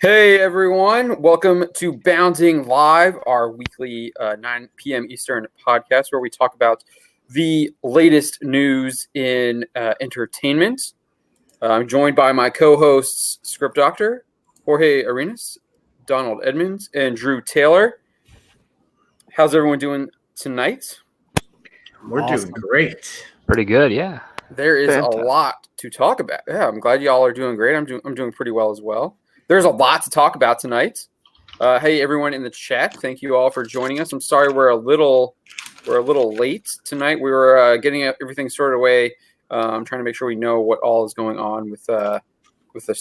Hey everyone, welcome to Bounding Live, our weekly 9 p.m. Eastern podcast where we talk about the latest news in entertainment. I'm joined by my co-hosts, Script Doctor, Jorge Arenas, Donald Edmonds, and Drew Taylor. How's everyone doing tonight? We're doing great. Pretty good, yeah. There is a lot to talk about. Yeah, I'm glad y'all are doing great. I'm doing pretty well as well. There's a lot to talk about tonight. Hey, everyone in the chat, thank you all for joining us. I'm sorry we're a little late tonight. We were getting everything sorted away. I'm trying to make sure we know what all is going on with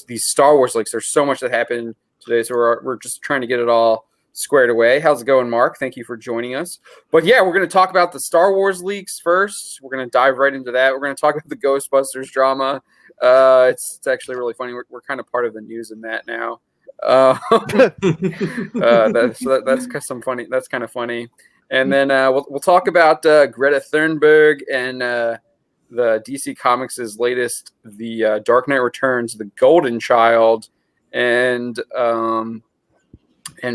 these Star Wars leaks. There's so much that happened today, so we're just trying to get it all squared away. How's it going, Mark? Thank you for joining us. But yeah, we're going to talk about the Star Wars leaks first. We're going to dive right into that. We're going to talk about the Ghostbusters drama. It's actually really funny. We're kind of part of the news in that now. That's some funny. That's kind of funny. And then we'll talk about Greta Thunberg and the DC Comics' latest, the Dark Knight Returns, the Golden Child, and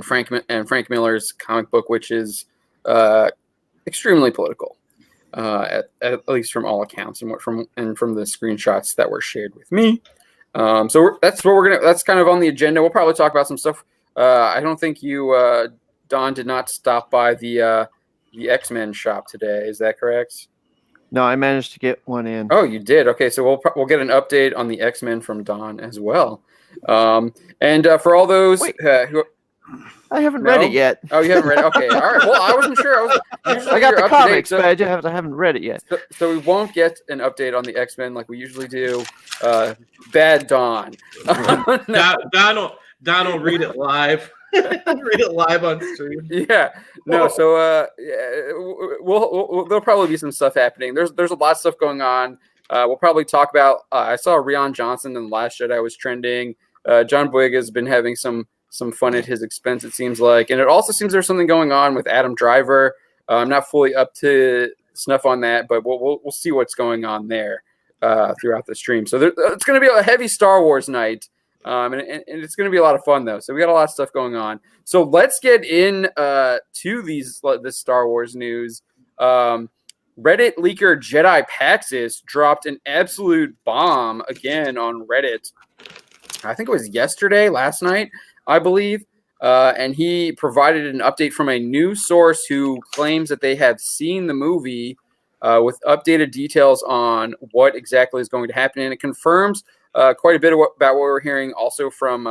Frank Miller's comic book, which is extremely political. At least from all accounts, and from the screenshots that were shared with me. That's kind of on the agenda. We'll probably talk about some stuff. I don't think you, Don, did not stop by the X-Men shop today. Is that correct? No, I managed to get one in. Oh, you did. Okay, so we'll get an update on the X-Men from Don as well. And for all those who. I haven't read it yet. Oh, you haven't read it? Okay, all right. Well, I wasn't sure. I got the comics, but I haven't read it yet. So we won't get an update on the X-Men like we usually do. Bad Don. Don will read it live. Read it live on stream. Yeah. No. So there'll probably be some stuff happening. There's a lot of stuff going on. We'll probably talk about. I saw Rian Johnson in The Last Jedi was trending. John Boyega has been having some fun at his expense, it seems like. And it also seems there's something going on with Adam Driver. I'm not fully up to snuff on that, but we'll see what's going on there throughout the stream. So it's going to be a heavy Star Wars night, and it's going to be a lot of fun, though. So we got a lot of stuff going on. So let's get in to this Star Wars news. Reddit leaker Jedi Paxis dropped an absolute bomb again on Reddit. I think it was last night, I believe, and he provided an update from a news source who claims that they have seen the movie with updated details on what exactly is going to happen, and it confirms quite a bit about what we're hearing also from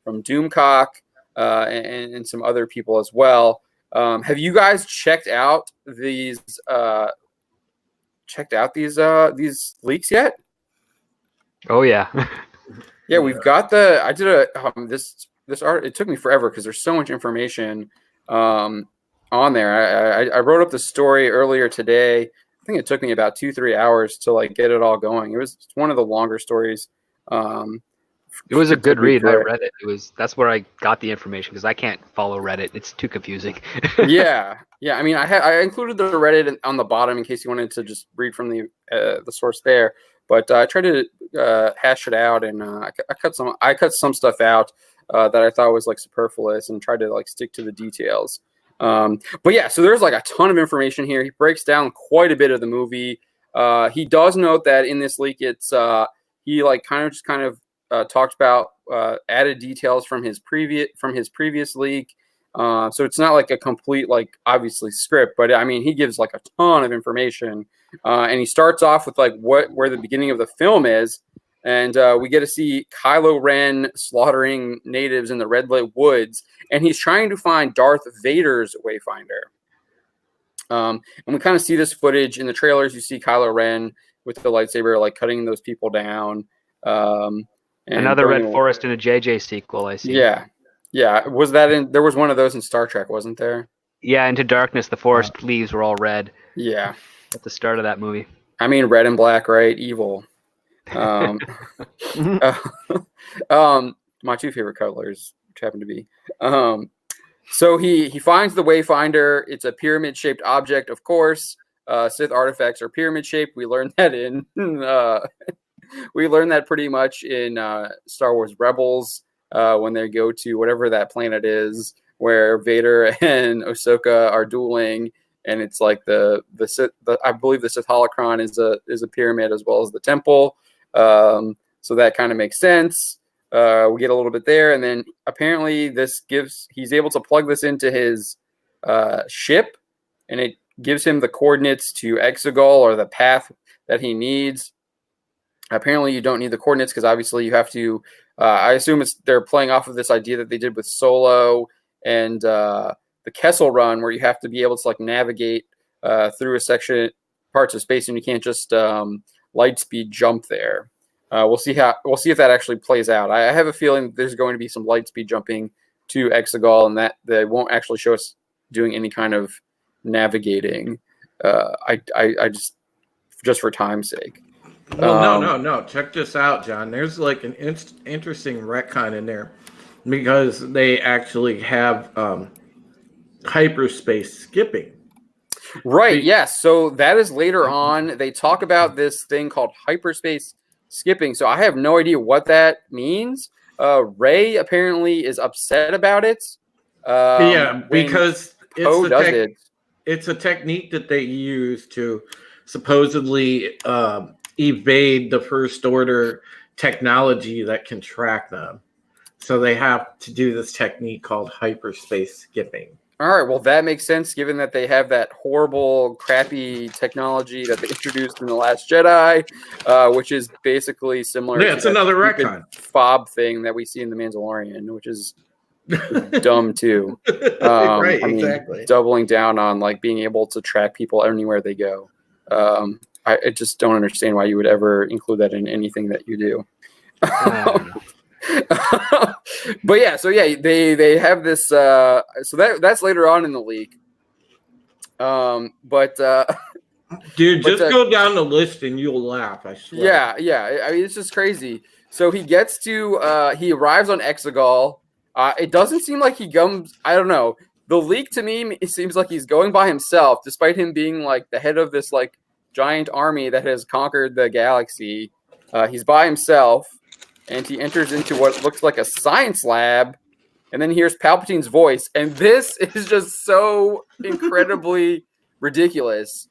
Doomcock and some other people as well. Have you guys checked out these leaks yet? Oh yeah. Yeah, we've got I did this art. It took me forever because there's so much information on there. I wrote up the story earlier today. I think it took me about 2-3 hours to get it all going. It's one of the longer stories. It was a good read. I read it. That's where I got the information because I can't follow Reddit. It's too confusing. Yeah. I mean, I included the Reddit on the bottom in case you wanted to just read from the source there. But I tried to hash it out, and I cut some stuff out that I thought was superfluous, and tried to stick to the details. But yeah, so there's a ton of information here. He breaks down quite a bit of the movie. He does note that in this leak, it's he kind of talked about added details from his previous leak. So it's not a complete obviously script, but I mean he gives a ton of information, and he starts off with where the beginning of the film is, and we get to see Kylo Ren slaughtering natives in the Red Lit Woods, and he's trying to find Darth Vader's Wayfinder. And we kind of see this footage in the trailers. You see Kylo Ren with the lightsaber cutting those people down. Another Red Forest in a JJ sequel, I see. Yeah. Was that there was one of those in Star Trek, wasn't there? Yeah, Into Darkness, the forest leaves were all red. Yeah. At the start of that movie. I mean, red and black, right? Evil. My two favorite colors, which happen to be. So he finds the Wayfinder. It's a pyramid-shaped object, of course. Sith artifacts are pyramid-shaped. We learned that pretty much in Star Wars Rebels. when they go to whatever that planet is where Vader and Ahsoka are dueling, and it's like the I believe the Sith holocron is a pyramid as well as the temple. So that kind of makes sense. We get a little bit there, and then apparently he's able to plug this into his ship, and it gives him the coordinates to Exegol, or the path that he needs. Apparently, you don't need the coordinates because obviously you have to. I assume they're playing off of this idea that they did with Solo and the Kessel Run, where you have to be able to like navigate through parts of space, and you can't just light speed jump there. We'll see if that actually plays out. I have a feeling there's going to be some light speed jumping to Exegol, and that they won't actually show us doing any kind of navigating. I just for time's sake. Well, no. Check this out, John. There's like an interesting retcon in there because they actually have hyperspace skipping. Right. Yes. So that is later on. They talk about this thing called hyperspace skipping. So I have no idea what that means. Rey apparently is upset about it. Because it's a technique that they use to supposedly evade the First Order technology that can track them. So they have to do this technique called hyperspace skipping. All right, well, that makes sense given that they have that horrible, crappy technology that they introduced in The Last Jedi, which is basically similar to it's another retcon fob thing that we see in The Mandalorian, which is dumb too. Right, exactly. Doubling down on like being able to track people anywhere they go. I just don't understand why you would ever include that in anything that you do. But yeah, so yeah, they have this. So that's later on in the leak. Dude, just go down the list and you'll laugh. I swear. Yeah. I mean, it's just crazy. So he gets to. He arrives on Exegol. It doesn't seem like he comes. I don't know. The leak to me, it seems like he's going by himself, despite him being like the head of this like giant army that has conquered the galaxy. He's by himself. And he enters into what looks like a science lab, and then he hears Palpatine's voice. And this is just so incredibly ridiculous.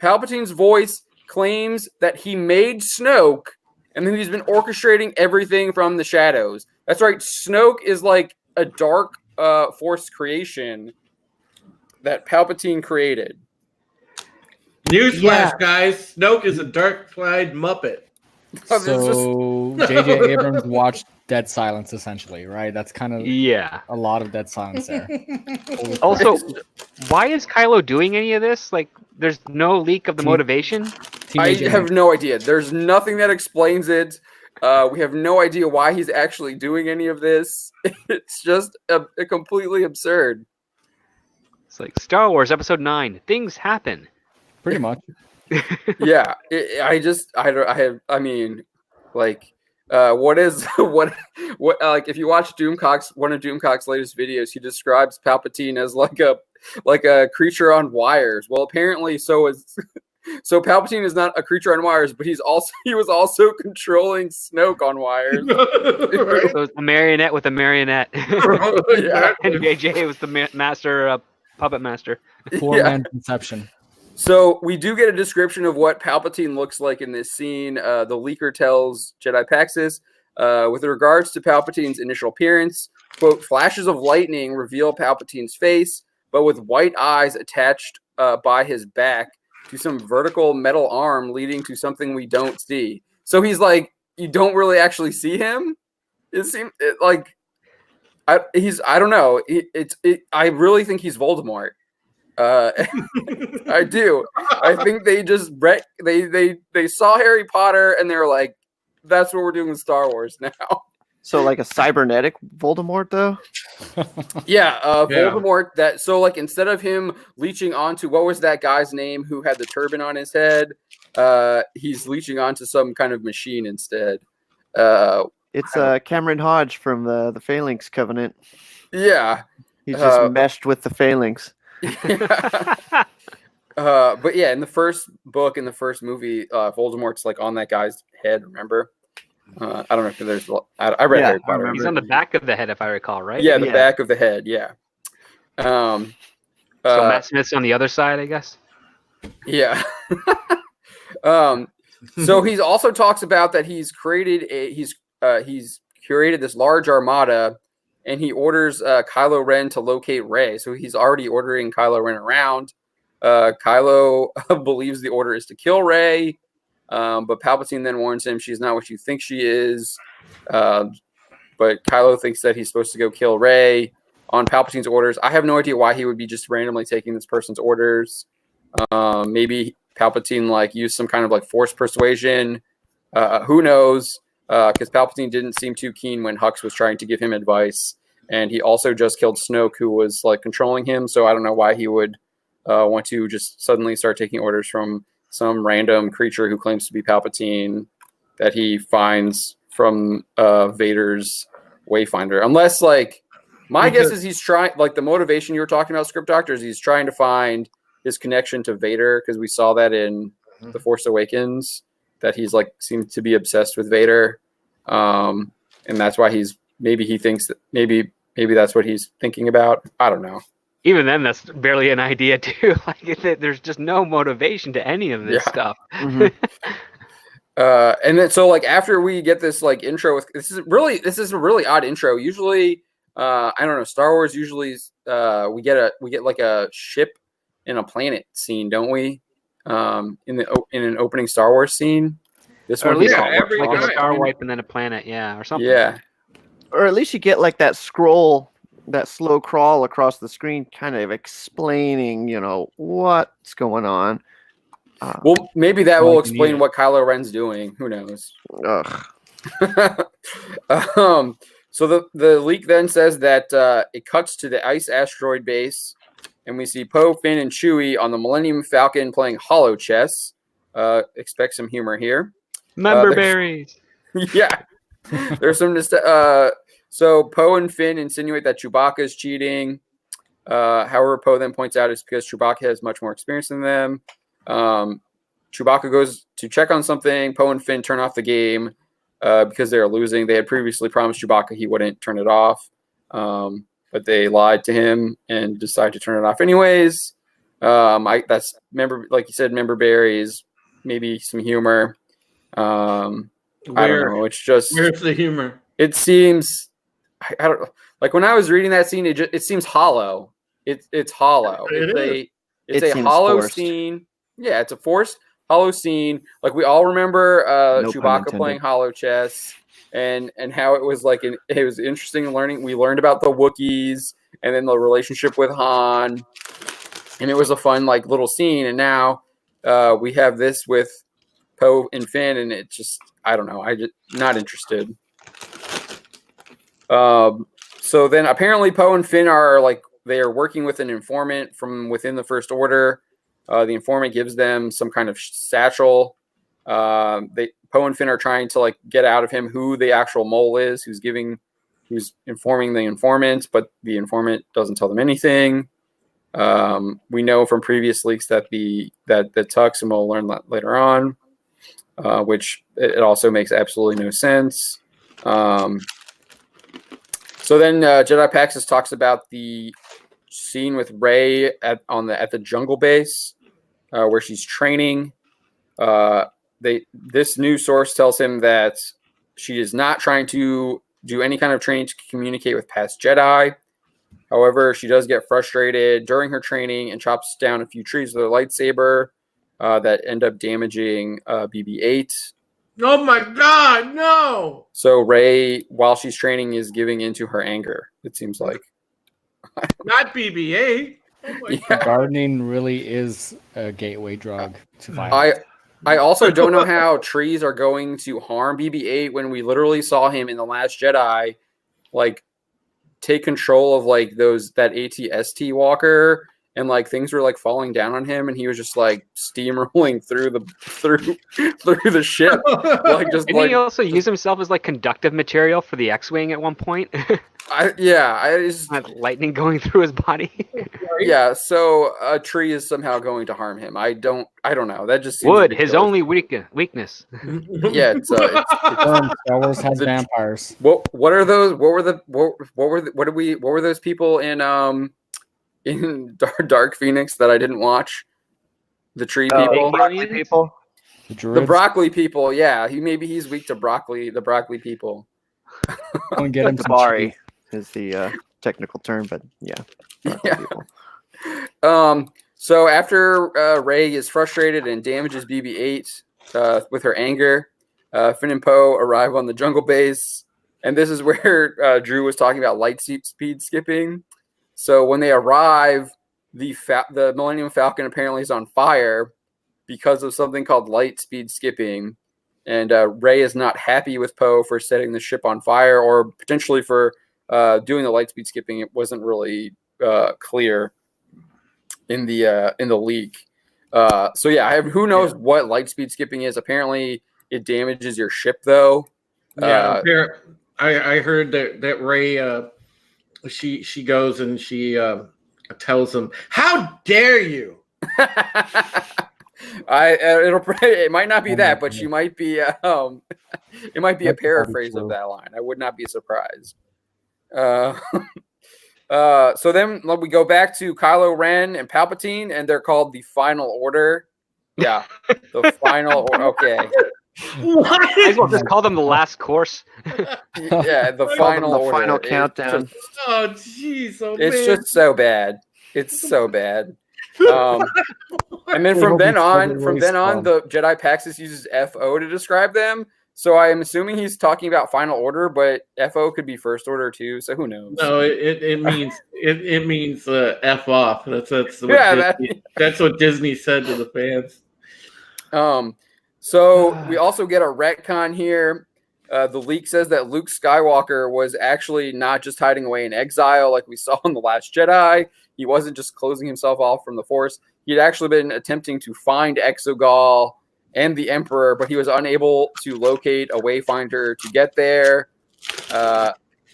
Palpatine's voice claims that he made Snoke, and then he's been orchestrating everything from the shadows. That's right. Snoke is like a dark force creation that Palpatine created. Newsflash, guys. Snoke is a dark-eyed Muppet. So J.J. Abrams watched Dead Silence, essentially, right? That's kind of a lot of Dead Silence there. Also, why is Kylo doing any of this? Like, there's no leak of the motivation? I have no idea. There's nothing that explains it. We have no idea why he's actually doing any of this. It's just completely absurd. It's like Star Wars Episode 9. Things happen. Pretty much. Yeah, what if you watch one of Doomcock's latest videos, he describes Palpatine as like a creature on wires. Well, apparently so Palpatine is not a creature on wires, but he was also controlling Snoke on wires. Right. So it's a marionette with a marionette. Yeah. And JJ was the master puppet master. Four-man conception. So we do get a description of what Palpatine looks like in this scene. The leaker tells Jedi Paxis, with regards to Palpatine's initial appearance, quote, flashes of lightning reveal Palpatine's face, but with white eyes attached by his back to some vertical metal arm leading to something we don't see. So he's like, you don't really actually see him? I don't know. I really think he's Voldemort. I do. I think they just they saw Harry Potter and they were like, that's what we're doing with Star Wars now. So like a cybernetic Voldemort, though? Yeah, Voldemort. So like instead of him leeching onto, what was that guy's name who had the turban on his head? He's leeching onto some kind of machine instead. It's Cameron Hodge from the Phalanx Covenant. Yeah. He's just meshed with the Phalanx. But yeah, in the first book, in the first movie, Voldemort's like on that guy's head, remember? I don't know if there's. I read Harry Potter. He's on the back of the head, if I recall, right? Yeah, the back of the head. Yeah. So Matt Smith's on the other side, I guess. Yeah. So he also talks about that he's created he's curated this large armada, and he orders Kylo Ren to locate Rey. So he's already ordering Kylo Ren around. Kylo believes the order is to kill Rey. But Palpatine then warns him she's not what you think she is. But Kylo thinks that he's supposed to go kill Rey on Palpatine's orders. I have no idea why he would be just randomly taking this person's orders. Maybe Palpatine used some kind of forced persuasion. Who knows? Because Palpatine didn't seem too keen when Hux was trying to give him advice. And he also just killed Snoke, who was controlling him. So I don't know why he would want to just suddenly start taking orders from some random creature who claims to be Palpatine that he finds from Vader's Wayfinder. Unless, my guess is he's trying, the motivation you were talking about, Script Doctor, is he's trying to find his connection to Vader, because we saw that in The Force Awakens, that he's seems to be obsessed with Vader. And that's why maybe he thinks that maybe that's what he's thinking about. I don't know. Even then, that's barely an idea too. There's just no motivation to any of this stuff. Mm-hmm. And then after we get this intro with this is a really odd intro. Usually, I don't know, Star Wars usually we get a ship in a planet scene, don't we? In an opening Star Wars scene. This one, every a star wipe and then a planet, or something. Yeah. Or at least you get that scroll, that slow crawl across the screen, kind of explaining, what's going on. Well, maybe that will explain what Kylo Ren's doing. Who knows? So the leak then says that it cuts to the ice asteroid base, and we see Poe, Finn, and Chewie on the Millennium Falcon playing holo chess. Expect some humor here. Member berries. Yeah. There's some so Poe and Finn insinuate that Chewbacca is cheating. However, Poe then points out it's because Chewbacca has much more experience than them. Chewbacca goes to check on something. Poe and Finn turn off the game because they are losing. They had previously promised Chewbacca he wouldn't turn it off, but they lied to him and decided to turn it off anyways. That's like you said, member berries, maybe some humor. I don't know. It's just where's the humor? It seems I don't when I was reading that scene. It seems hollow. It's hollow. It's a hollow forced scene. Yeah, it's a forced hollow scene. We all remember Chewbacca playing holo chess and how it was it was interesting learning. We learned about the Wookiees and then the relationship with Han, and it was a fun like little scene. And now we have this with Poe and Finn, and it just, I don't know. I just not interested. So then apparently Poe and Finn are like, they are working with an informant from within the First Order. The informant gives them some kind of satchel. Poe and Finn are trying to like get out of him who the actual mole is, who's informing the informant, but the informant doesn't tell them anything. We know from previous leaks that that Hux, and we'll learn that later on, which it also makes absolutely no sense. So then Jedi Paxis talks about the scene with Rey at the jungle base where she's training. This news source tells him that she is not trying to do any kind of training to communicate with past Jedi. However, she does get frustrated during her training and chops down a few trees with her lightsaber that end up damaging BB-8. Oh my God, no! So Rey, while she's training, is giving into her anger, it seems like. Not BB-8. Oh Gardening really is a gateway drug to violence. I also don't know how trees are going to harm BB-8 when we literally saw him in The Last Jedi, like, take control of like that AT-ST walker and like things were like falling down on him, and he was just like steamrolling through the ship, like just. Didn't he also use himself as like conductive material for the X-wing at one point? I just lightning going through his body. Yeah, so a tree is somehow going to harm him. I don't know. That just seems wood, his only weakness. Yeah, it's Star Wars has vampires. What are those? What were those people in Dark Phoenix that I didn't watch? The tree people, the broccoli people. Yeah, he's weak to broccoli. The broccoli people. Don't get him Tabari is the technical term, but yeah. So after Rey is frustrated and damages BB-8 with her anger, Finn and Poe arrive on the jungle base, and this is where Drew was talking about light speed skipping. So when they arrive, the Millennium Falcon apparently is on fire because of something called light speed skipping, and Rey is not happy with Poe for setting the ship on fire, or potentially for doing the light speed skipping. It wasn't really clear in the leak. So yeah, who knows what light speed skipping is? Apparently, it damages your ship, though. Yeah, I heard that Rey, she goes and she tells him, "How dare you!" It might not be that, but she might be. It might be a paraphrase of that line. I would not be surprised. So then we go back to Kylo Ren and Palpatine, and they're called the Final Order. Yeah, the Final Order. Okay. Might as well just call them the last course. Yeah, the Final Order. Final countdown. Oh, jeez. It's just so bad. It's so bad. And then from then on, the Jedi Paxis uses FO to describe them. So I am assuming he's talking about Final Order, but FO could be First Order too. So who knows? No, it means F off. That's what Disney said to the fans. So we also get a retcon here. The leak says that Luke Skywalker was actually not just hiding away in exile like we saw in The Last Jedi. He wasn't just closing himself off from the Force. He had actually been attempting to find Exegol and the Emperor, but he was unable to locate a Wayfinder to get there.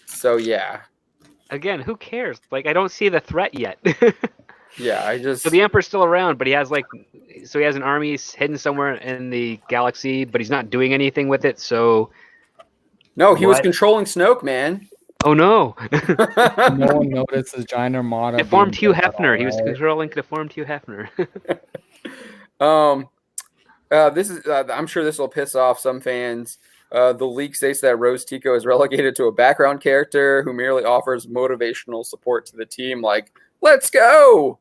So yeah. Again, who cares? Like, I don't see the threat yet. Yeah, So the Emperor's still around, but he has an army hidden somewhere in the galaxy, but he's not doing anything with it. So no, he was controlling Snoke, man. Oh no! No one noticed his giant armada. Deformed Hugh Hefner. He was controlling deformed Hugh Hefner. This is. I'm sure this will piss off some fans. The leak states that Rose Tico is relegated to a background character who merely offers motivational support to the team, like "Let's go."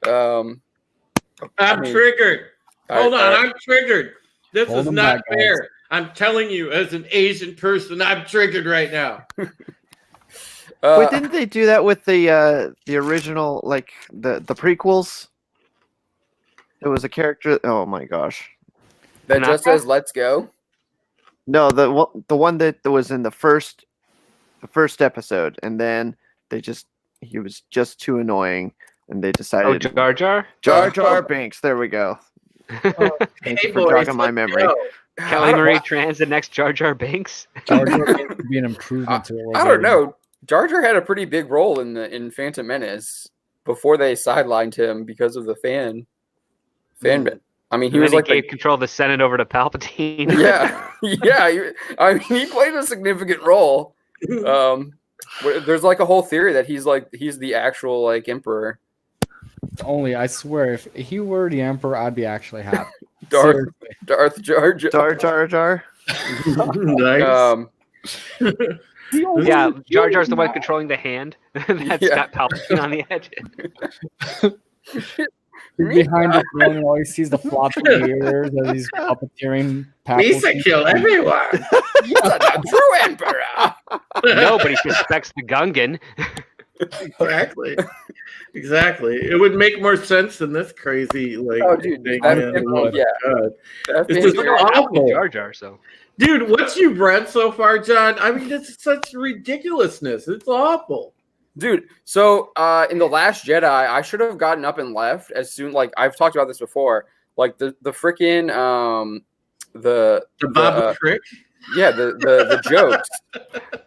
I'm triggered. Hold on, I'm triggered. This is not fair. I'm telling you, as an Asian person, I'm triggered right now. Wait, didn't they do that with the original, like the prequels? There was a character. Oh my gosh! That just says "Let's go." No, the one that was in the first episode, and then he was just too annoying, and they decided. Oh, Jar Jar. Jar Jar Binks. There we go. Thank you for jogging my memory. Kelly Marie Tran, the next Jar Jar Binks. Jar Jar Binks would be an improvement to it. I don't know. Jar Jar had a pretty big role in Phantom Menace before they sidelined him because of the fan. I mean, he was like gave control of the Senate over to Palpatine. Yeah. He played a significant role. There's like a whole theory that he's the actual like emperor. Only, I swear, if he were the emperor, I'd be actually happy. Darth Jar Jar. Jar Jar. Nice. Yeah, Jar Jar's the one controlling the hand. That's got Palpatine on the edge. Behind the throne, all he sees the floppy ears as he's puppeteering. Lisa kill everyone. He's a true emperor. Nobody suspects the Gungan. Exactly. It would make more sense than this crazy thing. It's just awful. Jar Jar, so. Dude, what you've read so far, John? I mean, it's such ridiculousness. It's awful. Dude, so in The Last Jedi, I should have gotten up and left as soon. Like I've talked about this before. Like the freaking the Babu Frick. Yeah, the jokes,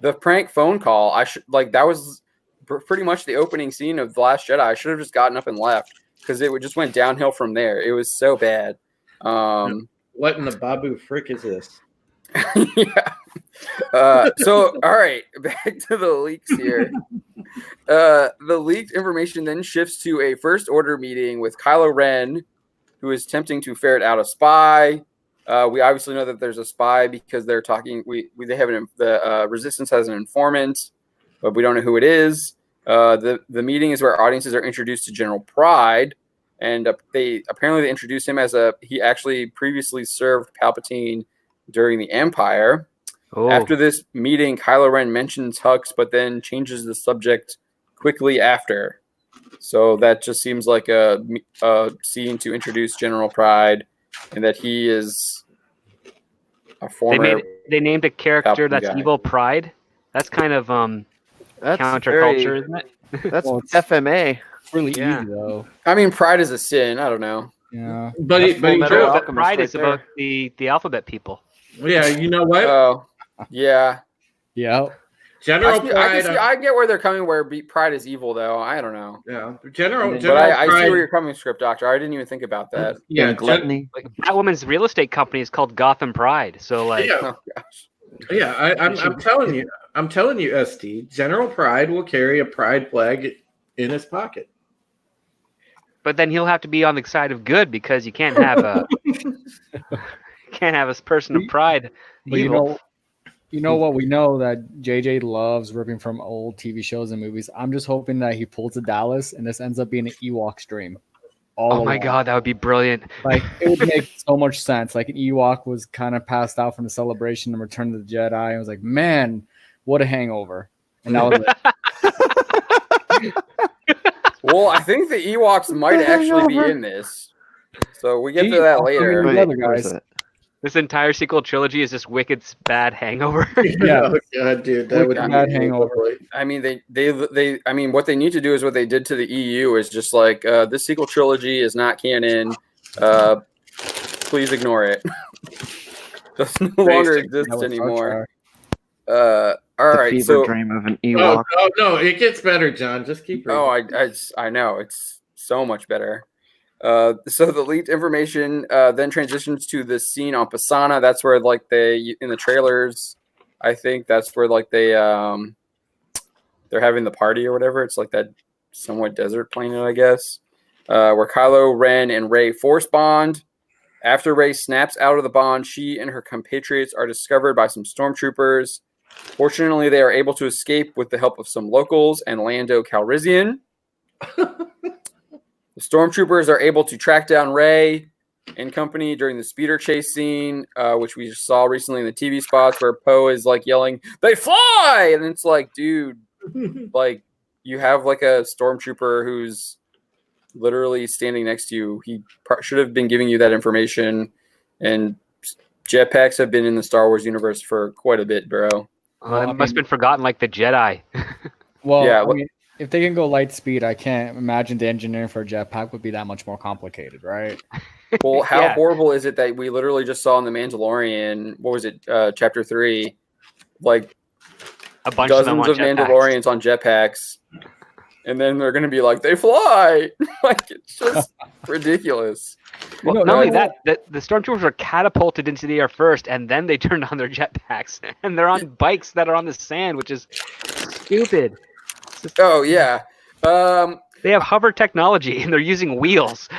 the prank phone call. I should like that was pretty much the opening scene of The Last Jedi. I should have just gotten up and left because it just went downhill from there. It was so bad. What in the Babu Frick is this? Yeah. So, all right, back to the leaks here. The leaked information then shifts to a First Order meeting with Kylo Ren, who is attempting to ferret out a spy. We obviously know that there's a spy because they're talking. They have the Resistance has an informant, but we don't know who it is. The meeting is where audiences are introduced to General Pride, and they introduce him as he actually previously served Palpatine during the Empire. Oh. After this meeting, Kylo Ren mentions Hux, but then changes the subject quickly after. So that just seems like a scene to introduce General Pride, and that he is a former. They named a character that's guy. Evil Pride. That's kind of that's counterculture, isn't it? That's FMA. Really easy though. I mean, pride is a sin. I don't know. Yeah, but pride is about the alphabet people. Yeah, you know what? Oh, yeah. General Pride. I get where they're coming. Where pride is evil, though. I don't know. Yeah, General. But I see where you're coming, Script Doctor. I didn't even think about that. Yeah, gluttony. Like that woman's real estate company is called Gotham Pride. So like, oh gosh. Yeah, I'm telling you, ST. General Pride will carry a pride flag in his pocket. But then he'll have to be on the side of good because you can't have a person of pride. But you know what? We know that JJ loves ripping from old TV shows and movies. I'm just hoping that he pulls a Dallas and this ends up being an Ewok stream. Oh my God, that would be brilliant. Like it would make so much sense. Like an Ewok was kind of passed out from the celebration and Return of the Jedi. I was like, man, what a hangover. And that was it. Well, I think the Ewoks might actually be in this. So we get to that later. Guys. This entire sequel trilogy is just Wicked's bad hangover. Yeah, oh God, dude, that would be bad hangover. I mean, they. I mean, what they need to do is what they did to the EU is just like this sequel trilogy is not canon. Please ignore it. Does no longer exist anymore. All right, fever so dream of an Ewok. Oh no, it gets better, John. Just keep reading. Oh, I know it's so much better. So the leaked information then transitions to the scene on Pisana. That's where like they in the trailers, I think that's where like they're having the party or whatever. It's like that somewhat desert planet, I guess, where Kylo Ren and Rey force bond. After Rey snaps out of the bond, she and her compatriots are discovered by some stormtroopers. Fortunately, they are able to escape with the help of some locals and Lando Calrissian. The stormtroopers are able to track down Rey and company during the speeder chase scene, which we saw recently in the TV spots where Poe is like yelling, "They fly!" And it's like, dude, like you have like a stormtrooper who's literally standing next to you. He should have been giving you that information. And jetpacks have been in the Star Wars universe for quite a bit, bro. It must have been forgotten like the Jedi. Well, yeah. I mean, if they can go light speed, I can't imagine the engineering for a jetpack would be that much more complicated, right? Well, how horrible is it that we literally just saw in The Mandalorian, what was it, Chapter 3, like a bunch dozens of Mandalorians on jetpacks, and then they're going to be like, they fly! Like, it's just ridiculous. Well, not only that, the stormtroopers are catapulted into the air first, and then they turned on their jetpacks, and they're on bikes that are on the sand, which is stupid. Oh yeah, they have hover technology and they're using wheels.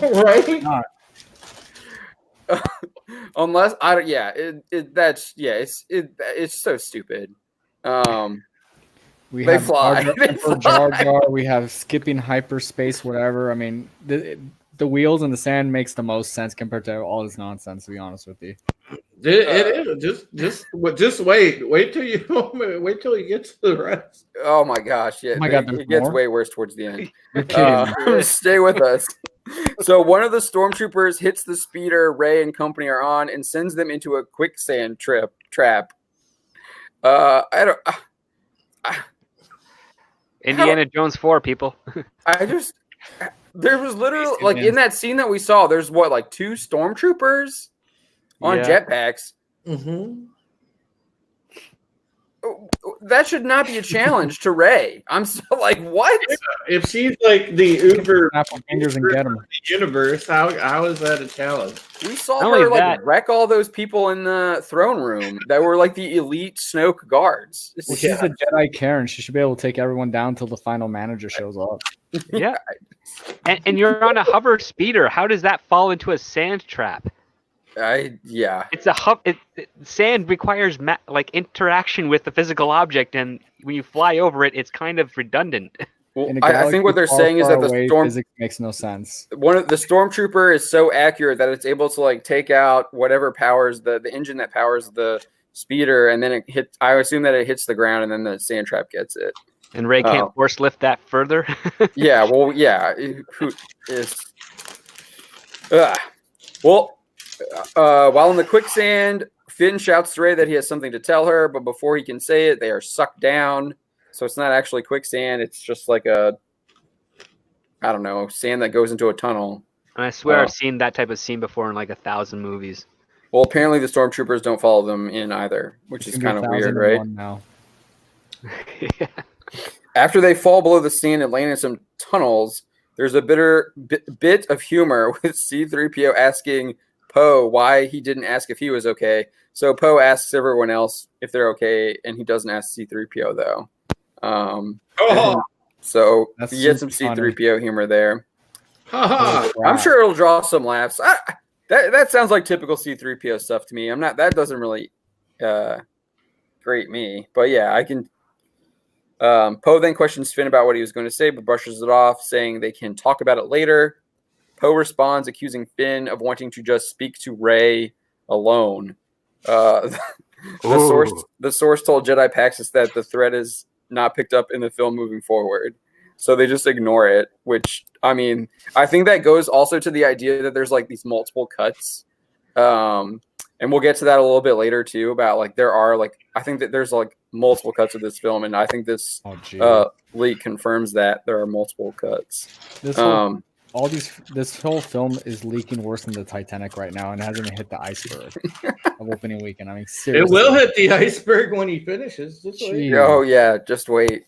Right? Unless I don't, it's so stupid. We they have fly. Jar Jar. We have skipping hyperspace, whatever. I mean, the wheels in the sand makes the most sense compared to all this nonsense. To be honest with you. It is just wait till you get to the rest. Oh my gosh! Yeah, it gets way worse towards the end. You're kidding. Stay with us. So one of the stormtroopers hits the speeder Rey and company are on and sends them into a quicksand Indiana Jones 4, people. There was literally like in that scene that we saw, there's what, like 2 stormtroopers on jetpacks. Mm-hmm. That should not be a challenge to Rey. I'm still like, what? If she's like the Uber Snap her fingers and get them. universe, how is that a challenge? We saw Not only her like that- wreck all those people in the throne room that were like the elite Snoke guards. Well, she's a Jedi Karen. She should be able to take everyone down till the final manager shows up. Yeah. And you're on a hover speeder. How does that fall into a sand trap? It's It's sand requires like interaction with the physical object, and when you fly over it, it's kind of redundant. Well, In a I think what they're galaxy saying is far that the away, storm physics makes no sense. one of the stormtrooper is so accurate that it's able to like take out whatever powers the engine that powers the speeder, and then it hits. I assume that it hits the ground, and then the sand trap gets it. And Rey can't force lift that further. Yeah, well, yeah. Who is? Well, while in the quicksand, Finn shouts to Rey that he has something to tell her, but before he can say it, they are sucked down. So it's not actually quicksand; it's just like I don't know, sand that goes into a tunnel. And I swear I've seen that type of scene before in like 1,000 movies. Well, apparently the stormtroopers don't follow them in either, which is kind of weird, right? Now. Yeah. After they fall below the sand and land in some tunnels, there's a bit of humor with C-3PO asking Poe why he didn't ask if he was okay. So Poe asks everyone else if they're okay, and he doesn't ask C-3PO though. So That's you get some super C-3PO humor there. Haha. I'm sure it'll draw some laughs. That sounds like typical C-3PO stuff to me. That doesn't really grate me, but yeah, I can. Poe then questions Finn about what he was going to say, but brushes it off, saying they can talk about it later. Poe responds, accusing Finn of wanting to just speak to Rey alone. The source told Jedi Paxis that the threat is not picked up in the film moving forward, so they just ignore it. Which, I mean, I think that goes also to the idea that there's like these multiple cuts, and we'll get to that a little bit later too. About like there are like I think that there's like multiple cuts of this film, and I think this leak confirms that there are multiple cuts. This whole film is leaking worse than the Titanic right now, and it hasn't even hit the iceberg of opening weekend. I mean, seriously. It will hit the iceberg when he finishes. Just wait. Oh yeah, just wait.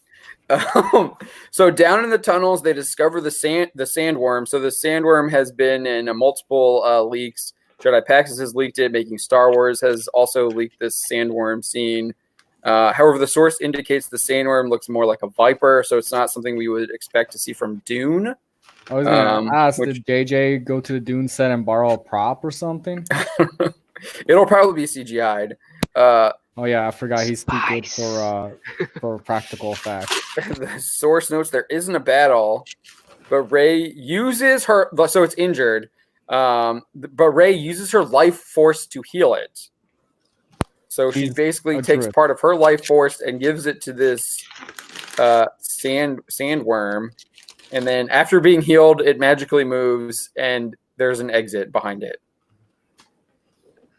So down in the tunnels, they discover the sandworm. So the sandworm has been in multiple leaks. Jedi Paxis has leaked it. Making Star Wars has also leaked this sandworm scene. However, the source indicates the sandworm looks more like a viper, so it's not something we would expect to see from Dune. I was going to ask, did JJ go to the Dune set and borrow a prop or something? It'll probably be CGI'd. Oh yeah, I forgot he's too good for practical effects. The source notes there isn't a battle, but Rey uses her. So it's injured, but Rey uses her life force to heal it. So she basically takes part of her life force and gives it to this sandworm, and then after being healed, it magically moves, and there's an exit behind it.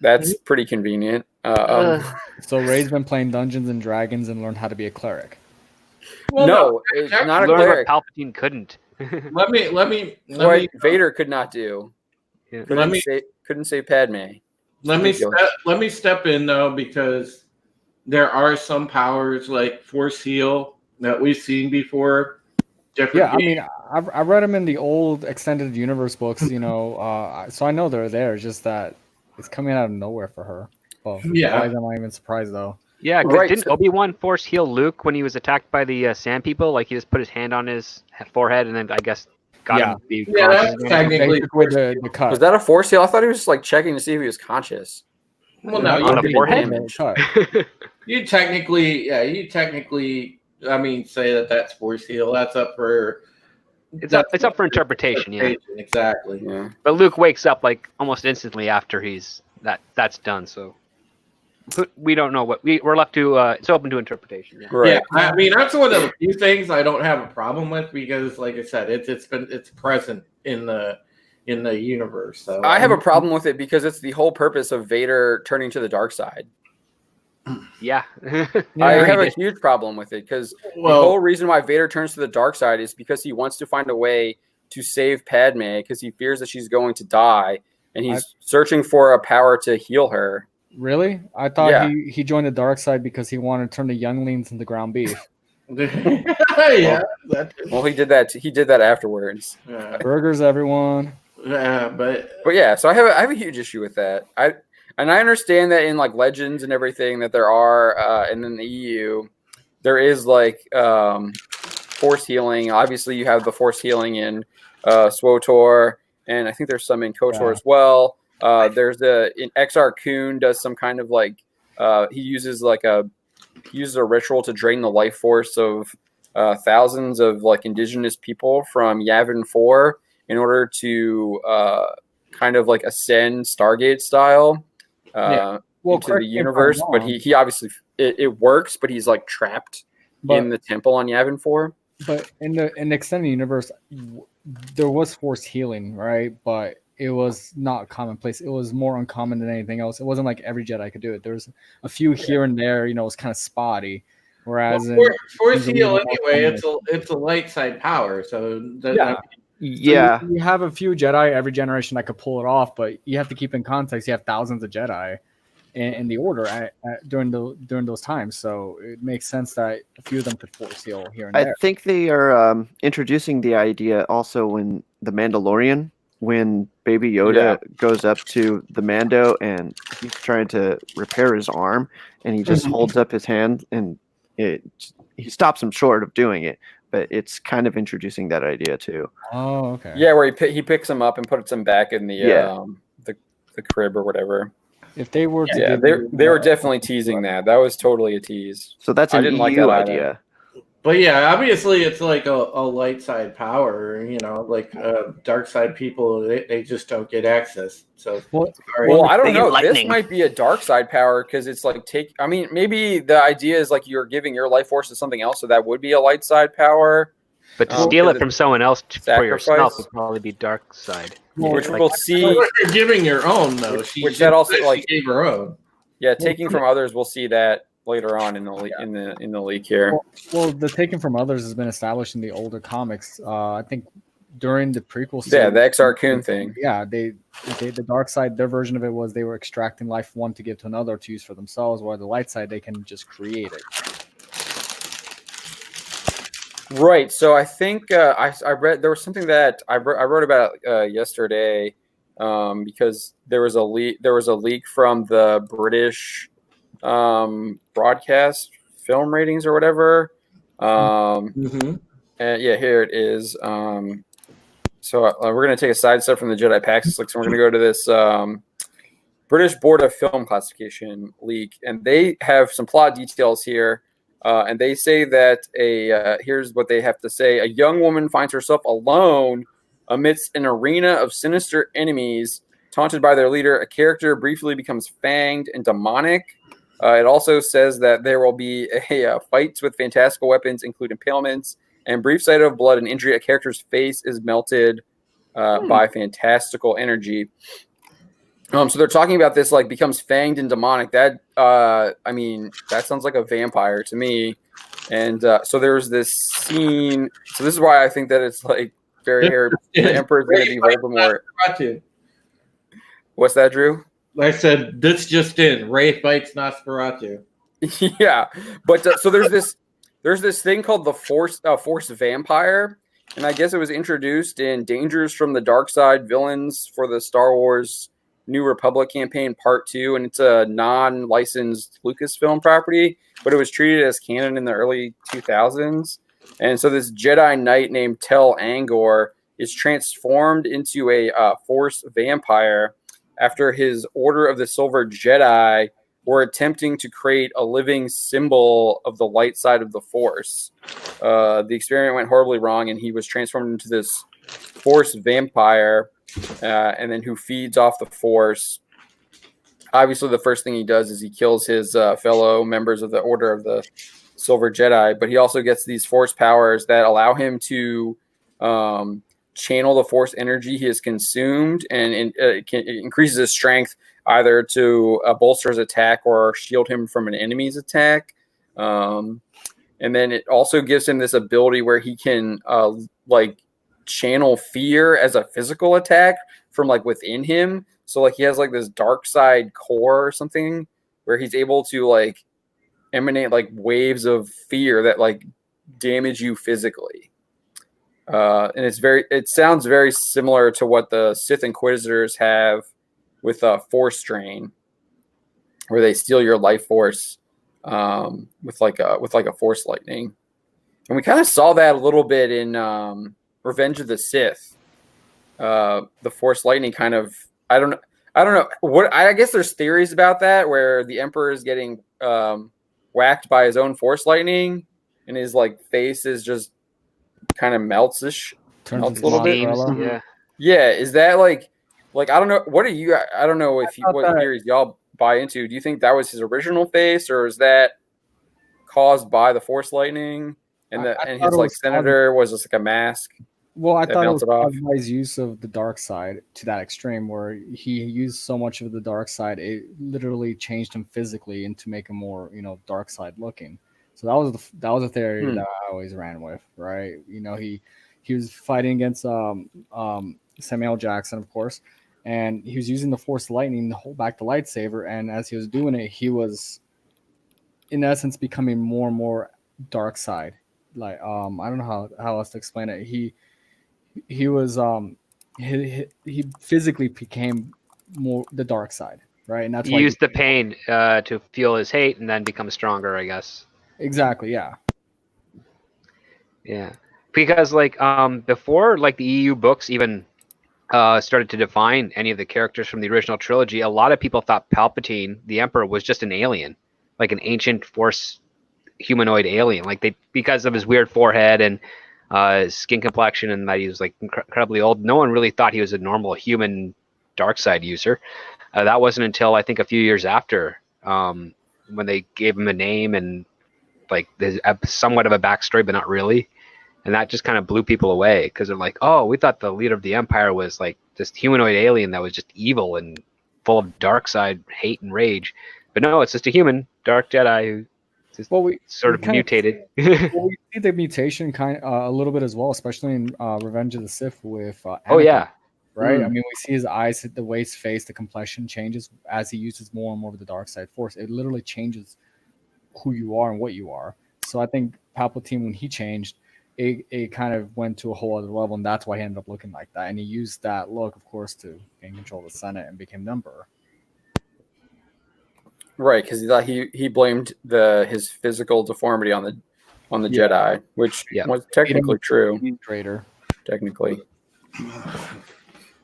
That's pretty convenient. So Rey's been playing Dungeons and Dragons and learned how to be a cleric. Well, no, it's not a cleric. Palpatine couldn't. Let me. Vader could not do. Yeah. Couldn't save Padme. Let me step in though, because there are some powers like Force Heal that we've seen before. Yeah, I mean, I read them in the old extended universe books, so I know they're there. It's just that it's coming out of nowhere for her. Well, yeah, I'm not even surprised though. Yeah, right. Didn't Obi-Wan force heal Luke when he was attacked by the Sand People? Like he just put his hand on his forehead and then I guess got him. That's technically the cut. Was that a force heal? I thought he was just like checking to see if he was conscious. Well, no, on the forehead. You technically, I mean, say that's force heal. That's up for. It's up for interpretation. Yeah, exactly. Yeah. But Luke wakes up like almost instantly after that's done. So we don't know what we're left to. It's open to interpretation. Yeah. Right. Yeah, I mean that's one of the few things I don't have a problem with because, like I said, it's present in the universe. So I have a problem with it because it's the whole purpose of Vader turning to the dark side. Yeah. I have a huge problem with it because the whole reason why Vader turns to the dark side is because he wants to find a way to save Padme because he fears that she's going to die, and he's searching for a power to heal her. Really? I thought he joined the dark side because he wanted to turn the younglings into ground beef. Yeah. Well, he did that. He did that afterwards. Yeah. Burgers, everyone. Yeah, but yeah, so I have a huge issue with that. I understand that in like Legends and everything that there are, and in the EU, there is like force healing. Obviously, you have the force healing in SWOTOR, and I think there's some in KOTOR as well. There's in XR Kun does some kind of like he uses a ritual to drain the life force of thousands of like indigenous people from Yavin 4 in order to kind of like ascend Stargate style into the universe. But he obviously it works, but he's like trapped in the temple on Yavin 4. But in the extended universe, there was force healing, right? But it was not commonplace. It was more uncommon than anything else. It wasn't like every Jedi could do it. There was a few here and there, it was kind of spotty. Whereas force heal anyway, it's a light side power. So you have a few Jedi every generation that could pull it off, but you have to keep in context. You have thousands of Jedi in the Order during those times, so it makes sense that a few of them could force heal here and there. I think they are introducing the idea also when the Mandalorian. When Baby Yoda goes up to the Mando and he's trying to repair his arm, and he just holds up his hand, and he stops him short of doing it. But it's kind of introducing that idea too. Oh, okay. Yeah, where he picks him up and puts him back in the crib or whatever. If they were, they were definitely teasing that. That was totally a tease. So that's an EU idea. But yeah, obviously it's like a light side power, like dark side people, they just don't get access. So I don't know. This might be a dark side power because it's like maybe the idea is like you're giving your life force to something else, so that would be a light side power. But to steal it from someone else for yourself would probably be dark side. Which we'll see. You're giving your own though. Which that also like gave her own. Yeah, taking from others, we'll see that later on in the leak here. Well, the taking from others has been established in the older comics. I think during the prequel series, the XR Kun thing. Yeah, they the dark side, their version of it was they were extracting life one to give to another to use for themselves, while the light side they can just create it. Right. So I think I read there was something that I wrote about yesterday because there was a leak from the British broadcast film ratings or whatever. And here it is. So we're going to take a side step from the Jedi Pax Leaks, and we're going to go to this British Board of Film Classification leak, and they have some plot details here. And they say that here's what they have to say: a young woman finds herself alone amidst an arena of sinister enemies, taunted by their leader. A character briefly becomes fanged and demonic. It also says that there will be fights with fantastical weapons, including impalements, and brief sight of blood and injury. A character's face is melted by fantastical energy. So they're talking about this like becomes fanged and demonic. That that sounds like a vampire to me. And so there's this scene. So this is why I think that it's like very Harry. The Emperor's going to be Voldemort. What's that, Drew? I said this just in. Ray fights Nosferatu. Yeah, but so there's this thing called the Force Vampire, and I guess it was introduced in Dangers from the Dark Side: Villains for the Star Wars New Republic campaign Part 2, and it's a non-licensed Lucasfilm property, but it was treated as canon in the early 2000s. And so this Jedi Knight named Tel Angor is transformed into a Force Vampire after his Order of the Silver Jedi were attempting to create a living symbol of the light side of the Force. The experiment went horribly wrong, and he was transformed into this Force Vampire, and then who feeds off the Force. Obviously, the first thing he does is he kills his fellow members of the Order of the Silver Jedi, but he also gets these Force powers that allow him to channel the Force energy he has consumed, and it increases his strength either to bolster his attack or shield him from an enemy's attack. And then it also gives him this ability where he can like channel fear as a physical attack from like within him. So like he has like this dark side core or something where he's able to like emanate like waves of fear that like damage you physically. And it sounds very similar to what the Sith Inquisitors have with Force Drain, where they steal your life force with like a Force Lightning. And we kind of saw that a little bit in Revenge of the Sith. The Force Lightning kind of I don't know what I guess there's theories about that where the Emperor is getting whacked by his own Force Lightning and his like face is just kind of melts a little bit. Yeah, is that like I don't know, what are you, I don't know what theories y'all buy into. Do you think that was his original face, or is that caused by the Force Lightning and his like senator was just like a mask? Well, I thought it was caused by his use of the dark side to that extreme, where he used so much of the dark side, it literally changed him physically into make him more, dark side looking. So that was a theory that I always ran with, right? He was fighting against Samuel Jackson, of course, and he was using the Force Lightning to hold back the lightsaber. And as he was doing it, he was, in essence, becoming more and more dark side. Like I don't know how else to explain it. He was he physically became more the dark side, right? And that's why he used the pain to fuel his hate and then become stronger, I guess. Exactly. Yeah. Yeah, because like before like the EU books even started to define any of the characters from the original trilogy, a lot of people thought Palpatine, the Emperor, was just an alien, like an ancient Force humanoid alien, like because of his weird forehead and his skin complexion, and that he was like incredibly old. No one really thought he was a normal human dark side user. That wasn't until I think a few years after when they gave him a name and like there's somewhat of a backstory, but not really. And that just kind of blew people away because they're like, oh, we thought the leader of the Empire was like this humanoid alien that was just evil and full of dark side hate and rage. But no, it's just a human dark Jedi who just sort of mutated. Well, we see the mutation kind a little bit as well, especially in Revenge of the Sith with Anakin, oh yeah, right? I mean, we see his eyes, the way his face, the complexion changes as he uses more and more of the dark side Force. It literally changes who you are and what you are. So I think Palpatine, when he changed, it kind of went to a whole other level, and that's why he ended up looking like that. And he used that look, of course, to gain control of the Senate and became Emperor. Right, because he blamed his physical deformity on the Jedi, which was technically true. Traitor. Technically.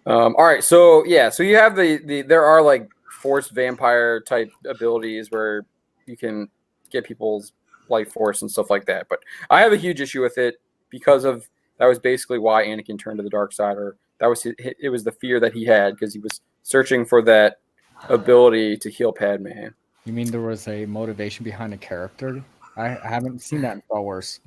All right, so you have there are like Force vampire type abilities where you can get people's life force and stuff like that. But I have a huge issue with it because of that was basically why Anakin turned to the dark side, or that was it was the fear that he had because he was searching for that ability to heal Padme. You mean there was a motivation behind a character? I haven't seen that in Star Wars.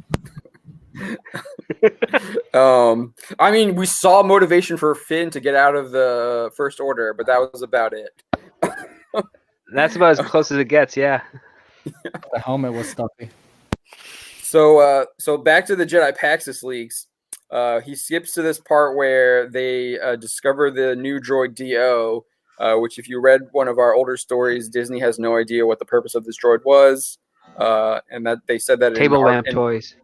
I mean, we saw motivation for Finn to get out of the First Order, but that was about it. That's about as close as it gets, yeah. The helmet was stuffy. So back to the Jedi Paxis leaks. He skips to this part where they discover the new droid Do, which if you read one of our older stories, Disney has no idea what the purpose of this droid was, and that they said that table lamp toys.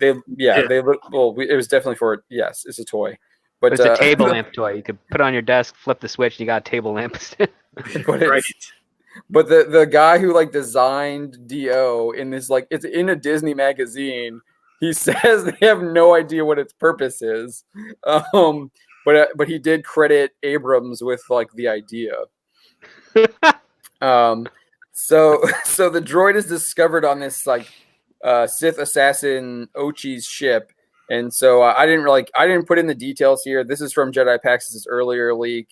It was definitely for it's a toy, but it's a table lamp toy. You could put it on your desk, flip the switch, and you got a table lamp. But the guy who like designed Do in this like it's in a Disney magazine, he says they have no idea what its purpose is. But he did credit Abrams with like the idea. So the droid is discovered on this like Sith assassin Ochi's ship, and so I didn't put in the details here. This is from Jedi Paxis' earlier leak.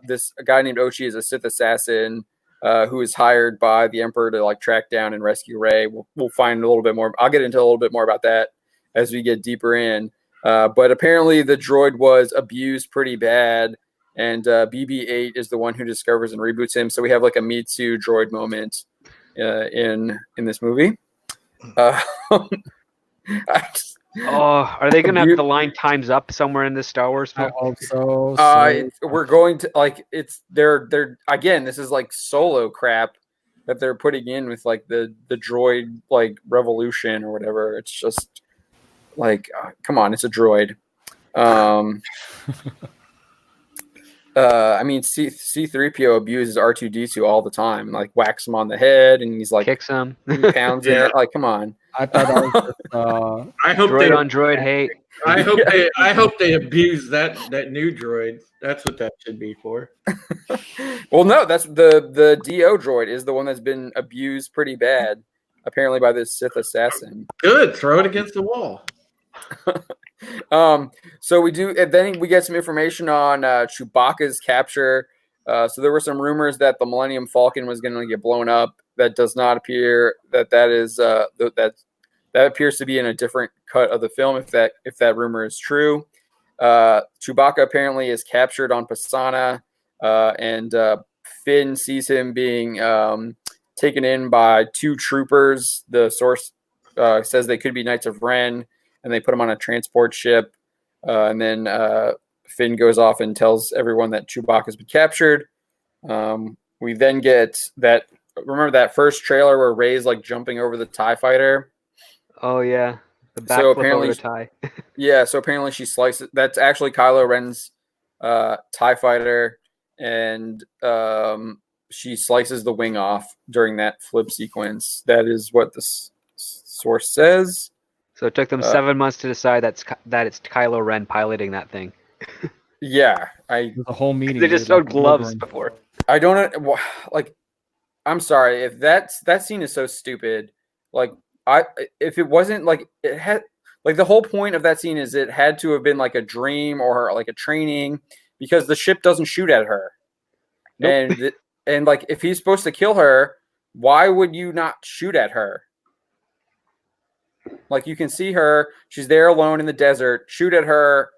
This guy named Ochi is a Sith assassin who is hired by the Emperor to like track down and rescue Rey. We'll find a little bit more. I'll get into a little bit more about that as we get deeper in. But apparently the droid was abused pretty bad and BB-8 is the one who discovers and reboots him. So we have like a Me Too droid moment in this movie. Are they gonna have the line "Time's Up" somewhere in the Star Wars I film? hope so. We're going to like they're again. This is like Solo crap that they're putting in with like the droid like revolution or whatever. It's just like come on, it's a droid. I mean, C-3PO abuses R2-D2 all the time, like whacks him on the head, and he's like Kicks him, pounds it. Like, come on. I thought that was just, I hope droid on droid hate. I hope they abuse that new droid. That's what that should be for. Well, no, that's the DO droid is the one that's been abused pretty bad, apparently by this Sith assassin. Good, throw it against the wall. So we do, and then we get some information on Chewbacca's capture. So there were some rumors that the Millennium Falcon was going to get blown up. That does not appear that is that appears to be in a different cut of the film. If that rumor is true, Chewbacca apparently is captured on Pisana, and Finn sees him being taken in by two troopers. The source says they could be Knights of Ren, and they put him on a transport ship. And then Finn goes off and tells everyone that Chewbacca's been captured. We then get that. Remember that first trailer where Rey's like jumping over the TIE fighter? Oh yeah, the backflip So apparently, over the TIE. Yeah, so apparently she slices. That's actually Kylo Ren's TIE fighter, and she slices the wing off during that flip sequence. That is what the source says. So it took them 7 months to decide that it's Kylo Ren piloting that thing. Yeah, the whole meeting. They just showed gloves before. I don't like. I'm sorry if that scene is so stupid. Like if it wasn't like it had like the whole point of that scene is it had to have been like a dream or like a training because the ship doesn't shoot at her. Nope. And like if he's supposed to kill her, why would you not shoot at her? Like you can see her, she's there alone in the desert, shoot at her,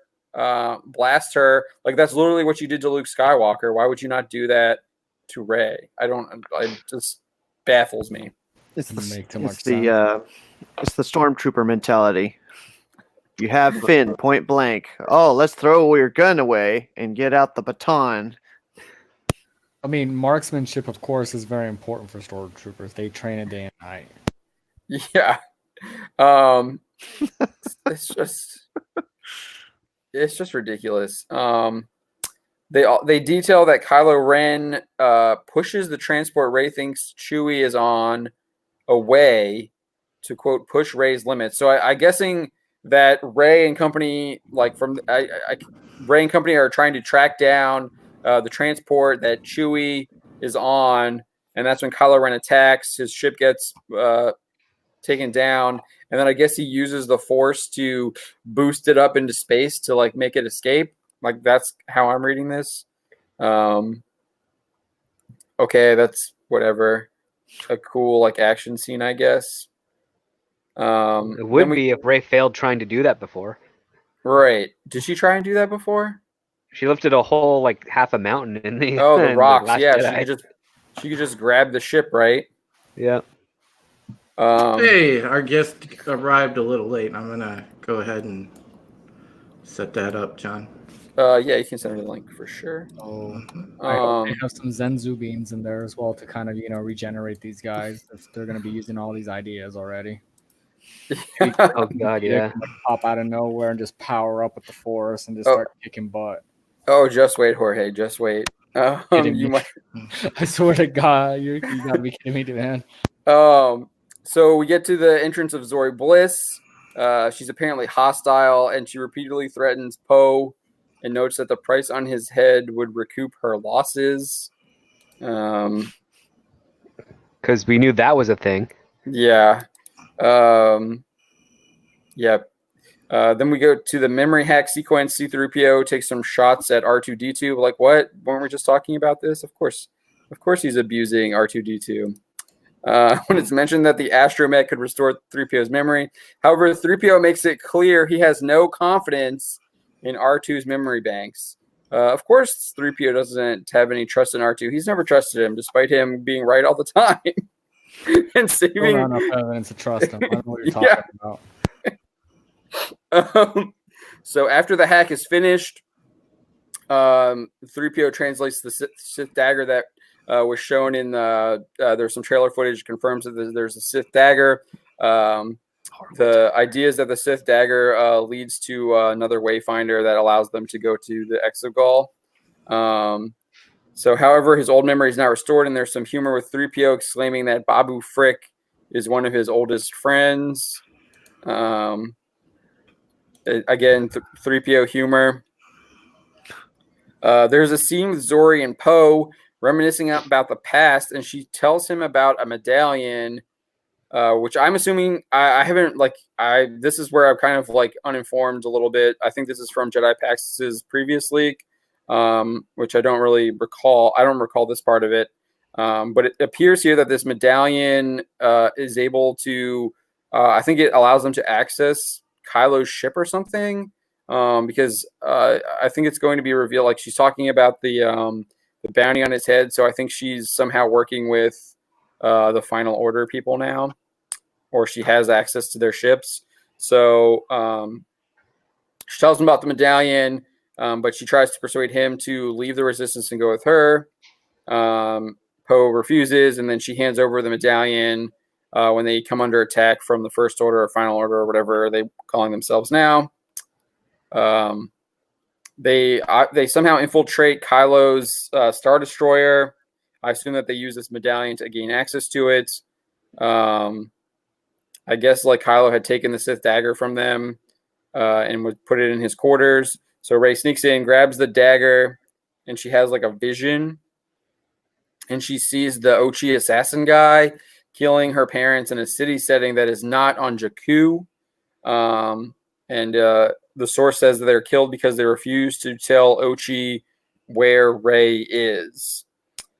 blast her. Like that's literally what you did to Luke Skywalker. Why would you not do that to Rey? It just baffles me. It's the stormtrooper mentality. You have Finn point blank. Oh, let's throw your gun away and get out the baton. I mean, marksmanship, of course, is very important for stormtroopers. They train a day and night. Yeah. It's just ridiculous. They detail that Kylo Ren pushes the transport Rey thinks Chewie is on away to quote push Rey's limits. So I'm guessing that Rey and company Rey and company are trying to track down the transport that Chewie is on, and that's when Kylo Ren attacks. His ship gets taken down, and then I guess he uses the Force to boost it up into space to like make it escape. Like that's how I'm reading this. Okay, that's whatever. A cool like action scene, I guess. It would be if Rey failed trying to do that before. Right? Did she try and do that before? She lifted a whole like half a mountain in the the rocks. Yeah, she could just grab the ship, right? Yeah. Hey, our guest arrived a little late. I'm gonna go ahead and set that up, John. Yeah, you can send me the link for sure. I hope they have some Zenzu beans in there as well to kind of regenerate these guys if they're going to be using all these ideas already. Oh god, yeah. Can, pop out of nowhere and just power up with the Force and just start kicking butt. Oh, just wait, Jorge. Just wait. You might. I swear to God, you gotta be kidding me, man. So we get to the entrance of Zori Bliss. She's apparently hostile, and she repeatedly threatens Poe, and notes that the price on his head would recoup her losses. Because we knew that was a thing. Yeah. Then we go to the memory hack sequence. C-3PO takes some shots at R2-D2. Like, what? Weren't we just talking about this? Of course he's abusing R2-D2. When it's mentioned that the astromech could restore 3PO's memory. However, 3PO makes it clear he has no confidence in R2's memory banks. Of course, 3PO doesn't have any trust in R2. He's never trusted him, despite him being right all the time and saving. Not enough evidence to trust him. I don't know what you're talking about. So after the hack is finished, 3PO translates the Sith dagger that was shown in there's some trailer footage confirms that there's a Sith dagger. The idea is that the Sith dagger leads to another wayfinder that allows them to go to the Exegol. So, however, his old memory is now restored, and there's some humor with 3PO exclaiming that Babu Frick is one of his oldest friends. Again, 3PO humor. There's a scene with Zori and Poe reminiscing about the past, and she tells him about a medallion, which I'm assuming I haven't this is where I'm kind of like uninformed a little bit. I think this is from Jedi Pax's previous leak, which I don't really recall. I don't recall this part of it, but it appears here that this medallion is able to. I think it allows them to access Kylo's ship or something, because I think it's going to be revealed. Like she's talking about the bounty on his head, so I think she's somehow working with the Final Order people now, or she has access to their ships. So she tells him about the medallion, but she tries to persuade him to leave the Resistance and go with her. Poe refuses, and then she hands over the medallion when they come under attack from the First Order or Final Order or whatever they're calling themselves now. They somehow infiltrate Kylo's Star Destroyer. I assume that they use this medallion to gain access to it. I guess like Kylo had taken the Sith dagger from them and would put it in his quarters. So Rey sneaks in, grabs the dagger, and she has like a vision. And she sees the Ochi assassin guy killing her parents in a city setting that is not on Jakku. The source says that they're killed because they refuse to tell Ochi where Rey is.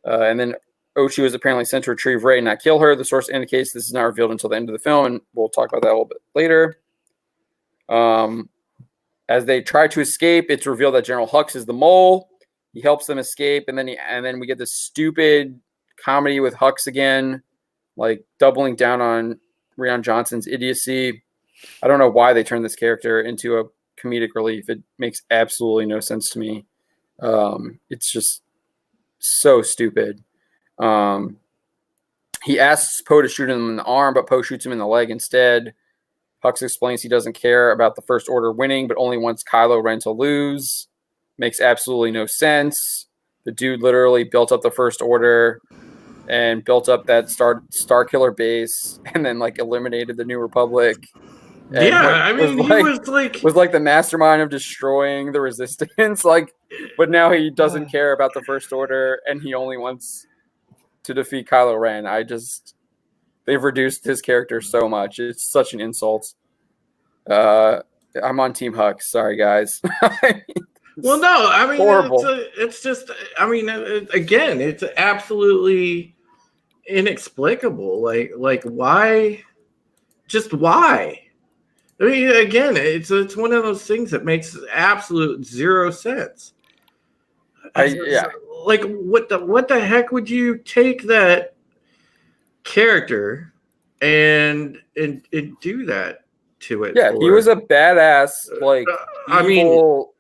And then Ochi was apparently sent to retrieve Rey, not kill her. The source indicates this is not revealed until the end of the film, and we'll talk about that a little bit later. As they try to escape, it's revealed that General Hux is the mole. He helps them escape, and then we get this stupid comedy with Hux again, like doubling down on Rian Johnson's idiocy. I don't know why they turned this character into a comedic relief. It makes absolutely no sense to me. It's just so stupid. He asks Poe to shoot him in the arm, but Poe shoots him in the leg instead. Hux explains he doesn't care about the First Order winning, but only wants Kylo Ren to lose. Makes absolutely no sense. The dude literally built up the First Order and built up that Star Killer base, and then like eliminated the New Republic. And he was like the mastermind of destroying the Resistance. But now he doesn't care about the First Order, and he only wants to defeat Kylo Ren. They've reduced his character so much. It's such an insult. I'm on Team Hux. Sorry, guys. Well, no, I mean, horrible. It's just, I mean, again, it's absolutely inexplicable. Like why? Just why? I mean, again, it's one of those things that makes absolute zero sense. Like what the heck would you take that character and do that to it? Yeah, he was a badass, like evil,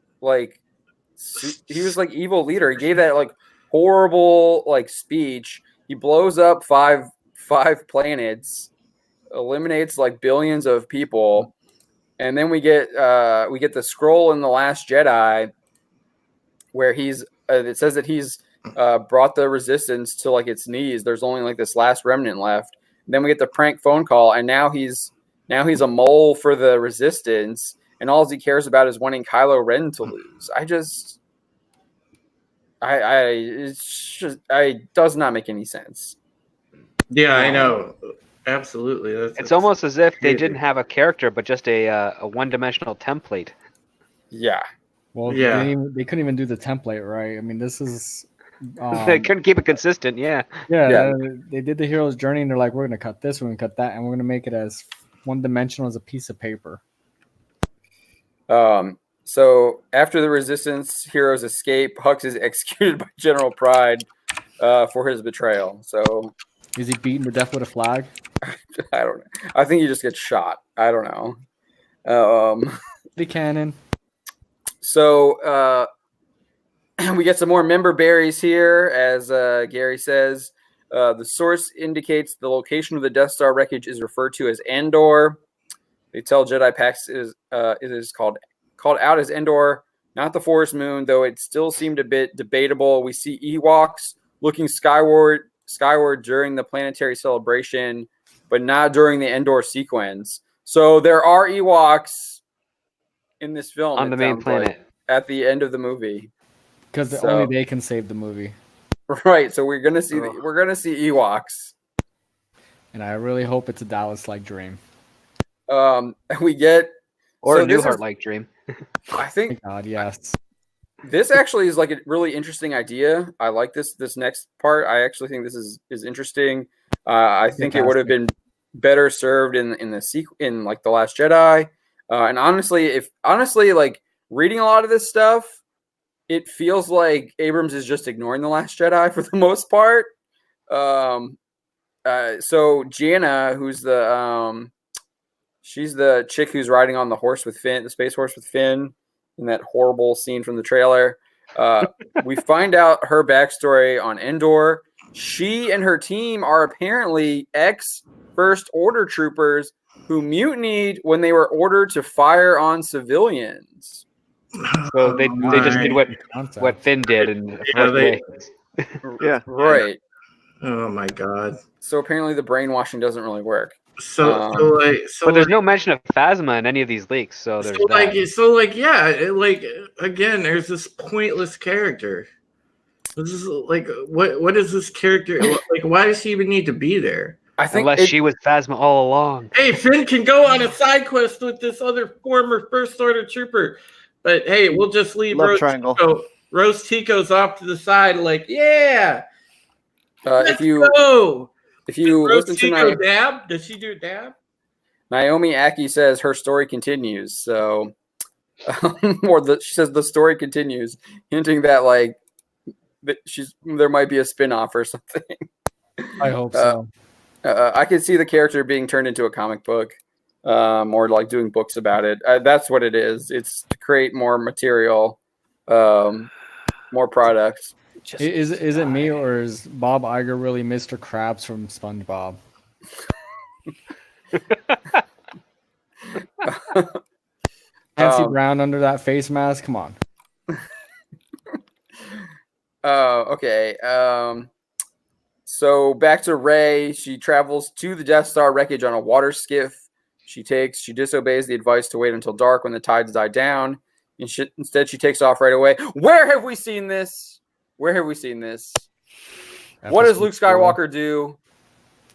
he was like evil leader. He gave that like horrible like speech. He blows up five planets, eliminates like billions of people, and then we get the scroll in The Last Jedi where he's it says that he's brought the Resistance to like its knees. There's only like this last remnant left. And then we get the prank phone call, and now he's a mole for the Resistance, and all he cares about is wanting Kylo Ren to lose. It does not make any sense. Yeah, I know. Absolutely. It's almost as if they didn't have a character, but just a one-dimensional template. Yeah. Well, yeah. They couldn't even do the template right. I mean, this is... they couldn't keep it consistent, yeah. They did the hero's journey, and they're like, we're going to cut this, we're going to cut that, and we're going to make it as one-dimensional as a piece of paper. So after the Resistance heroes escape, Hux is executed by General Pride for his betrayal. So Is he beaten to death with a flag? I don't know. I think he just gets shot. I don't know. The cannon. So we get some more member berries here, as Gary says. The source indicates the location of the Death Star wreckage is referred to as Endor. They tell Jedi Pax it is called out as Endor, not the Forest Moon, though it still seemed a bit debatable. We see Ewoks looking skyward during the planetary celebration, but not during the Endor sequence. So there are Ewoks in this film on the main planet at the end of the movie, because only they can save the movie. Right. So we're gonna see Ewoks, and I really hope it's a Dallas-like dream. We get or a Newhart-like dream. I think. Oh God, yes. This actually is like a really interesting idea. I like this next part. I actually think this is interesting. I think it would have been better served in like The Last Jedi. And honestly, like reading a lot of this stuff, it feels like Abrams is just ignoring The Last Jedi for the most part. So Gianna, who's she's the chick who's riding on the horse with Finn, the space horse with Finn, in that horrible scene from the trailer. We find out her backstory on Endor. She and her team are apparently ex-First Order troopers who mutinied when they were ordered to fire on civilians. So they just did what Finn did in Yeah. Right. Oh my God. So apparently the brainwashing doesn't really work. But there's no mention of Phasma in any of these leaks, so there's again, there's this pointless character. This is like, what is this character like? Why does he even need to be there? I think unless she was Phasma all along. Hey, Finn can go on a side quest with this other former First Order trooper, but hey, we'll just leave Rose Tico's off to the side. Like, yeah, if you listen to dab, does she do dab? Naomi Aki says her story continues. So, she says the story continues, hinting that like there might be a spin-off or something. I hope so. I could see the character being turned into a comic book, or like doing books about it. That's what it is. It's to create more material, more products. Is it me, or is Bob Iger really Mr. Krabs from SpongeBob? Nancy Brown under that face mask? Come on. Okay. So back to Rey. She travels to the Death Star wreckage on a water skiff. She disobeys the advice to wait until dark when the tides die down. And instead, she takes off right away. Where have we seen this? What does Luke Skywalker do?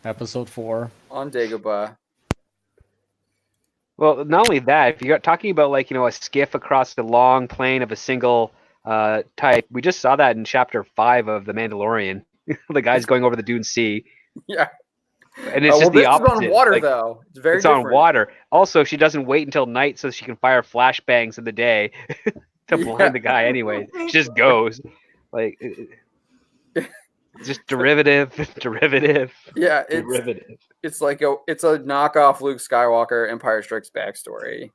Episode 4 on Dagobah. Well, not only that, if you're talking about like a skiff across the long plane of a single type, we just saw that in Chapter 5 of The Mandalorian. The guy's going over the Dune Sea. Yeah. And it's just the opposite. It's on water, though. It's very different. On water. Also, she doesn't wait until night so she can fire flashbangs in the day to blind the guy anyway. She just goes. Like, just derivative. Yeah, derivative. It's like it's a knockoff Luke Skywalker Empire Strikes Back story.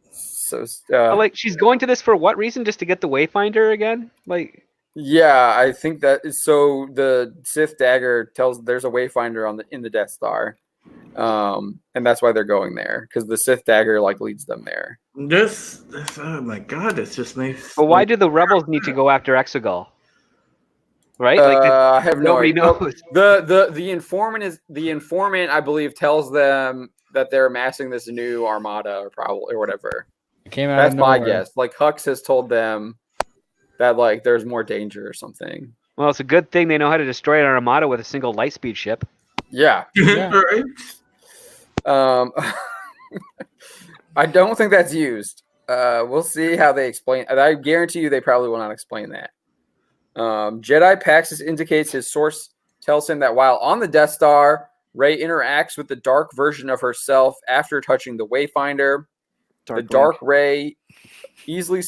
So, like, she's going to this for what reason? Just to get the Wayfinder again? Like, yeah, I think that is so. The Sith dagger tells there's a Wayfinder in the Death Star, and that's why they're going there, because the Sith dagger like leads them there. This oh my God, this just makes. But why do the rebels need to go after Exegol? Right? I have nobody knows. The informant I believe tells them that they're amassing this new armada or whatever. It came out. That's my guess. Like Hux has told them that like there's more danger or something. Well, it's a good thing they know how to destroy an armada with a single lightspeed ship. Yeah. Right. I don't think that's used. We'll see how they explain. I guarantee you they probably will not explain that. Jedi Paxis indicates his source tells him that while on the Death Star, Rey interacts with the dark version of herself after touching the Wayfinder. The Dark Ray easily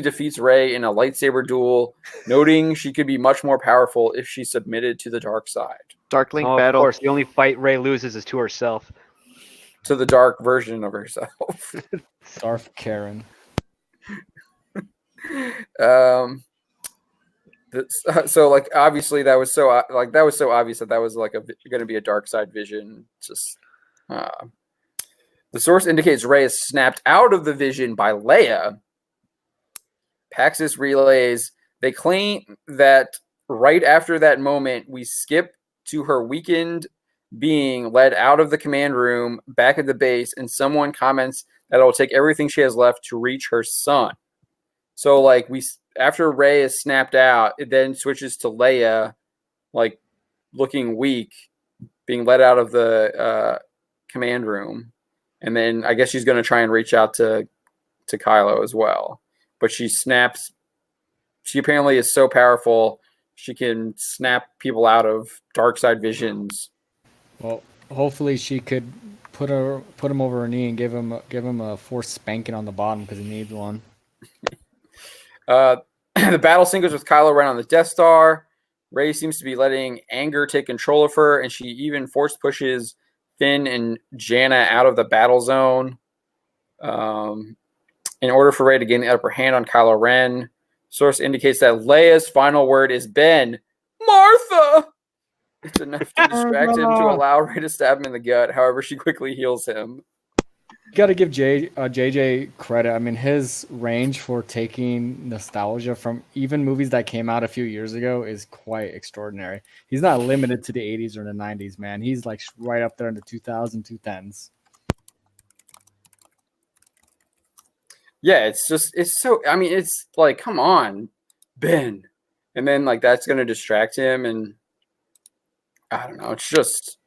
defeats Rey in a lightsaber duel, noting she could be much more powerful if she submitted to the dark side. Dark Link Of battle. course, the only fight Rey loses is to herself. To the dark version of herself. Darth Karen. So like obviously that was so obvious that was like going to be a dark side vision. Just the source indicates Rey is snapped out of the vision by Leia. Paxis relays. They claim that right after that moment, we skip to her weakened being led out of the command room back at the base, and someone comments that it will take everything she has left to reach her son. So like after Rey is snapped out, it then switches to Leia, like looking weak, being led out of the command room, and then I guess she's going to try and reach out to Kylo as well. But she snaps. She apparently is so powerful she can snap people out of dark side visions. Well, hopefully she could put him over her knee and give him a force spanking on the bottom because he needs one. The battle syncs with Kylo Ren on the Death Star. Rey seems to be letting anger take control of her, and she even force pushes Finn and Janna out of the battle zone. In order for Rey to gain the upper hand on Kylo Ren, source indicates that Leia's final word is Ben, Martha. It's enough to distract him to allow Rey to stab him in the gut. However, she quickly heals him. You got to give JJ credit. I mean, his range for taking nostalgia from even movies that came out a few years ago is quite extraordinary. He's not limited to the 80s or the 90s, man. He's like right up there in the 2000s, 2010s. Yeah, it's like, come on, Ben. And then like that's going to distract him, and I don't know. It's just.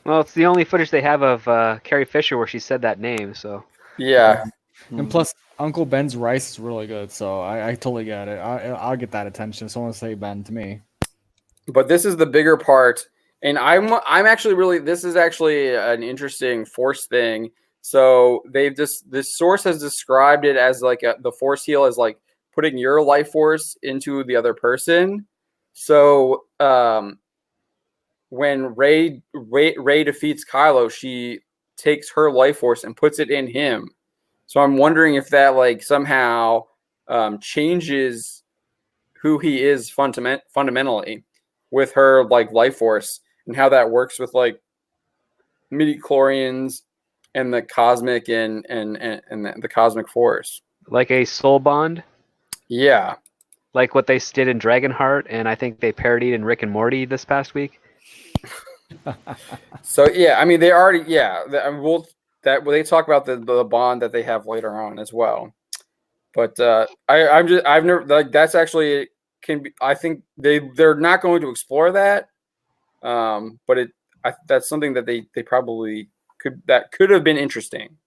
Well, it's the only footage they have of Carrie Fisher where she said that name. So yeah. And plus, Uncle Ben's rice is really good, so I totally get it. I'll get that attention. Someone say Ben to me. But this is the bigger part, and I'm actually really. This is actually an interesting Force thing. So this source has described it as like the Force heal as like putting your life force into the other person. So when Rey defeats Kylo, she takes her life force and puts it in him. So I'm wondering if that like somehow changes who he is fundamentally with her like life force, and how that works with like midi-chlorians and the cosmic and the cosmic force. like a soul bond, Yeah. like what they did in Dragonheart, and I think they parodied in Rick and Morty this past week. So yeah, I mean they already they talk about the bond that they have later on as well. But I've never like that's actually can be. I think they're not going to explore that. But that's something that they probably could have been interesting.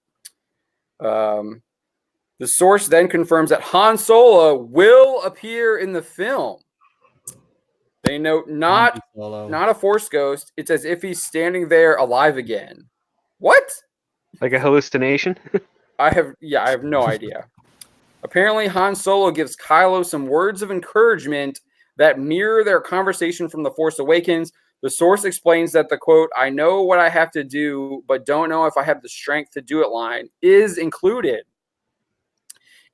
The source then confirms that Han Solo will appear in the film. They note not a Force ghost. It's as if he's standing there alive again. What? Like a hallucination? I have no idea. Apparently, Han Solo gives Kylo some words of encouragement that mirror their conversation from The Force Awakens. The source explains that the quote, "I know what I have to do, but don't know if I have the strength to do it" line is included.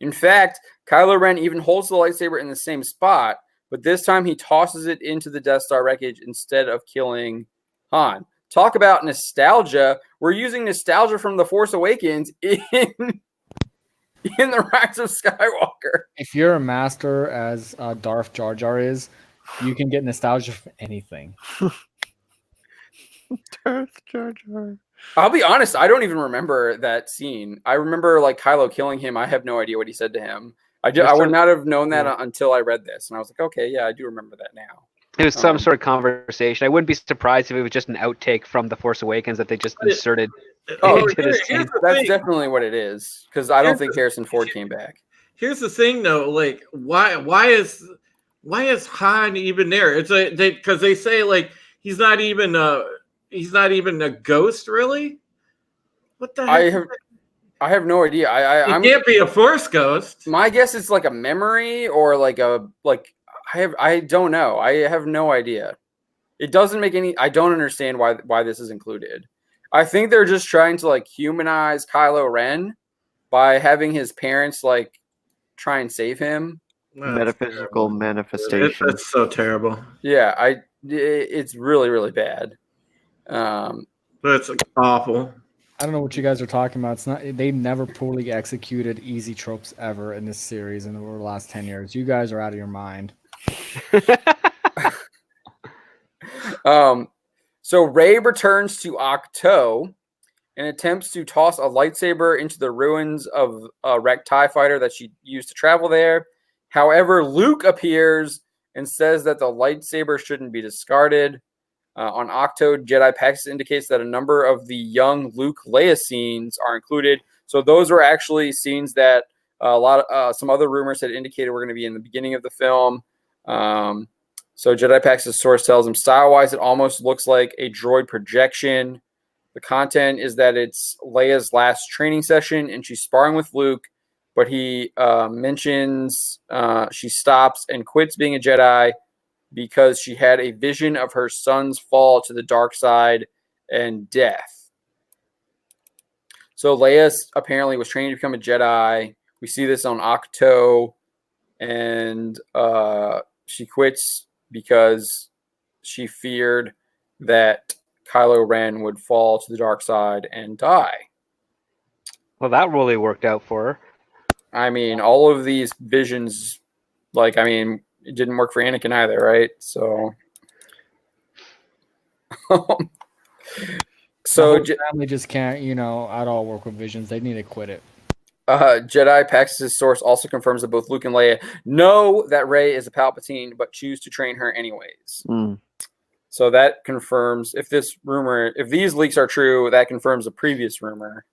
In fact, Kylo Ren even holds the lightsaber in the same spot, but this time he tosses it into the Death Star wreckage instead of killing Han. Talk about nostalgia. We're using nostalgia from The Force Awakens in The Rise of Skywalker. If you're a master as Darth Jar Jar is, you can get nostalgia from anything. Darth Jar Jar. I'll be honest, I don't even remember that scene. I remember like Kylo killing him. I have no idea what he said to him. I would not have known that until I read this, and I was like, okay, yeah, I do remember that now. It was some sort of conversation. I wouldn't be surprised if it was just an outtake from The Force Awakens that they just inserted. That's definitely what it is, because I don't think Harrison Ford came back. Here's the thing, though. Like, why is Han even there? It's because they say like he's not even a ghost, really. What the heck? I have no idea. It can't be a Force ghost. My guess is like a memory or like I don't know. I have no idea. It doesn't make any. I don't understand why this is included. I think they're just trying to like humanize Kylo Ren by having his parents like try and save him. Metaphysical manifestation. That's so terrible. Yeah, it's really really bad. That's awful. I don't know what you guys are talking about. It's not. They've never poorly executed easy tropes ever in this series in the last 10 years. You guys are out of your mind. So Rey returns to Ahch-To and attempts to toss a lightsaber into the ruins of a wrecked TIE fighter that she used to travel there. However, Luke appears and says that the lightsaber shouldn't be discarded. On Ahch-To, Jedi Pax indicates that a number of the young Luke Leia scenes are included. So those were actually scenes that some other rumors had indicated were going to be in the beginning of the film. So Jedi Pax's source tells him style-wise, it almost looks like a droid projection. The content is that it's Leia's last training session and she's sparring with Luke, but he mentions she stops and quits being a Jedi because she had a vision of her son's fall to the dark side and death. So Leia apparently was trained to become a Jedi. We see this on Ahch-To, and she quits because she feared that Kylo Ren would fall to the dark side and die. Well, that really worked out for her. I mean, all of these visions, it didn't work for Anakin either, right? So, the family just can't, at all work with visions. They need to quit it. Jedi Pax's source also confirms that both Luke and Leia know that Rey is a Palpatine, but choose to train her anyways. So that confirms if these leaks are true, that confirms a previous rumor.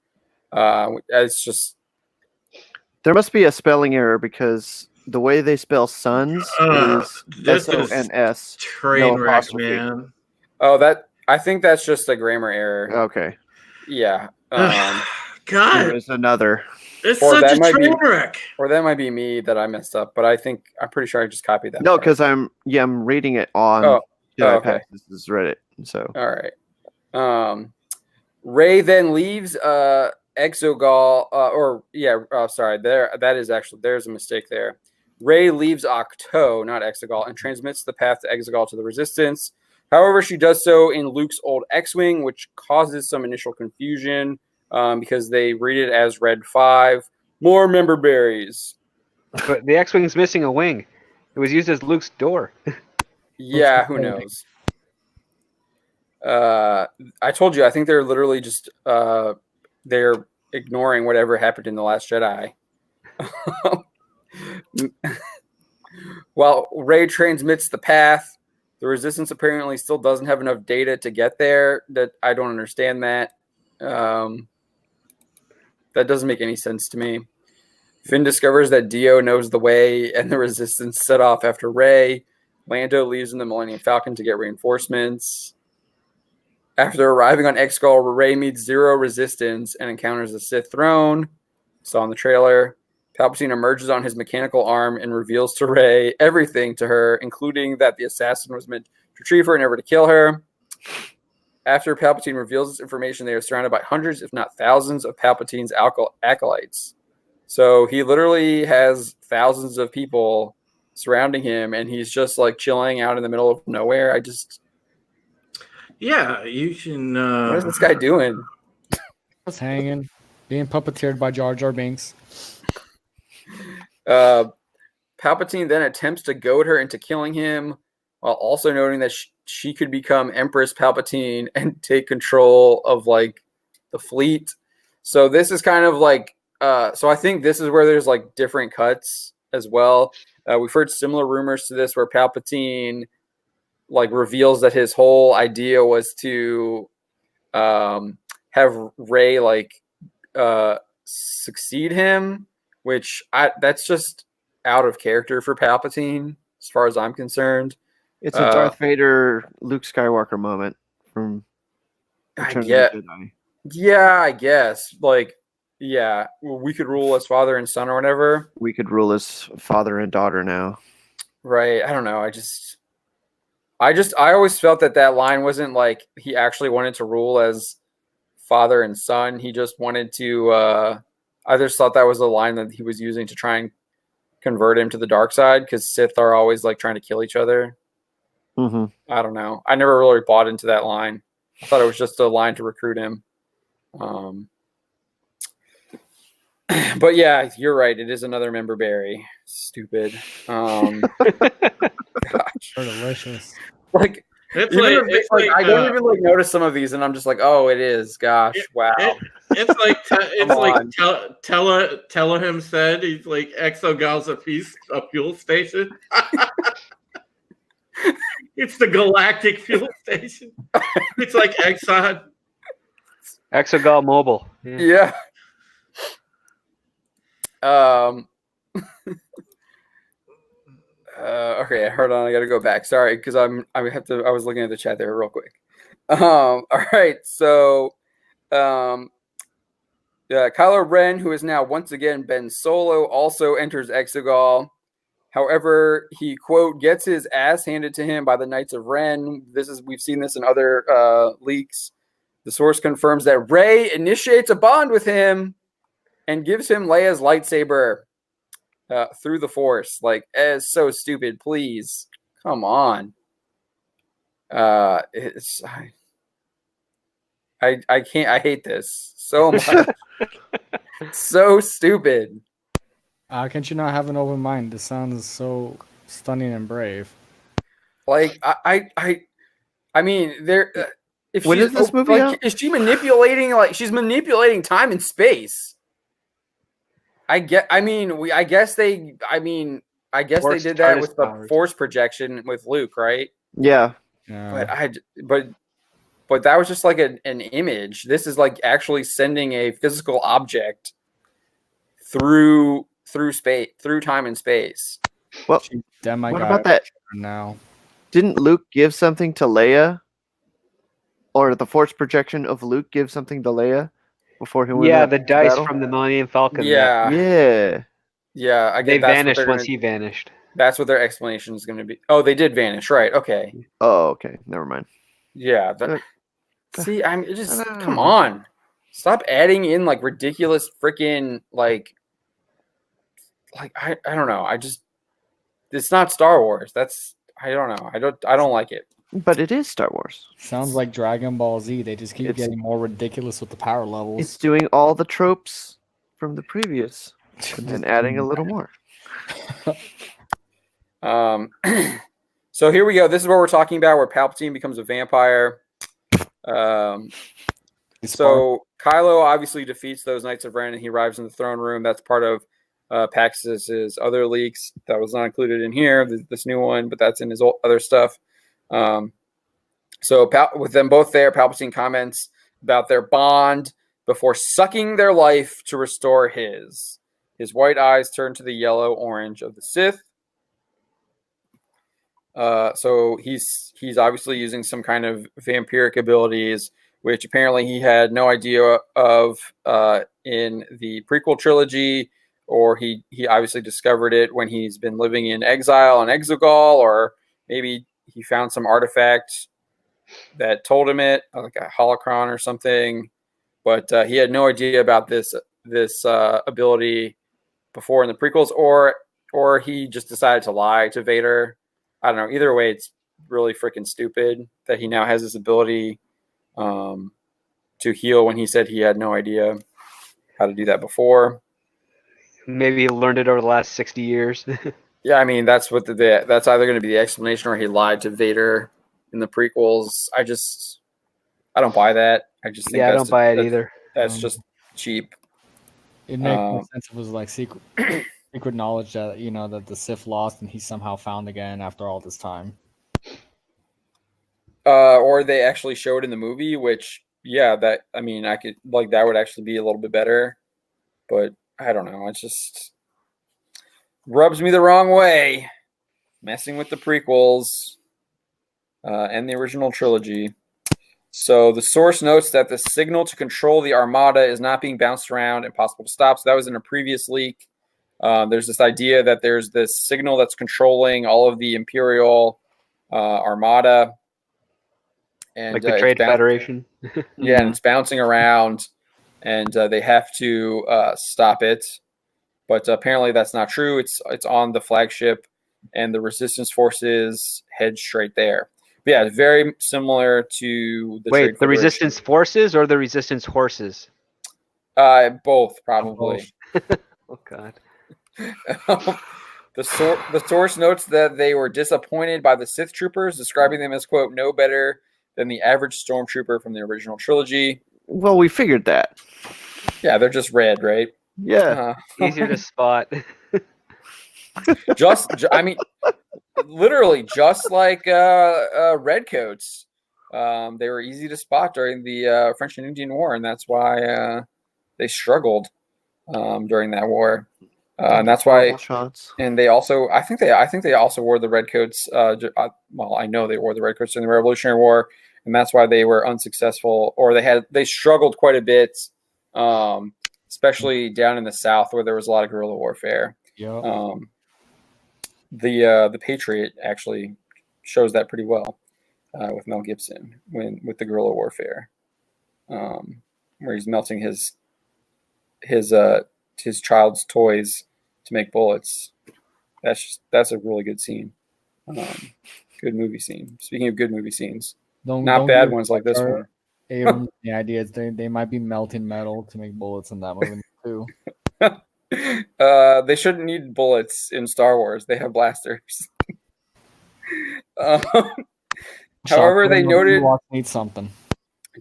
It's just there must be a spelling error because the way they spell sons is S-O-N-S. Train wreck, man. Oh, I think that's just a grammar error. Okay. Yeah. God. There's another. It's such a train wreck. Or that might be me that I messed up, but I'm pretty sure I just copied that. No, because I'm reading it on okay. Pax's Reddit. So. All right. Rey then leaves Exegol, there's a mistake there. Rey leaves Ahch-To, not Exegol, and transmits the path to Exegol to the Resistance. However, she does so in Luke's old X-Wing, which causes some initial confusion because they read it as Red 5. More member berries. But the X-Wing's missing a wing. It was used as Luke's door. Yeah, who knows? I told you, I think they're literally just they're ignoring whatever happened in The Last Jedi. While Rey transmits the path, the Resistance apparently still doesn't have enough data to get there. That I don't understand that. That doesn't make any sense to me. Finn discovers that Dio knows the way, and the Resistance set off after Rey. Lando leaves in the Millennium Falcon to get reinforcements. After arriving on Exegol, Rey meets Zero Resistance and encounters the Sith throne. Saw in the trailer. Palpatine emerges on his mechanical arm and reveals to Rey everything to her, including that the assassin was meant to retrieve her and never to kill her. After Palpatine reveals this information, they are surrounded by hundreds, if not thousands, of Palpatine's acolytes. So he literally has thousands of people surrounding him, and he's just like chilling out in the middle of nowhere. Yeah, you can. What is this guy doing? Just hanging, being puppeteered by Jar Jar Binks. Palpatine then attempts to goad her into killing him, while also noting that she could become Empress Palpatine and take control of like the fleet. So this is kind of like. So I think this is where there's like different cuts as well. We've heard similar rumors to this where Palpatine like reveals that his whole idea was to have Rey like succeed him, which that's just out of character for Palpatine as far as I'm concerned. It's a Darth Vader, Luke Skywalker moment from Return of the Jedi. Yeah, I guess. Like, Yeah, we could rule as father and son or whatever. We could rule as father and daughter now. Right. I don't know. I always felt that line wasn't like he actually wanted to rule as father and son. He just wanted to. I just thought that was a line that he was using to try and convert him to the dark side, because Sith are always like trying to kill each other. Mm-hmm. I don't know. I never really bought into that line. I thought it was just a line to recruit him. But yeah, you're right. It is another member berry. Stupid. Gosh. They're delicious. Like, It's I don't even like notice some of these, and I'm just like, oh, it is. Gosh, wow. It's like Telehim said. He's like, Exogal's a fuel station. It's the galactic fuel station. It's like Exxon. Exogal Mobile. Yeah. Okay, hold on. I gotta go back. Sorry, because I was looking at the chat there real quick. All right, so Kylo Ren, who has now once again been Solo, also enters Exegol. However, he, quote, gets his ass handed to him by the Knights of Ren. We've seen this in other leaks. The source confirms that Rey initiates a bond with him and gives him Leia's lightsaber through the Force. Like, it's so stupid. Please, come on. I can't. I hate this so much. So stupid. Can't you not have an open mind? This sounds so stunning and brave. Like, I mean, there. If When is this movie out? Is she manipulating? Like, she's manipulating time and space. I guess they did that with the Force projection with Luke, right? Yeah. But that was just like an image. This is like actually sending a physical object through space, through time and space. Well, what about that? Now, didn't Luke give something to Leia, or the Force projection of Luke give something to Leia before he went? Yeah, the dice battle? from the Millennium Falcon. Yeah. Yeah. They vanished once he vanished. That's what their explanation is going to be. Oh, they did vanish, right? Okay. Oh, okay. Never mind. Yeah. See, come on. Stop adding in like ridiculous freaking like I don't know. It's not Star Wars. I don't know. I don't like it. But it is Star Wars. Sounds like Dragon Ball Z. They just keep getting more ridiculous with the power levels. It's doing all the tropes from the previous and then adding a little more. So here we go. This is what we're talking about, where Palpatine becomes a vampire. So Kylo obviously defeats those Knights of Ren, and he arrives in the throne room. That's part of Pax's other leaks. That was not included in here, this new one, but that's in his other stuff. So with them both there, Palpatine comments about their bond before sucking their life to restore his. His white eyes turn to the yellow-orange of the Sith. So he's obviously using some kind of vampiric abilities, which apparently he had no idea of in the prequel trilogy, or he obviously discovered it when he's been living in exile on Exegol, or maybe he found some artifact that told him it, like a holocron or something. But he had no idea about this ability before in the prequels, or he just decided to lie to Vader. I don't know. Either way, it's really freaking stupid that he now has this ability to heal when he said he had no idea how to do that before. Maybe he learned it over the last 60 years. Yeah, I mean, that's what that's either going to be the explanation, or he lied to Vader in the prequels. I don't buy that. I just think I don't buy it either. That's just cheap. It makes more sense if it was like secret knowledge that that the Sith lost and he's somehow found again after all this time. Or they actually showed in the movie, which I could like that would actually be a little bit better, but I don't know. It just rubs me the wrong way, messing with the prequels and the original trilogy. So the source notes that the signal to control the Armada is not being bounced around and possible to stop. So that was in a previous leak. There's this idea that there's this signal that's controlling all of the Imperial Armada. And like the Trade Federation. Yeah, and it's bouncing around, and they have to stop it. But apparently that's not true. It's on the flagship, and the Resistance forces head straight there. But yeah, very similar to the Wait, the Resistance forces or the Resistance horses? Both, probably. Oh God. The source notes that they were disappointed by the Sith troopers, describing them as, quote, no better than the average stormtrooper from the original trilogy. Well, we figured that. Yeah, they're just red, right? Yeah. Easier to spot. I mean, literally just like redcoats. They were easy to spot during the French and Indian War, and that's why they struggled during that war. And that's why. Shots. And they also, I think they also wore the redcoats. Well, I know they wore the redcoats during the Revolutionary War, and that's why they were unsuccessful, or they struggled quite a bit, especially down in the South where there was a lot of guerrilla warfare. Yeah. The Patriot actually shows that pretty well with Mel Gibson with the guerrilla warfare, where he's melting his child's toys to make bullets. That's a really good scene. Good movie scene. Speaking of good movie scenes, not bad ones like this one. Abrams, the idea is they might be melting metal to make bullets in that movie too. They shouldn't need bullets in Star Wars. They have blasters. However, they noted need something.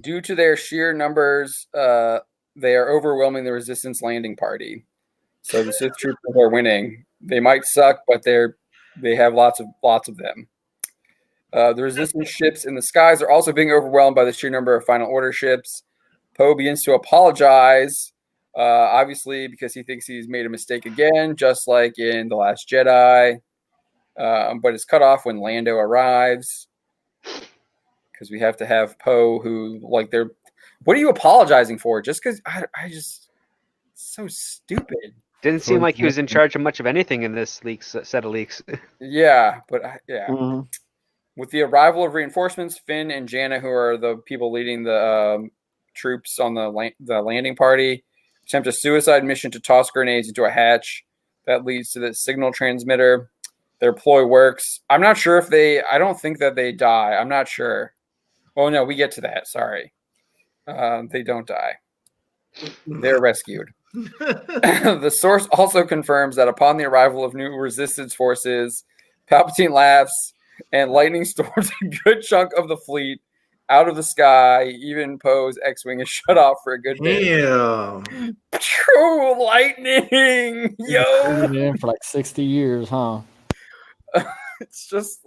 Due to their sheer numbers, they are overwhelming the Resistance landing party. So the Sith troopers are winning. They might suck, but they have lots of them. The Resistance ships in the skies are also being overwhelmed by the sheer number of Final Order ships. Poe begins to apologize, obviously because he thinks he's made a mistake again, just like in The Last Jedi. But it's cut off when Lando arrives, because we have to have Poe, who what are you apologizing for? Just because I just so stupid. Didn't seem like he was in charge of much of anything in this set of leaks. Yeah, but yeah. Mm-hmm. With the arrival of reinforcements, Finn and Janna, who are the people leading the troops on the landing party, attempt a suicide mission to toss grenades into a hatch that leads to the signal transmitter. Their ploy works. I'm not sure I don't think that they die. I'm not sure. Oh no, we get to that. Sorry. They don't die. They're rescued. The source also confirms that upon the arrival of new Resistance forces, Palpatine laughs and lightning storms a good chunk of the fleet out of the sky. Even Poe's X-Wing is shut off for a good bit. Damn. True lightning! Yo! Been in for like 60 years, huh? It's just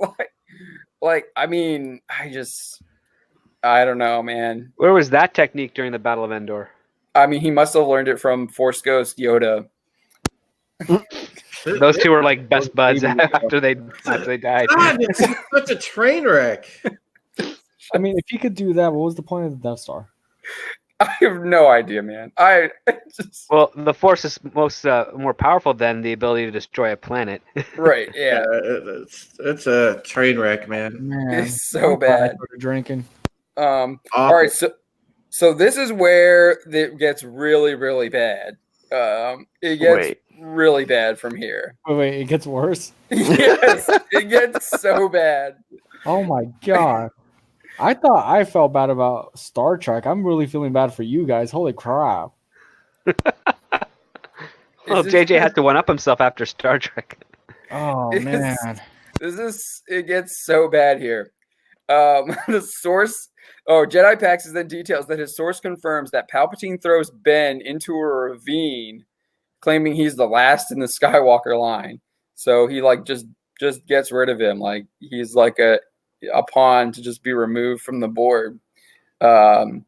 like I mean, I don't know, man. Where was that technique during the Battle of Endor? I mean, he must have learned it from Force Ghost Yoda. Those two were like best buds after they died. God, it's such a train wreck. I mean, if he could do that, what was the point of the Death Star? I have no idea, man. Well, the Force is more powerful than the ability to destroy a planet. Right? Yeah, it's a train wreck, man. it's so bad. Drinking. All right, so this is where it gets really, really bad. It gets really bad from here. Wait, it gets worse? Yes, it gets so bad. Oh my God. I thought I felt bad about Star Trek. I'm really feeling bad for you guys. Holy crap. Well, JJ had to one-up himself after Star Trek. Oh, man. It gets so bad here. The source... Oh, Jedi Pax then details that his source confirms that Palpatine throws Ben into a ravine, claiming he's the last in the Skywalker line. So he just gets rid of him. Like he's like a pawn to just be removed from the board. The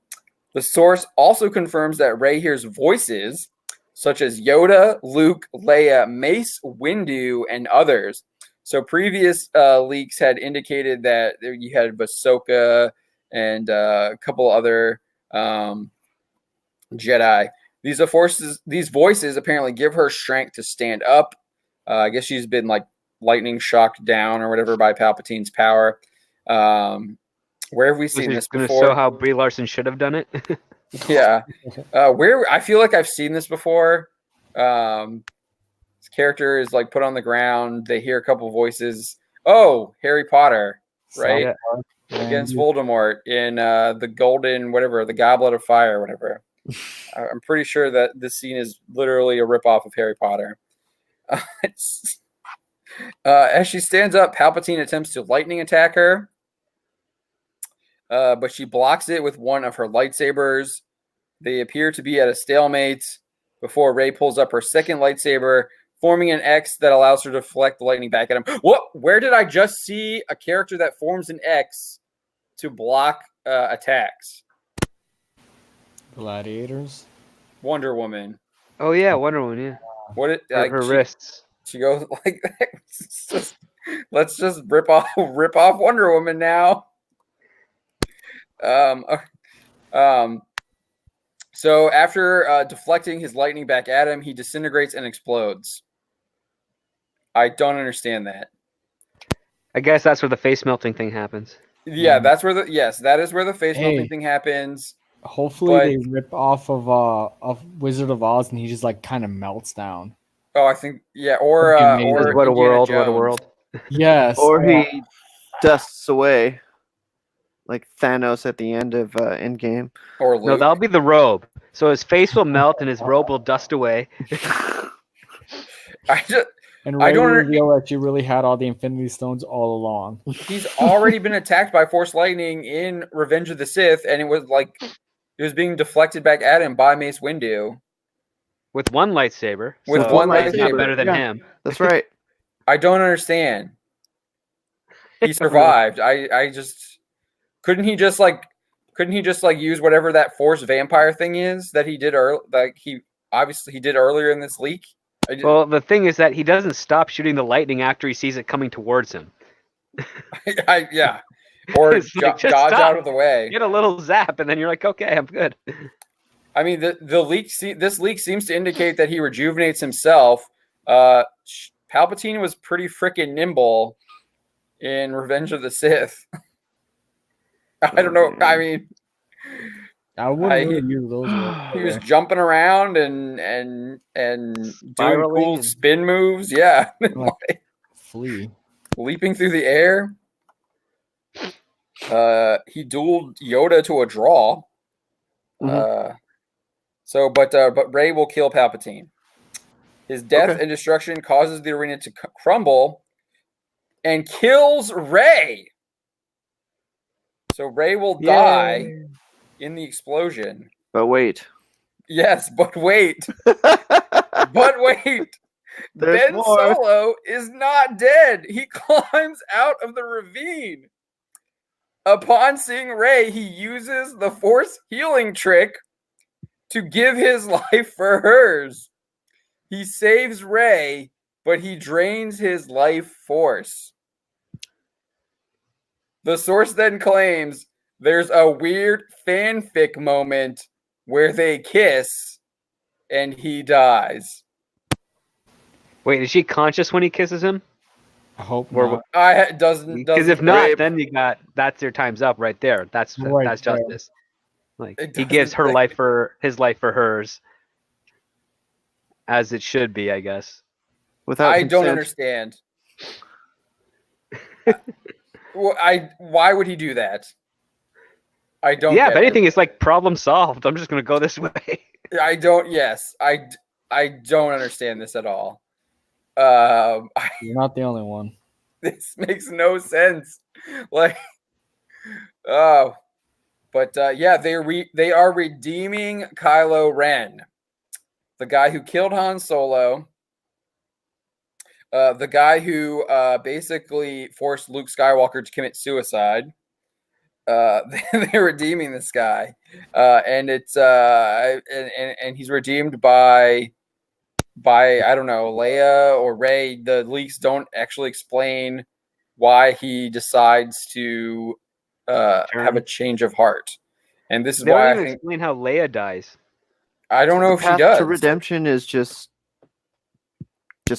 source also confirms that Rey hears voices such as Yoda, Luke, Leia, Mace, Windu, and others. So previous leaks had indicated that you had Ahsoka and a couple other Jedi. These voices apparently give her strength to stand up. I guess she's been like lightning shocked down or whatever by Palpatine's power. Where have we seen this Going to before? show how Brie Larson should have done it. Yeah. Where I feel like I've seen this before. This character is like put on the ground. They hear a couple voices. Oh, Harry Potter, right? Against Voldemort in the Golden, whatever, the Goblet of Fire, whatever. I'm pretty sure that this scene is literally a ripoff of Harry Potter. As she stands up, Palpatine attempts to lightning attack her, but she blocks it with one of her lightsabers. They appear to be at a stalemate before Rey pulls up her second lightsaber, forming an X that allows her to deflect the lightning back at him. What? Where did I just see a character that forms an X to block attacks? Gladiators. Wonder Woman. Oh yeah, Wonder Woman. Yeah. What it like? Her wrists. She goes like that. Let's just rip off Wonder Woman now. So after deflecting his lightning back at him, he disintegrates and explodes. I don't understand that. I guess that's where the face melting thing happens. Yeah, that is where the face melting thing happens. Hopefully they rip off of Wizard of Oz and he just like kind of melts down. Oh, I think or What a World, Jones. What a World. Yes. Or he dusts away like Thanos at the end of Endgame. Or Luke. No, that'll be the robe. So his face will melt and his robe will dust away. And Rey will reveal that you really had all the Infinity Stones all along. He's already been attacked by Force Lightning in Revenge of the Sith, and it was being deflected back at him by Mace Windu. With one lightsaber. With one lightsaber. Not better than him. That's right. I don't understand. He survived. I just couldn't he just use whatever that Force vampire thing is that he did he did earlier in this leak? Well, the thing is that he doesn't stop shooting the lightning after he sees it coming towards him. Yeah. Or dodge out of the way. Get a little zap, and then you're like, okay, I'm good. I mean, this leak seems to indicate that he rejuvenates himself. Palpatine was pretty freaking nimble in Revenge of the Sith. I don't know. I mean, I wouldn't really use those. He was jumping around and doing cool spin moves. Yeah, flee, leaping through the air. He dueled Yoda to a draw. But Rey will kill Palpatine. His death and destruction causes the arena to crumble and kills Rey. So Rey will die in the explosion. But wait. Yes, but wait. But wait. Ben Solo is not dead. He climbs out of the ravine. Upon seeing Rey, he uses the Force healing trick to give his life for hers. He saves Rey, but he drains his life force. The source then claims there's a weird fanfic moment where they kiss and he dies. Wait, is she conscious when he kisses him? I hope not. Because if not, then that's your time's up right there. That's justice. Like he gives her life for his life for hers, as it should be, I guess. I don't understand. Why would he do that? I don't. Yeah, if anything, it's like problem solved. I'm just gonna go this way. I don't understand this at all. You're not the only one. This makes no sense. But they are redeeming Kylo Ren, the guy who killed Han Solo, the guy who basically forced Luke Skywalker to commit suicide. They're redeeming this guy, and it's and he's redeemed by I don't know, Leia or Rey. The leaks don't actually explain why he decides to have a change of heart. And this is They why don't I even think explain how Leia dies. I don't know The if she path does. to redemption is just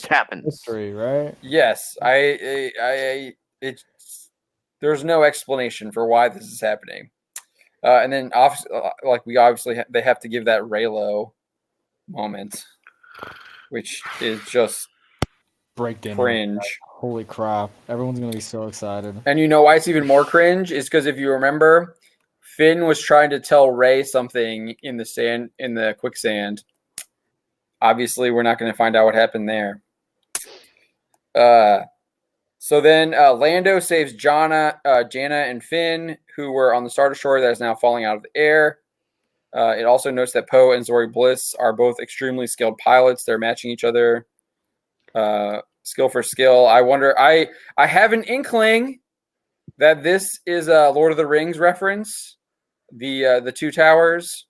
happens. History, right? Yes, it's there's no explanation for why this is happening. And then they have to give that Reylo moment, which is just Breakdown. cringe. Holy crap! Everyone's gonna be so excited. And you know why it's even more cringe is because if you remember, Finn was trying to tell Rey something in the quicksand. Obviously, we're not going to find out what happened there. So then Lando saves Jana and Finn, who were on the Star Destroyer that is now falling out of the air. It also notes that Poe and Zori Bliss are both extremely skilled pilots. They're matching each other, skill for skill. I wonder. I have an inkling that this is a Lord of the Rings reference. The Two Towers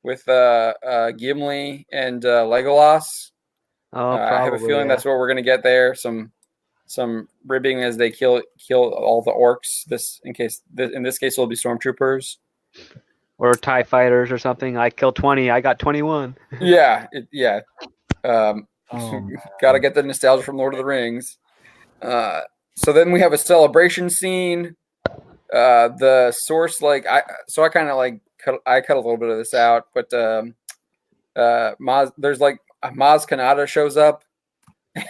with Gimli and Legolas. Oh, probably. I have a feeling that's what we're going to get there. Some ribbing as they kill all the orcs. In this case, it'll be stormtroopers or TIE fighters or something. I killed 20. I got 21. Yeah. Oh, Gotta get the nostalgia from Lord of the Rings. So then we have a celebration scene. The source, I kind of cut a little bit of this out, but Maz Kanata shows up,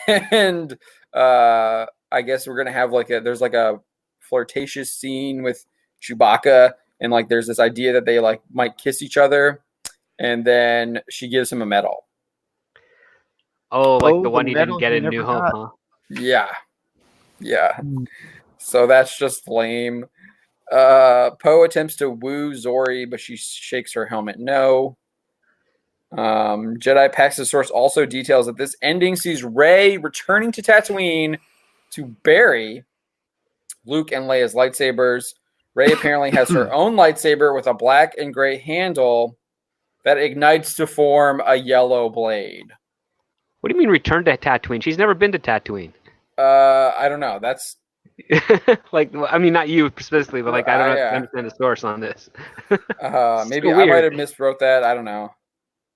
and I guess we're gonna have there's a flirtatious scene with Chewbacca, and there's this idea that they might kiss each other, and then she gives him a medal. Oh, Oh, the one the he didn't medal get he in never New Hope, got. huh? Yeah. So that's just lame. Poe attempts to woo Zori, but she shakes her helmet no. Jedi Pax the Source also details that this ending sees Rey returning to Tatooine to bury Luke and Leia's lightsabers. Rey apparently has her own lightsaber with a black and gray handle that ignites to form a yellow blade. What do you mean return to Tatooine? She's never been to Tatooine. I don't know. That's I mean, not you specifically, but I don't understand the source on this. maybe So I might weird. have miswrote that. I don't know.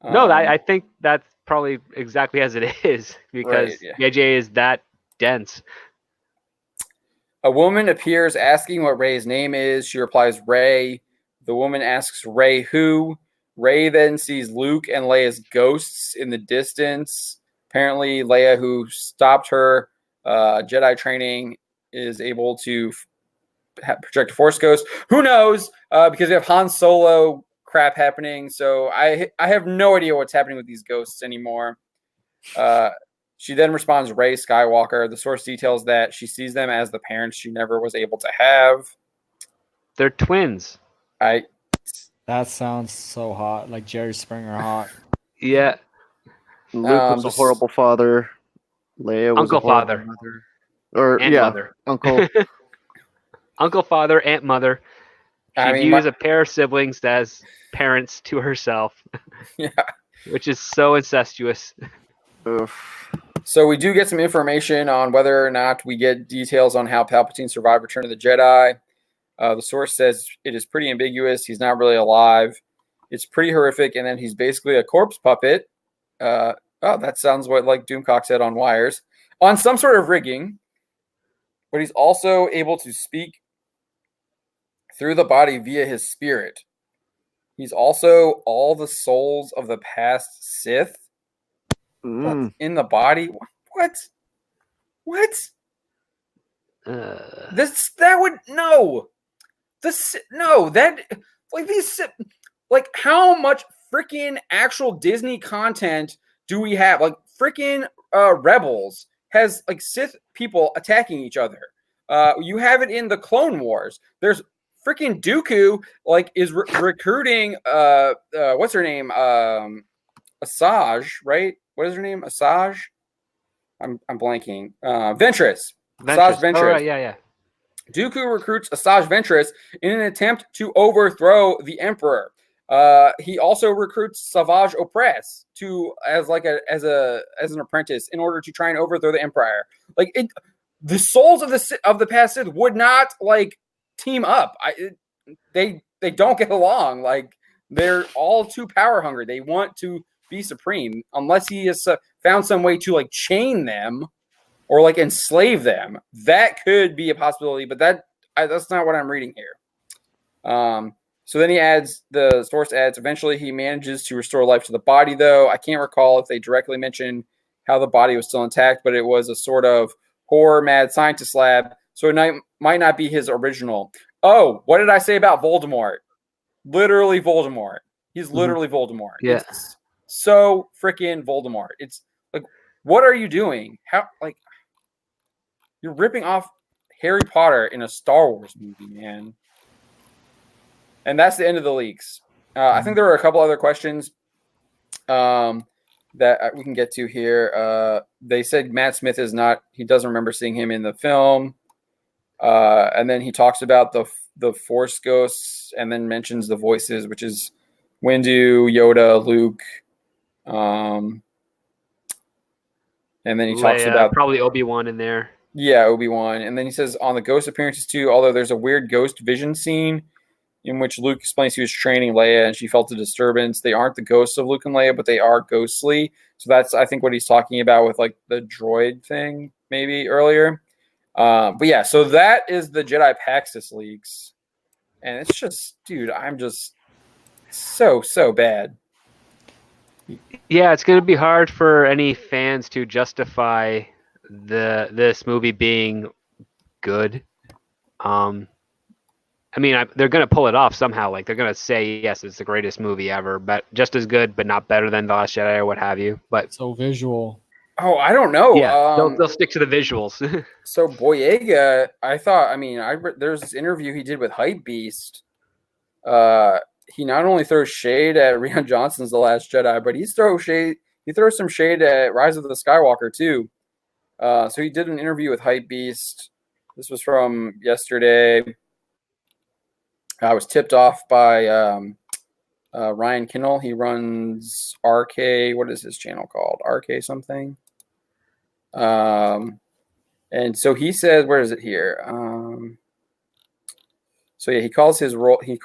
No, I think that's probably exactly as it is because JJ is that dense. A woman appears asking what Rey's name is. She replies, Rey. The woman asks Rey who. Rey then sees Luke and Leia's ghosts in the distance. Apparently, Leia, who stopped her Jedi training, is able to project a Force ghost. Who knows? Because we have Han Solo crap happening. So I have no idea what's happening with these ghosts anymore. She then responds, Rey Skywalker. The source details that she sees them as the parents she never was able to have. They're twins. that sounds so hot, like Jerry Springer hot. Yeah. Luke was a horrible father. Leia was Uncle a horrible father. mother. Or Aunt mother. Uncle. Uncle, father, aunt, mother. She views a pair of siblings as parents to herself. Yeah. Which is so incestuous. Oof. So we do get some information on whether or not we get details on how Palpatine survived Return of the Jedi. The source says it is pretty ambiguous. He's not really alive. It's pretty horrific, and then he's basically a corpse puppet. That sounds like Doomcock said on Wires. On some sort of rigging. But he's also able to speak through the body via his spirit. He's also all the souls of the past Sith in the body. What? How much freaking actual Disney content do we have? Freaking Rebels has Sith people attacking each other. You have it in the Clone Wars. There's freaking Dooku is recruiting what's her name? Asajj, right? What is her name? Asajj? I'm blanking. Ventress. Asajj Ventress. Oh, right, yeah. Dooku recruits Asajj Ventress in an attempt to overthrow the Emperor. He also recruits Savage Opress as an apprentice in order to try and overthrow the Empire. The souls of the past Sith would not team up. They don't get along. Like they're all too power hungry. They want to be supreme, unless he has found some way to like chain them or like enslave them. That could be a possibility, but that's not what I'm reading here. So then the source adds, eventually he manages to restore life to the body, though. I can't recall if they directly mentioned how the body was still intact, but it was a sort of horror mad scientist lab, so it might not be his original. Oh, what did I say about Voldemort? Literally Voldemort. He's literally Voldemort. Yeah. It's so freaking Voldemort. It's like, what are you doing? How, like, you're ripping off Harry Potter in a Star Wars movie, man. And that's the end of the leaks. I think there were a couple other questions that we can get to here. They said Matt Smith he doesn't remember seeing him in the film. And then he talks about the Force ghosts and then mentions the voices, which is Windu, Yoda, Luke. And then he talks about probably Obi-Wan in there. Yeah, Obi-Wan. And then he says on the ghost appearances too, although there's a weird ghost vision scene in which Luke explains he was training Leia and she felt a disturbance. They aren't the ghosts of Luke and Leia, but they are ghostly. So that's, I think, what he's talking about with like the droid thing maybe earlier. But yeah, so that is the Jedi Paxis leaks. And it's just, dude, I'm just so bad. Yeah, it's going to be hard for any fans to justify this movie being good. I mean, they're going to pull it off somehow. Like, they're going to say, yes, it's the greatest movie ever, but just as good, but not better than The Last Jedi or what have you. But so visual. Oh, I don't know. Yeah, they'll stick to the visuals. So Boyega, there's this interview he did with Hypebeast. He not only throws shade at Rian Johnson's The Last Jedi, but he throws some shade at Rise of the Skywalker too. So he did an interview with Hypebeast. This was from yesterday. I was tipped off by Ryan Kinnell. He runs RK. What is his channel called? RK something. And so he says, where is it here? So yeah, he calls his role in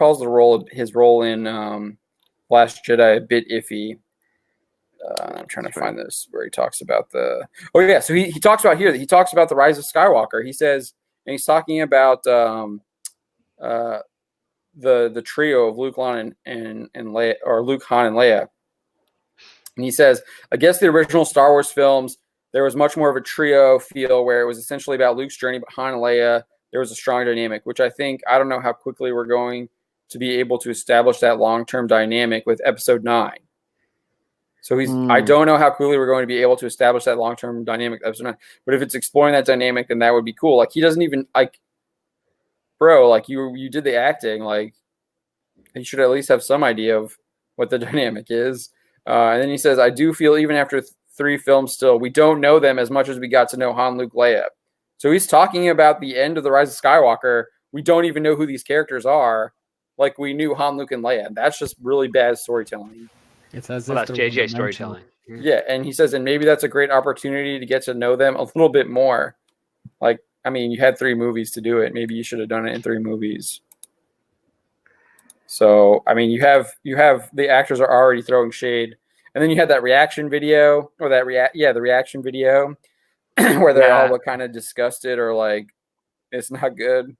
Last Jedi a bit iffy. I'm trying to find this where he talks about so he talks about here. He talks about the Rise of Skywalker. He says, and he's talking about the trio of Luke, Han, and Leia, or Luke, Han, and Leia. And he says, I guess the original Star Wars films, there was much more of a trio feel where it was essentially about Luke's journey, but Han and Leia, there was a strong dynamic, which I don't know how quickly we're going to be able to establish that long-term dynamic with Episode 9. So I don't know how quickly we're going to be able to establish that long-term dynamic with Episode 9. But if it's exploring that dynamic, then that would be cool. Like, he doesn't even, like, bro, like, you did the acting, like, you should at least have some idea of what the dynamic is. And then he says, I do feel even after 3 films still, we don't know them as much as we got to know Han, Luke, Leia. So he's talking about the end of The Rise of Skywalker. We don't even know who these characters are, like we knew Han, Luke, and Leia. That's just really bad storytelling. It's as well, if that's JJ storytelling. Yeah, and he says, and maybe that's a great opportunity to get to know them a little bit more. Like, I mean, you had 3 movies to do it. Maybe you should have done it in 3 movies. So, I mean, you have the actors are already throwing shade. And then you had that reaction video, or the reaction video where they all look kind of disgusted or like, it's not good.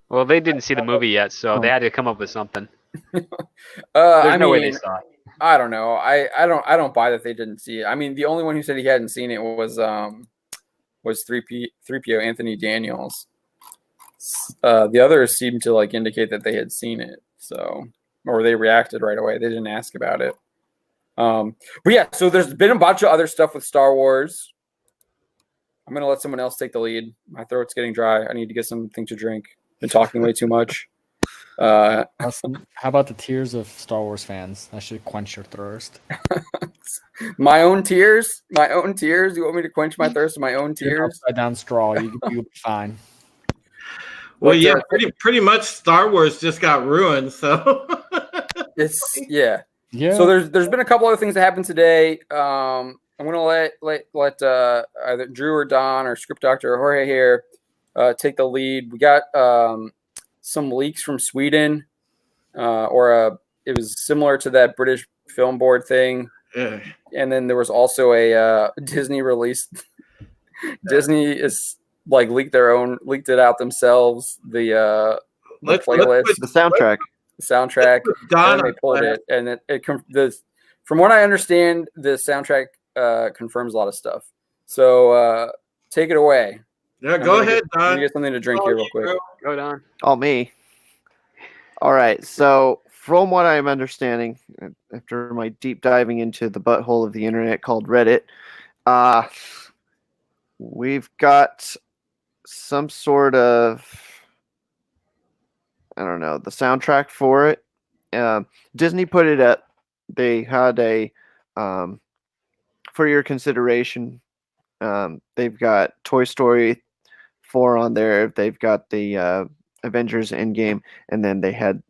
Well, they didn't see the movie yet, so they had to come up with something. There's no way they saw it. I don't know. I don't buy that they didn't see it. I mean, the only one who said he hadn't seen it was 3PO Anthony Daniels. The others seemed to like indicate that they had seen it, so, or they reacted right away. They didn't ask about it. But yeah, so there's been a bunch of other stuff with Star Wars. I'm gonna let someone else take the lead. My throat's getting dry. I need to get something to drink. Been talking way too much. How about the tears of Star Wars fans? That should quench your thirst. My own tears? My own tears? You want me to quench my thirst with my own tears? Upside down straw. You'll be fine. Well, yeah, pretty much Star Wars just got ruined, so it's yeah. So there's been a couple other things that happened today. I'm gonna let either Drew or Don or Script Doctor or Jorge here take the lead. We got some leaks from Sweden, it was similar to that British Film Board thing. And then there was also a Disney release. Disney is like leaked it out themselves. The playlist, the soundtrack. And they pulled it, and from what I understand, the soundtrack confirms a lot of stuff. So take it away. Yeah, go ahead, Don. Get something to drink here real quick. Go, Don. Oh, me. All right. So from what I'm understanding, after my deep diving into the butthole of the internet called Reddit, we've got some sort of, I don't know, the soundtrack for it. Disney put it up. They had a, for your consideration, they've got Toy Story 4 on there. They've got the Avengers Endgame, and then they had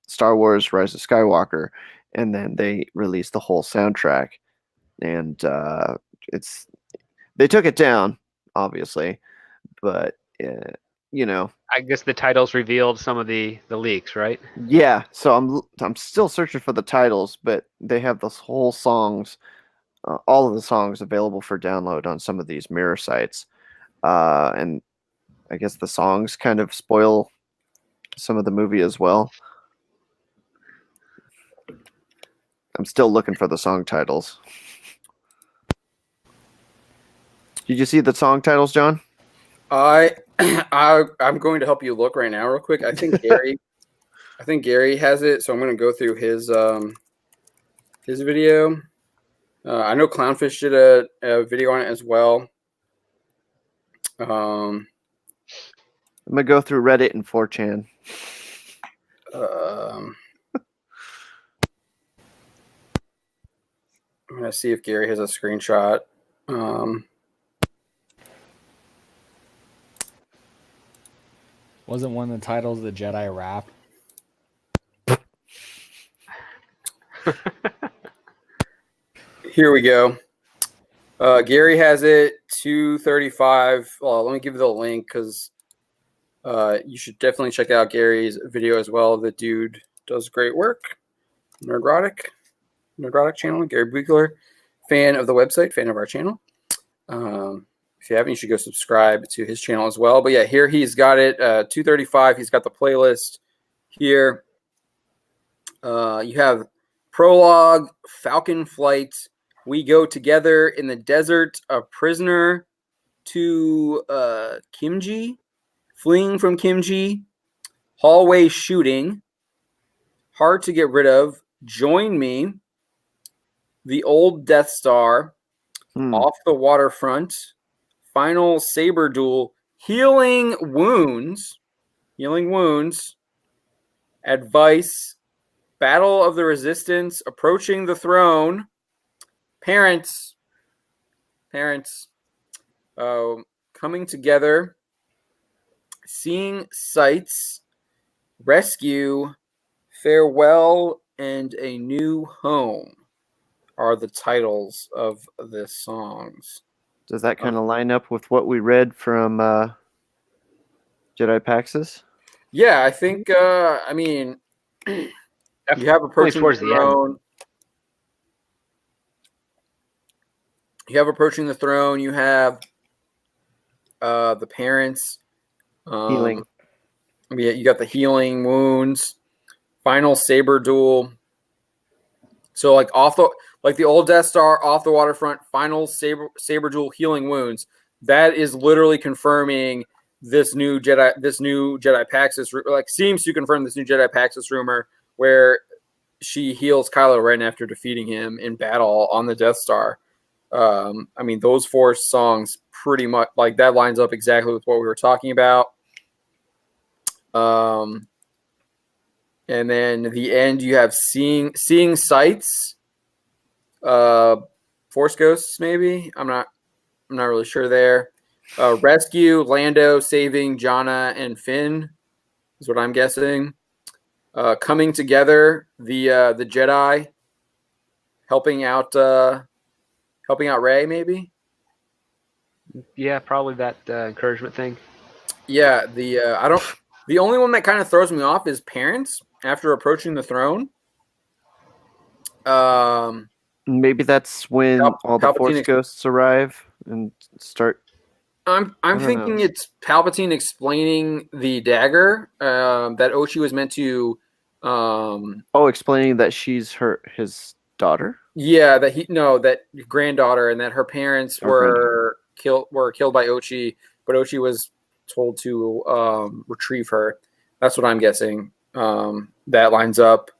Star Wars Rise of Skywalker, and then they released the whole soundtrack. And they took it down, obviously, but I guess the titles revealed some of the leaks, right? Yeah. So I'm still searching for the titles, but they have those whole songs, all of the songs available for download on some of these mirror sites, and I guess the songs kind of spoil some of the movie as well. I'm still looking for the song titles. Did you see the song titles, John? I'm going to help you look right now, real quick. I think Gary has it, so I'm going to go through his video. I know Clownfish did a video on it as well. I'm gonna go through Reddit and 4chan. I'm gonna see if Gary has a screenshot. Wasn't one of the titles the Jedi rap? Here we go. Gary has it 2:35. Well, let me give you the link because you should definitely check out Gary's video as well. The dude does great work. Nerdrotic channel. Gary Buechler, fan of the website, fan of our channel. If you haven't, you should go subscribe to his channel as well. But yeah, here he's got it 2:35. He's got the playlist here. You have prologue, Falcon Flight. We go together in the desert, a prisoner to Kimji, fleeing from Kimji, hallway shooting, hard to get rid of, join me, the old Death Star, off the waterfront, final saber duel, healing wounds, advice, battle of the resistance, approaching the throne, parents, coming together, seeing sights, rescue, farewell, and a new home are the titles of the songs. Does that kind of line up with what we read from Jedi Paxis? Yeah, I think. I mean, you have approaching towards the throne. You have approaching the throne. You have the parents. Healing. Yeah, you got the healing wounds. Final saber duel. So like the old Death Star off the waterfront. Final saber duel, healing wounds. That is literally confirming this new Jedi Paxis. Like seems to confirm this new Jedi Paxis rumor where she heals Kylo Ren after defeating him in battle on the Death Star. I mean, those 4 songs pretty much like that lines up exactly with what we were talking about. And then at the end, you have seeing sights, Force Ghosts, maybe. I'm not really sure there. Rescue, Lando saving Jannah and Finn is what I'm guessing. Coming together, the Jedi helping out Rey, maybe. Yeah, probably that encouragement thing. Yeah, The only one that kind of throws me off is parents after approaching the throne. Maybe that's when all the Force Palpatine ghosts arrive and start. I'm thinking it's Palpatine explaining the dagger that Ochi was meant to. Explaining that she's his daughter. Yeah, that granddaughter, and that her parents were killed by Ochi, but Ochi was told to retrieve her. That's what I'm guessing. That lines up.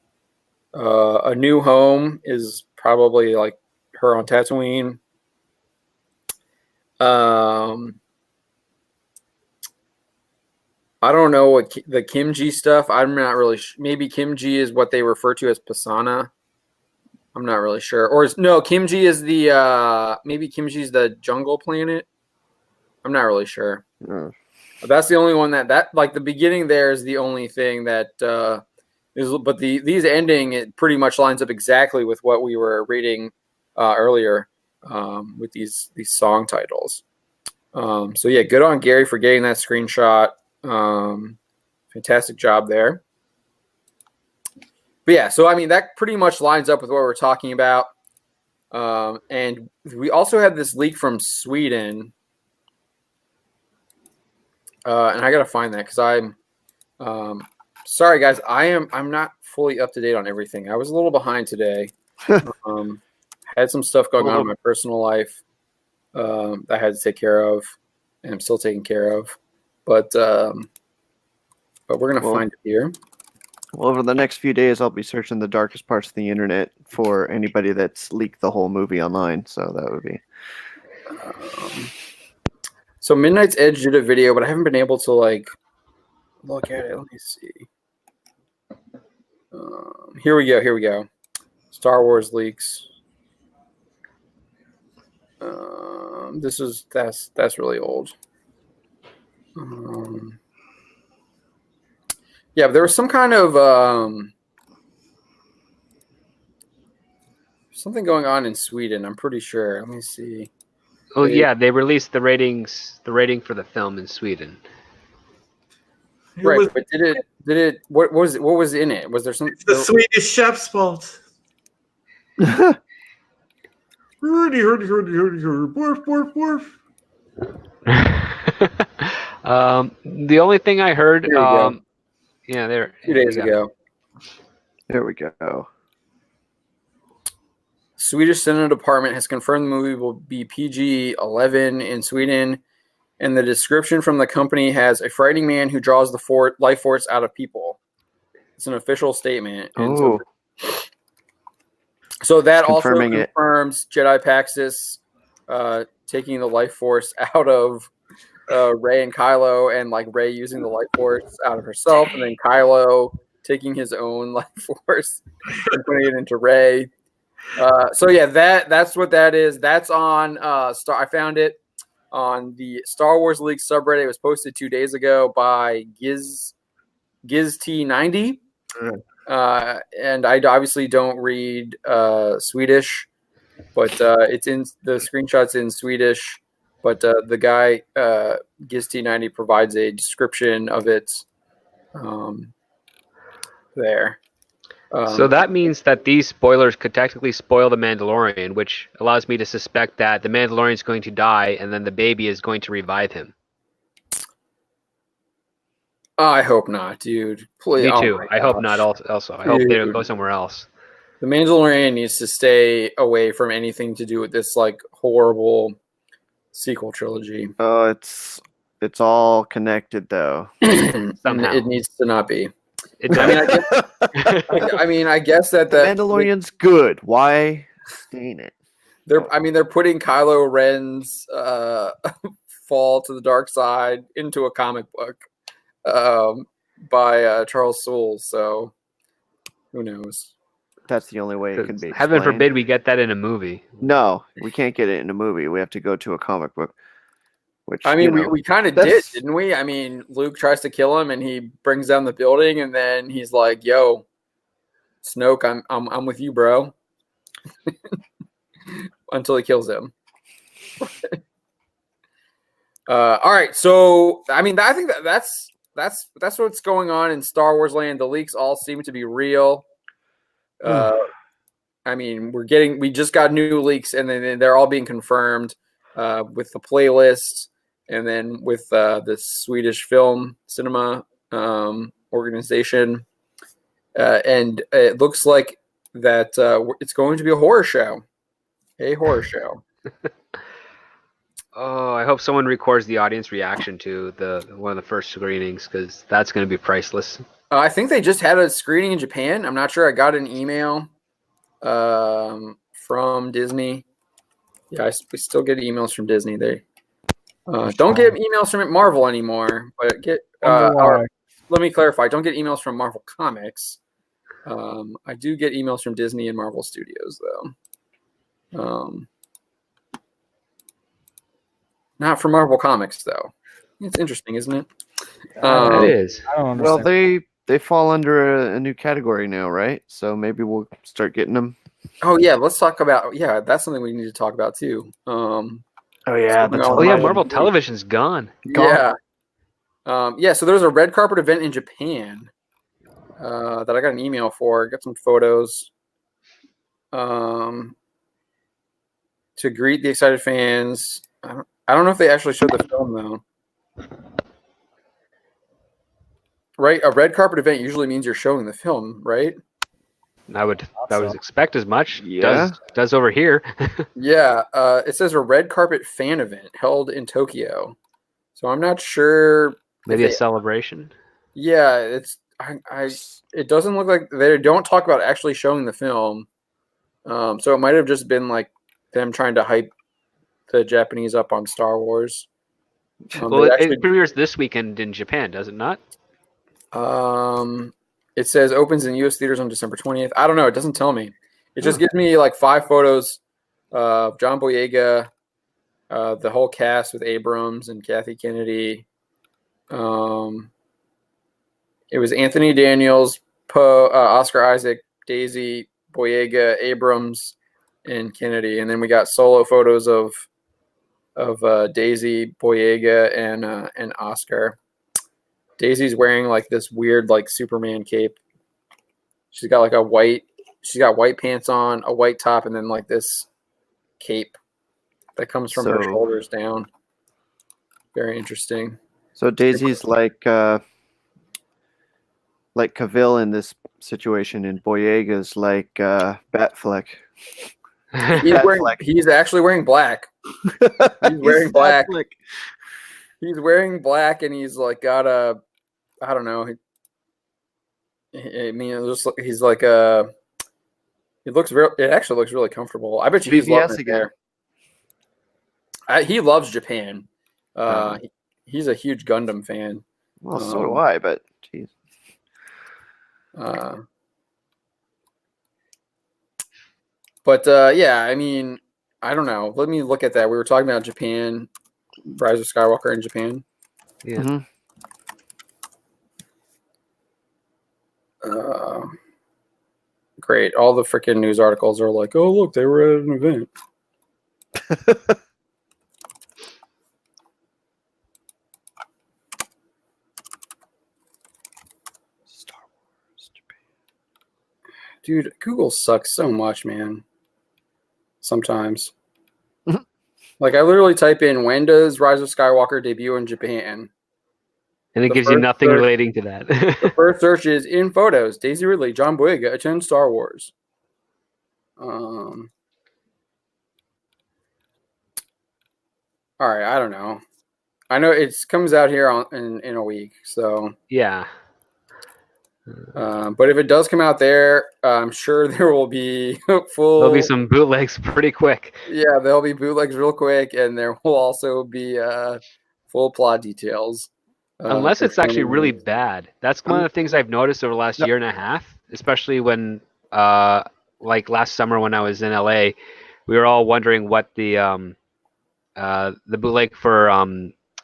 A New Home is probably like her on Tatooine. I don't know what the Kimji stuff. I'm not really. Maybe Kimji is what they refer to as Pasana. I'm not really sure. Kimji is the maybe Kimji's the jungle planet. I'm not really sure. That's the only one that like the beginning there is the only thing that is. But these ending, it pretty much lines up exactly with what we were reading earlier with these song titles. So yeah, good on Gary for getting that screenshot. Fantastic job there. But yeah, so I mean that pretty much lines up with what we're talking about. And we also had this leak from Sweden. And I gotta find that because I'm sorry guys, I'm not fully up to date on everything. I was a little behind today. Had some stuff going on in my personal life I had to take care of, and I'm still taking care of. But we're gonna find it here. Well, over the next few days, I'll be searching the darkest parts of the internet for anybody that's leaked the whole movie online. So that would be. So Midnight's Edge did a video, but I haven't been able to like look at it. Let me see. Here we go. Star Wars leaks. That's really old. Yeah, but there was some kind of something going on in Sweden. I'm pretty sure. Let me see. Oh yeah, they released the rating for the film in Sweden. Right, but did it? What was it? What was in it? Was there something? It's the Swedish chef's fault. Hurdy, borf, borf, borf. The only thing I heard, There you go. yeah, there. 2 days ago. There we go. Swedish Cinema Department has confirmed the movie will be PG-11 in Sweden, and the description from the company has a frightening man who draws the life force out of people. It's an official statement. Oh. So that also Confirming confirms Jedi Paxis taking the life force out of Rey and Kylo, and like Rey using the life force out of herself, and then Kylo taking his own life force and putting it into Rey. So yeah, that's what that is. That's on I found it on the Star Wars League subreddit. It was posted 2 days ago by GizT90. And I obviously don't read Swedish, but it's in the screenshots in Swedish. But the guy GizT90 provides a description of it there. So that means that these spoilers could technically spoil the Mandalorian, which allows me to suspect that the Mandalorian is going to die, and then the baby is going to revive him. I hope not, dude. Please. Me too. I hope not. Also, I hope they go somewhere else. The Mandalorian needs to stay away from anything to do with this like horrible sequel trilogy. Oh, it's all connected though. Somehow. It needs to not be. I mean, I guess that the Mandalorian's good. Why stain it? They're putting Kylo Ren's fall to the dark side into a comic book by Charles Soule. So who knows? That's the only way it can be. Heaven forbid we get that in a movie. No, we can't get it in a movie. We have to go to a comic book. Which, I mean, we kind of did, didn't we? I mean, Luke tries to kill him, and he brings down the building, and then he's like, "Yo, Snoke, I'm with you, bro," until he kills him. All right, so I mean, I think that's that's what's going on in Star Wars land. The leaks all seem to be real. I mean, we just got new leaks, and then they're all being confirmed with the playlist, and then with the Swedish film cinema organization, and it looks like that it's going to be a horror show. A horror show. Oh, I hope someone records the audience reaction to one of the first screenings, because that's going to be priceless. I think they just had a screening in Japan. I'm not sure. I got an email from Disney. Yeah, we still get emails from Disney. They don't get emails from Marvel anymore, but get. Let me clarify. Don't get emails from Marvel Comics. I do get emails from Disney and Marvel Studios, though. Not for Marvel Comics, though. It's interesting, isn't it? It is. I don't understand. Well, they fall under a new category now, right? So maybe we'll start getting them. Oh yeah, let's talk about that's something we need to talk about too. Marvel Television's gone. Yeah. So there's a red carpet event in Japan that I got an email for. I got some photos to greet the excited fans. I don't know if they actually showed the film though. Right, a red carpet event usually means you're showing the film, right? I would expect as much. Yeah. Does over here. Yeah, it says a red carpet fan event held in Tokyo. So I'm not sure. Maybe a celebration. Yeah, it doesn't look like they don't talk about actually showing the film. So it might have just been like them trying to hype the Japanese up on Star Wars. It premieres this weekend in Japan, does it not? It says opens in U.S. theaters on December 20th. I don't know. It doesn't tell me. It just gives me like 5 photos of John Boyega, the whole cast with Abrams and Kathy Kennedy. It was Anthony Daniels, Oscar Isaac, Daisy, Boyega, Abrams, and Kennedy. And then we got solo photos of Daisy, Boyega, and Oscar. Daisy's wearing like this weird like Superman cape. She's got white pants on, a white top, and then like this cape that comes from her shoulders down. Very interesting. So Daisy's like Cavill in this situation, and Boyega's like Batfleck. He's actually wearing black. He's wearing black. Batfleck. He's wearing black, and he's like got a, I don't know. I mean, he's like a. It looks real. It actually looks really comfortable. I bet you he's loving it there. He loves Japan. He's a huge Gundam fan. Well, so do I. But geez. Yeah, I mean, I don't know. Let me look at that. We were talking about Japan, Rise of Skywalker in Japan. Yeah. Mm-hmm. Great. All the freaking news articles are like, oh, look, they were at an event. Star Wars Japan. Dude, Google sucks so much, man. Sometimes. Like, I literally type in, when does Rise of Skywalker debut in Japan? And it gives you nothing relating to that. The first search is in photos. Daisy Ridley, John Boyega attend Star Wars. All right, I don't know. I know it comes out here in a week, so yeah. But if it does come out there, I'm sure there will be There'll be some bootlegs pretty quick. Yeah, there'll be bootlegs real quick, and there will also be full plot details. Unless it's actually really bad. That's one of the things I've noticed over the last year and a half, especially when, like last summer when I was in LA, we were all wondering what the bootleg for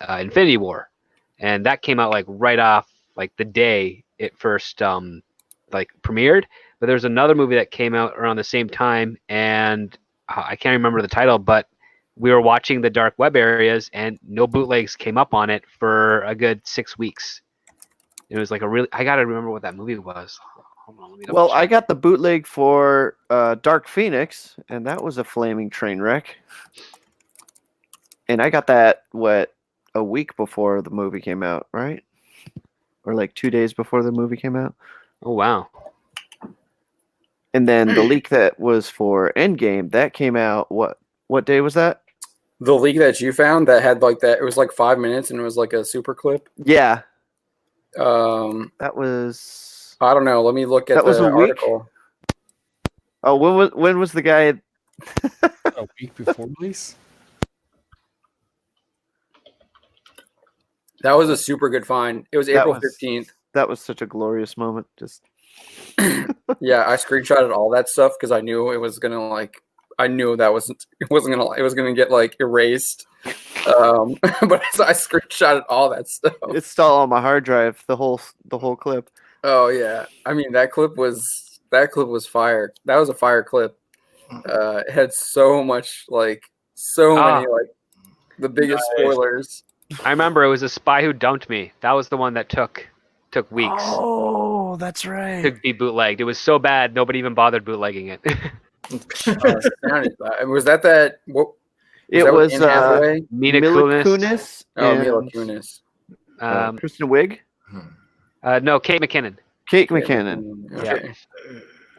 Infinity War, and that came out like right off like the day it first like premiered. But there's another movie that came out around the same time, and I can't remember the title, but we were watching the dark web areas and no bootlegs came up on it for a good 6 weeks. It was like a really. I gotta remember what that movie was. Hold on, let me double Well, I check. got the bootleg for Dark Phoenix, and that was a flaming train wreck. And I got that a week before the movie came out, right? Or like 2 days before the movie came out. Oh wow. And then the leak that was for Endgame, that came out what day was that? The leak that you found that had like that, it was like 5 minutes and it was like a super clip. Yeah. That was. I don't know. Let me look at that was the a week? article. Oh, when was the guy? A week before release. That was a super good find. It was April 15th. That was such a glorious moment. Just yeah, I screenshotted all that stuff because I knew it was gonna I knew that it was gonna get like erased. But I screenshotted all that stuff. It's still on my hard drive. The whole clip. Oh yeah, I mean that clip was fire. That was a fire clip. It had so much many the biggest spoilers. I remember it was A Spy Who Dumped Me. That was the one that took weeks. Oh, that's right. To be bootlegged. It was so bad nobody even bothered bootlegging it. Was that what? It was Mila Kunis. Mila Kunis. Kristen Wiig. No, Kate McKinnon. Kate McKinnon. Okay.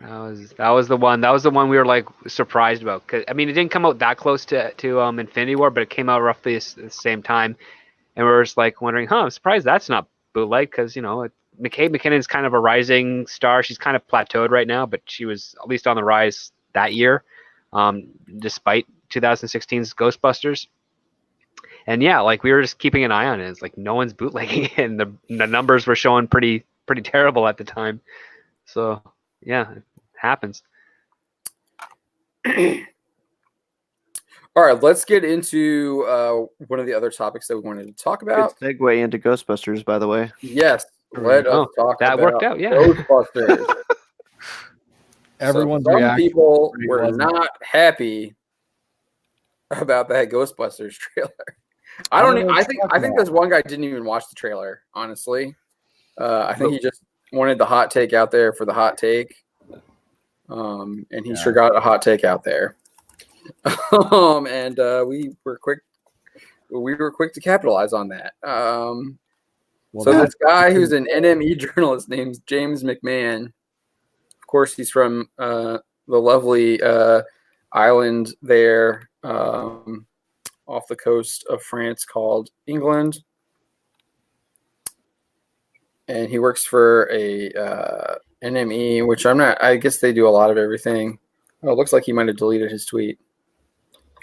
Yeah. That was the one. That was the one we were like surprised about. 'Cause, I mean, it didn't come out that close to Infinity War, but it came out roughly at the same time, and we were just like wondering, I'm surprised that's not bootleg because Kate McKinnon's kind of a rising star. She's kind of plateaued right now, but she was at least on the rise that year, despite 2016's Ghostbusters. And yeah, like we were just keeping an eye on it. It's like no one's bootlegging it, and the numbers were showing pretty terrible at the time. So yeah, it happens. All right, let's get into one of the other topics that we wanted to talk about. Good segue into Ghostbusters, by the way. Yes, let us talk that about worked out. Yeah, Ghostbusters. Everyone's some reaction. people were not happy about that Ghostbusters trailer. I think this one guy didn't even watch the trailer. Honestly, I think he just wanted the hot take out there for the hot take, and he sure got a hot take out there. And we were quick to capitalize on that. So this guy who's an NME journalist named James McMahon, of course, he's from the lovely island there off the coast of France called England. And he works for a NME, which I guess they do a lot of everything. Oh, it looks like he might have deleted his tweet.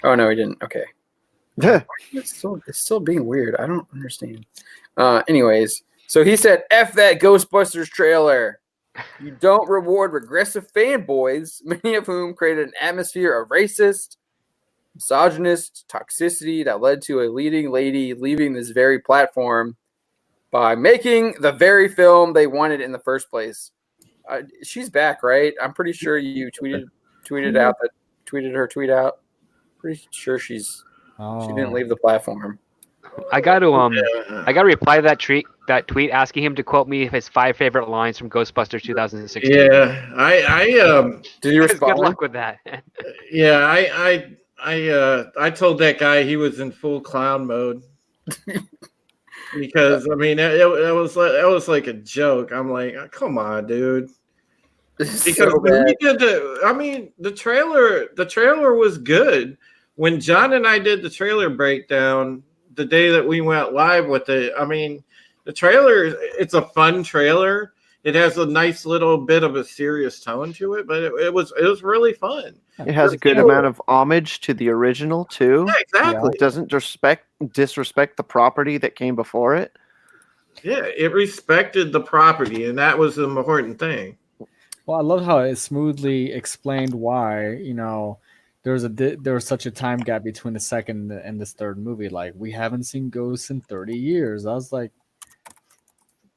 Oh, no, he didn't. Okay. It's still being weird. I don't understand. Anyways, so he said, F that Ghostbusters trailer. You don't reward regressive fanboys, many of whom created an atmosphere of racist, misogynist toxicity that led to a leading lady leaving this very platform by making the very film they wanted in the first place. She's back, right? I'm pretty sure you tweeted her tweet out. Pretty sure she didn't leave the platform. I got to reply to that tweet asking him to quote me his 5 favorite lines from Ghostbusters 2016. Yeah, I did you respond? Good luck with that. Yeah, I told that guy he was in full clown mode. Because I mean it was like a joke. I'm like, oh, come on, dude. Because when we did the trailer was good. When John and I did the trailer breakdown the day that we went live with it, I mean, the trailer, it's a fun trailer. It has a nice little bit of a serious tone to it, but it was really fun. It has a good amount of homage to the original too. Yeah, exactly. It doesn't disrespect the property that came before it. Yeah, it respected the property, and that was the important thing. Well, I love how it smoothly explained why, there was such a time gap between the second and this third movie. Like, we haven't seen ghosts in 30 years. I was like,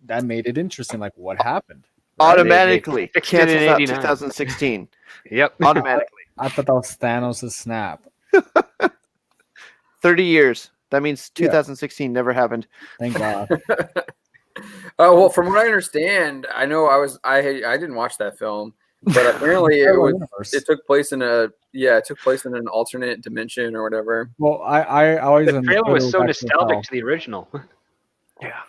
that made it interesting. Like, what happened? Automatically. They fixed it in Cancels out 89. 2016. Yep. Automatically. I thought that was Thanos' snap. 30 years. That means 2016 never happened. Thank God. Well, from what I understand, I know I didn't watch that film, but apparently it took place in an alternate dimension or whatever. Well, I always The trailer was so nostalgic to the original. Yeah.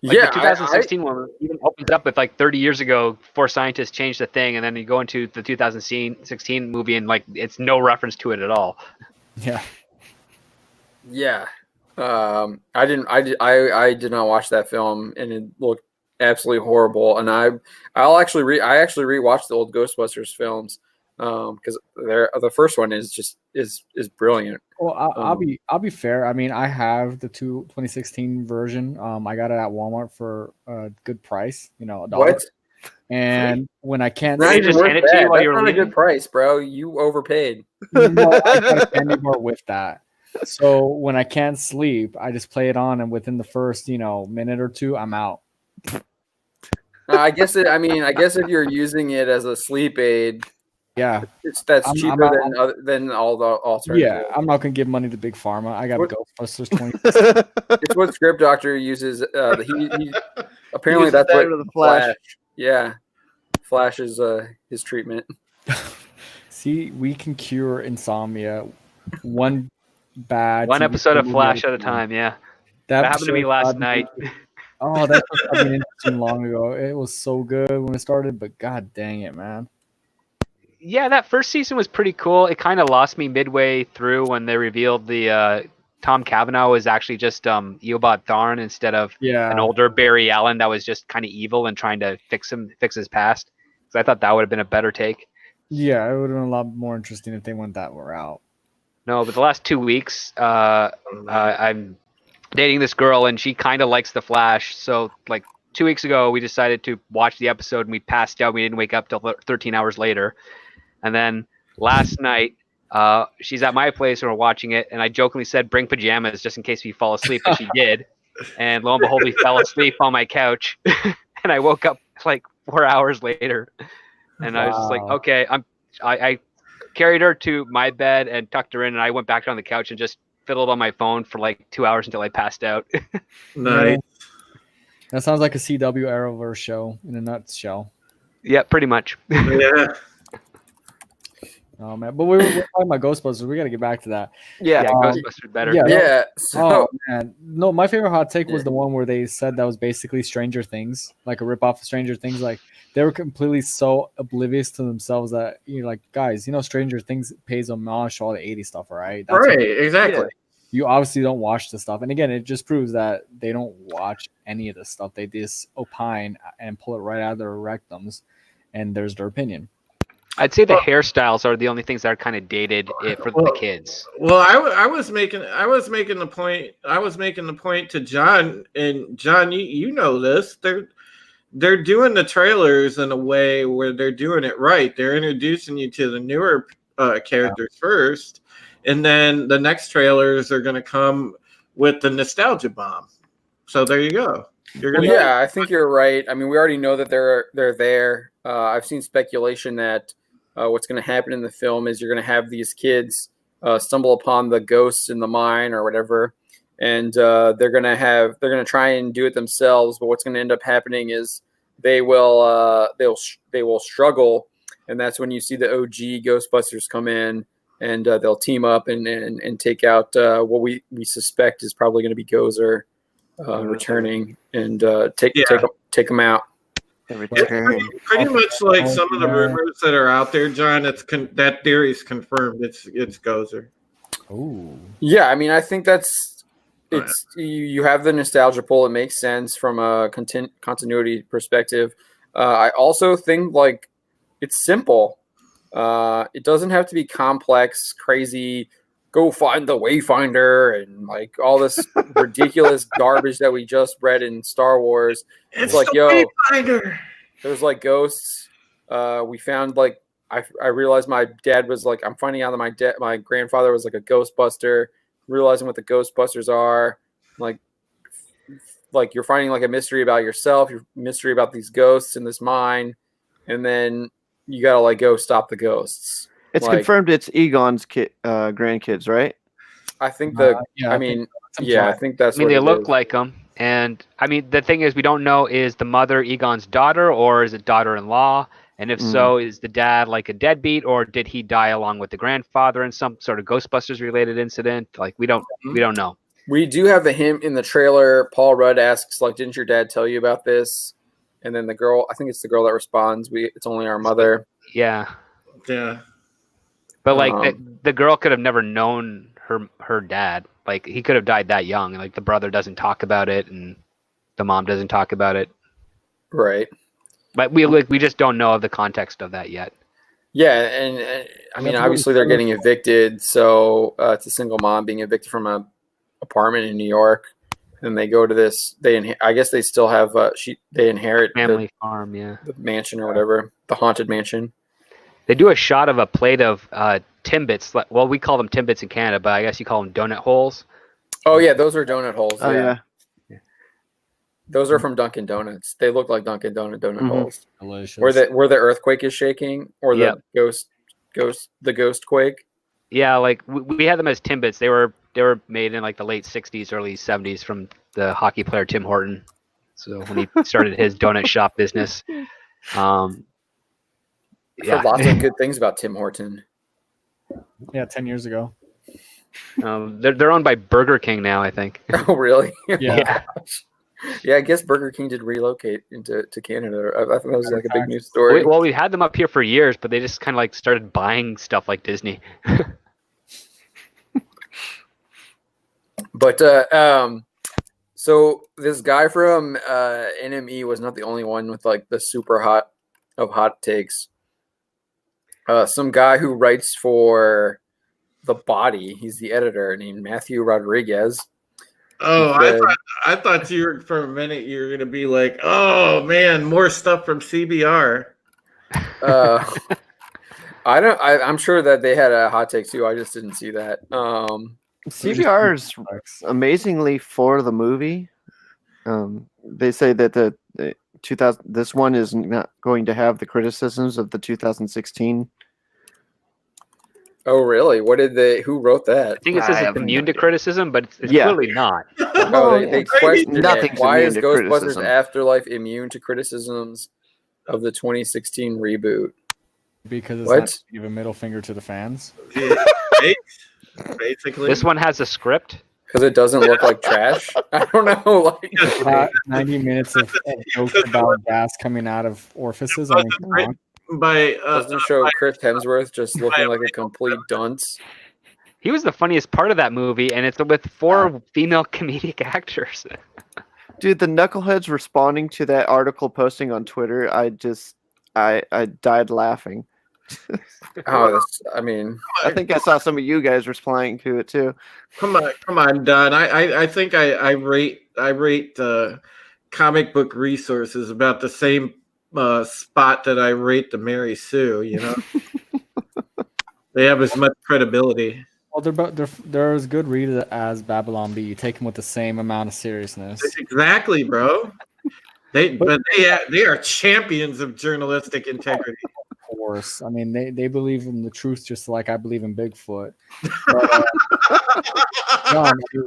Like the 2016 one even opens up with like 30 years ago, 4 scientists changed the thing, and then you go into the 2016 movie and like it's no reference to it at all. Yeah. Yeah. I did not watch that film, and it looked absolutely horrible. And I actually rewatched the old Ghostbusters films because the first one is brilliant. Well, I'll be fair. I mean, I have the 2016 version. I got it at Walmart for a good price, $1. What? And when I can't, Not They even just worth hand it to you that. while That's you were not a leaving? good price, bro. You overpaid. I got a candy bar with that. So when I can't sleep, I just play it on, and within the first, minute or two, I'm out. I guess if you're using it as a sleep aid, Yeah, that's I'm cheaper than all the alternatives. yeah. I'm not gonna give money to Big Pharma. I got What? Ghostbusters 20. It's what Script Doctor uses. He apparently uses that's that what under the Flash. Yeah, Flash is his treatment. See, we can cure insomnia. One One episode of Flash at a time. Yeah, that happened to me last night. Oh, that was interesting long ago. It was so good when it started, but god dang it, man. Yeah, that first season was pretty cool. It kind of lost me midway through when they revealed the Tom Cavanaugh was actually just Eobard Thawne instead of an older Barry Allen that was just kind of evil and trying to fix his past. So I thought that would have been a better take. Yeah, it would have been a lot more interesting if they went that route. No, but the last 2 weeks, I'm dating this girl and she kind of likes The Flash. So like 2 weeks ago, we decided to watch the episode and we passed out. We didn't wake up till 13 hours later. And then last night, she's at my place and we're watching it. And I jokingly said, bring pajamas just in case we fall asleep. And she did. And lo and behold, we fell asleep on my couch. And I woke up like 4 hours later. And I was just like, okay, I carried her to my bed and tucked her in. And I went back on the couch and just fiddled on my phone for like 2 hours until I passed out. Nice. That sounds like a CW Arrowverse show in a nutshell. Yeah, pretty much. Yeah. Oh man, but we're talking about Ghostbusters. We got to get back to that. Yeah, Ghostbusters better. Yeah. So Man, no, my favorite hot take was the one where they said that was basically Stranger Things, like a ripoff of Stranger Things. Like they were completely so oblivious to themselves that you're like, guys, Stranger Things pays homage to all the 80s stuff, right? That's Right, exactly. You obviously don't watch the stuff, and again, it just proves that they don't watch any of this stuff. They just opine and pull it right out of their rectums, and there's their opinion. I'd say the hairstyles are the only things that are kind of dated for the kids. Well, I was making the point to John, and John, you know this. They're doing the trailers in a way where they're doing it right. They're introducing you to the newer characters first, and then the next trailers are going to come with the nostalgia bomb. So there you go. I think you're right. I mean, we already know that they're there. I've seen speculation that what's going to happen in the film is you're going to have these kids stumble upon the ghosts in the mine or whatever, and they're going to try and do it themselves. But what's going to end up happening is they will struggle, and that's when you see the OG Ghostbusters come in, and they'll team up and take out what we suspect is probably going to be Gozer returning and take them out. It's pretty much like some of the rumors that are out there, John. That theory is confirmed. It's Gozer. Oh, yeah. I mean, I think you have the nostalgia pull. It makes sense from a continuity perspective. I also think like it's simple. It doesn't have to be complex, crazy. Go find the Wayfinder and like all this ridiculous garbage that we just read in Star Wars. It's like, Wayfinder. There's like ghosts. We found like I realized my dad was like, I'm finding out that my grandfather was like a Ghostbuster. Realizing what the Ghostbusters are, like you're finding like a mystery about yourself, your mystery about these ghosts in this mine, and then you gotta like go stop the ghosts. It's confirmed it's Egon's grandkids, right? I think I think that's. I mean, they look like them. And I mean, the thing is, we don't know, is the mother Egon's daughter or is it daughter-in-law? And if so, is the dad like a deadbeat, or did he die along with the grandfather in some sort of Ghostbusters related incident? Like we don't know. We do have the hint in the trailer. Paul Rudd asks, like, "Didn't your dad tell you about this?" And then the girl, I think it's the girl that responds, "It's only our mother." Yeah. Yeah. But like the girl could have never known her dad. Like he could have died that young. Like the brother doesn't talk about it, and the mom doesn't talk about it. Right. But we just don't know of the context of that yet. Yeah, and I mean, obviously they're getting evicted, so it's a single mom being evicted from a apartment in New York, and they go to this. I guess they still have they inherit family farm, the mansion or whatever, the haunted mansion. They do a shot of a plate of Timbits. Well, we call them Timbits in Canada, but I guess you call them donut holes. Oh yeah, those are donut holes. Oh yeah. Those are from Dunkin' Donuts. They look like Dunkin' donut holes. Delicious. Where the earthquake is shaking, or the ghost quake. Yeah, like we had them as Timbits. They were made in like the late '60s, early '70s from the hockey player Tim Horton. So when he started his donut shop business, I've heard lots of good things about Tim Horton. Yeah, 10 years ago. They're owned by Burger King now, I think. Oh really? Yeah. Yeah, I guess Burger King did relocate to Canada. I thought that was like a big news story. Well, we had them up here for years, but they just kind of like started buying stuff like Disney. But so this guy from NME was not the only one with like the super hot takes. Some guy who writes for The Body, he's the editor, named Matthew Rodriguez. Oh, I thought you were, for a minute you were gonna be like, oh man, more stuff from CBR. I'm sure that they had a hot take too. I just didn't see that. CBR is amazingly for the movie. They say that the 2000 this one is not going to have the criticisms of the 2016. Oh really? Who wrote that? I think it says it's immune to criticism, but it's clearly not. Oh, they questioned Nothing's it. Why immune is to Ghostbusters criticism. Afterlife immune to criticisms of the 2016 reboot? Because it's What? not to give a middle finger to the fans. Basically, This one has a script. Because it doesn't look like trash. I don't know. Like 90 minutes of jokes about gas coming out of orifices. I mean, come on. doesn't show Chris Hemsworth just looking like a complete dunce. He was the funniest part of that movie, and it's with 4 female comedic actors. Dude, the knuckleheads responding to that article posting on Twitter, I died laughing. I think I saw some of you guys responding to it too. Come on, Don. I think I rate comic book resources about the same spot that I rate the Mary Sue. You know, they have as much credibility. Well, they're as good read as Babylon Bee. You take them with the same amount of seriousness. Exactly, bro. They are champions of journalistic integrity. Of course, I mean they believe in the truth just like I believe in Bigfoot. But,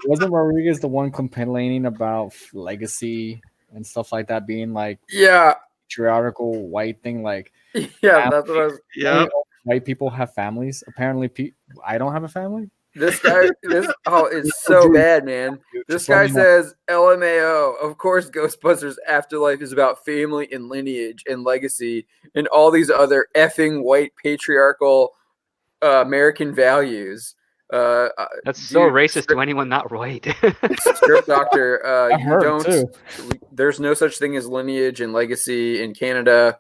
wasn't Rodriguez the one complaining about legacy and stuff like that being like patriarchal white thing? Like that's what I was. Yeah, white people have families. Apparently, I don't have a family. This guy, it's so bad, man. This guy says, LMAO, of course, Ghostbusters Afterlife is about family and lineage and legacy and all these other effing white patriarchal American values. That's so racist to anyone not white. Script doctor, there's no such thing as lineage and legacy in Canada.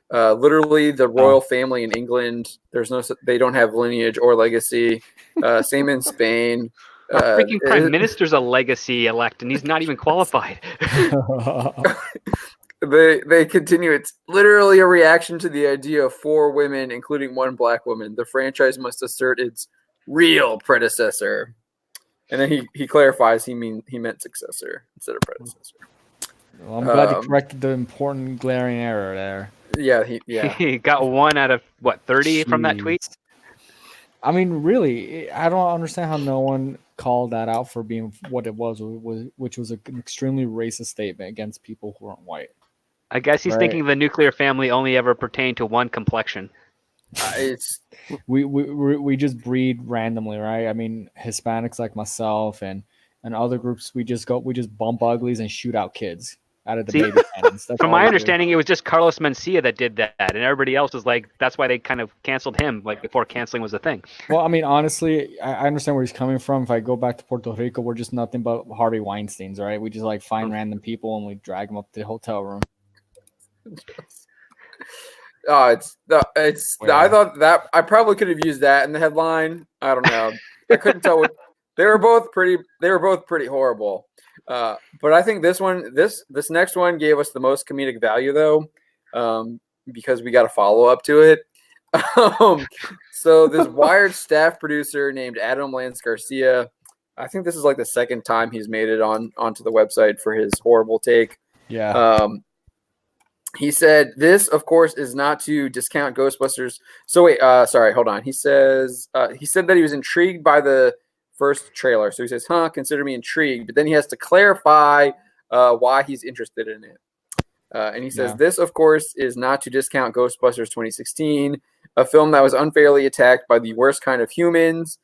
Literally, the royal family in England, they don't have lineage or legacy. Same in Spain. Our freaking prime minister's a legacy elect, and he's not even qualified. They continue. It's literally a reaction to the idea of 4 women, including 1 black woman. The franchise must assert its real predecessor. And then he clarifies he meant successor instead of predecessor. Well, I'm glad you corrected the important glaring error there. Yeah, he got 1 out of 30 from that tweet. I mean, really, I don't understand how no one call that out for being what it was which was an extremely racist statement against people who aren't white. I guess he's Right. thinking the nuclear family only ever pertained to one complexion. It's We just breed randomly, right? I mean, Hispanics like myself and other groups, we just bump uglies and shoot out kids out of the See, baby cannons. That's From all my we do. understanding, it was just Carlos Mencia that did that, and everybody else was like, that's why they kind of canceled him, like before canceling was a thing. Well, I mean, honestly, I understand where he's coming from. If I go back to Puerto Rico, we're just nothing but Harvey Weinsteins, right? We just like find random people and we drag them up to the hotel room. I thought that I probably could have used that in the headline. I don't know. I couldn't tell what they were both pretty horrible. But I think this next one gave us the most comedic value though, because we got a follow up to it. So this Wired staff producer named Adam Lance Garcia, I think this is like the second time he's made it onto the website for his horrible take. Yeah. He said, this, of course, is not to discount Ghostbusters. So wait, sorry, hold on. He said that he was intrigued by the first trailer. So he says, consider me intrigued. But then he has to clarify why he's interested in it. And he says, this, of course, is not to discount Ghostbusters 2016, a film that was unfairly attacked by the worst kind of humans,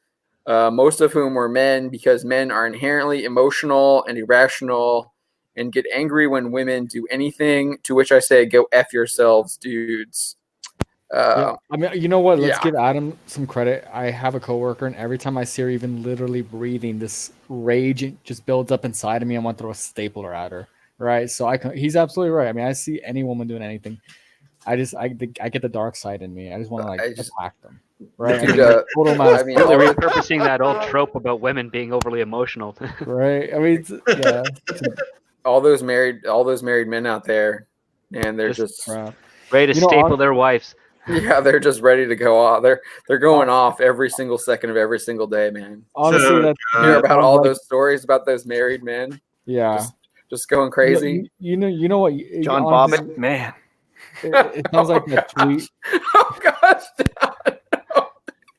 most of whom were men, because men are inherently emotional and irrational and get angry when women do anything, to which I say, go F yourselves, dudes. I mean, you know what? Let's give Adam some credit. I have a coworker, and every time I see her even literally breathing, this rage just builds up inside of me. I want to throw a stapler at her, right? So he's absolutely right. I mean, I see any woman doing anything. I get the dark side in me. I just want to attack them, right? Repurposing that old trope about women being overly emotional, right? I mean, all those married men out there, and they're just ready to staple their wives. Yeah, they're just ready to go off. They're going off every single second of every single day, man. Honestly, you hear about all those stories about those married men. Yeah, just going crazy. You know what? John Bobbitt, man. It sounds like that tweet. Oh gosh.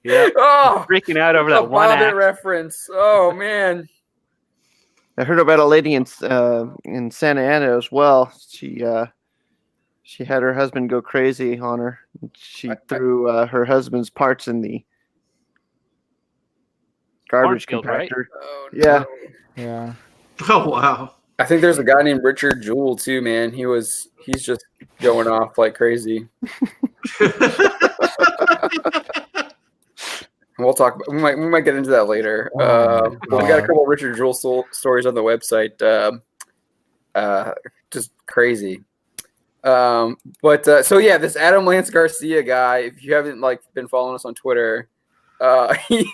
Yeah. Oh, freaking out over that one Bobbitt reference. Oh man. I heard about a lady in Santa Ana as well. She had her husband go crazy on her. She threw her husband's parts in the garbage compactor. Right? Oh, yeah. No. Yeah. Oh wow. I think there's a guy named Richard Jewell too, man. He's just going off like crazy. We'll talk about, we might get into that later. We got a couple of Richard Jewell stories on the website. Just crazy. So yeah, this Adam Lance Garcia guy, if you haven't been following us on Twitter, he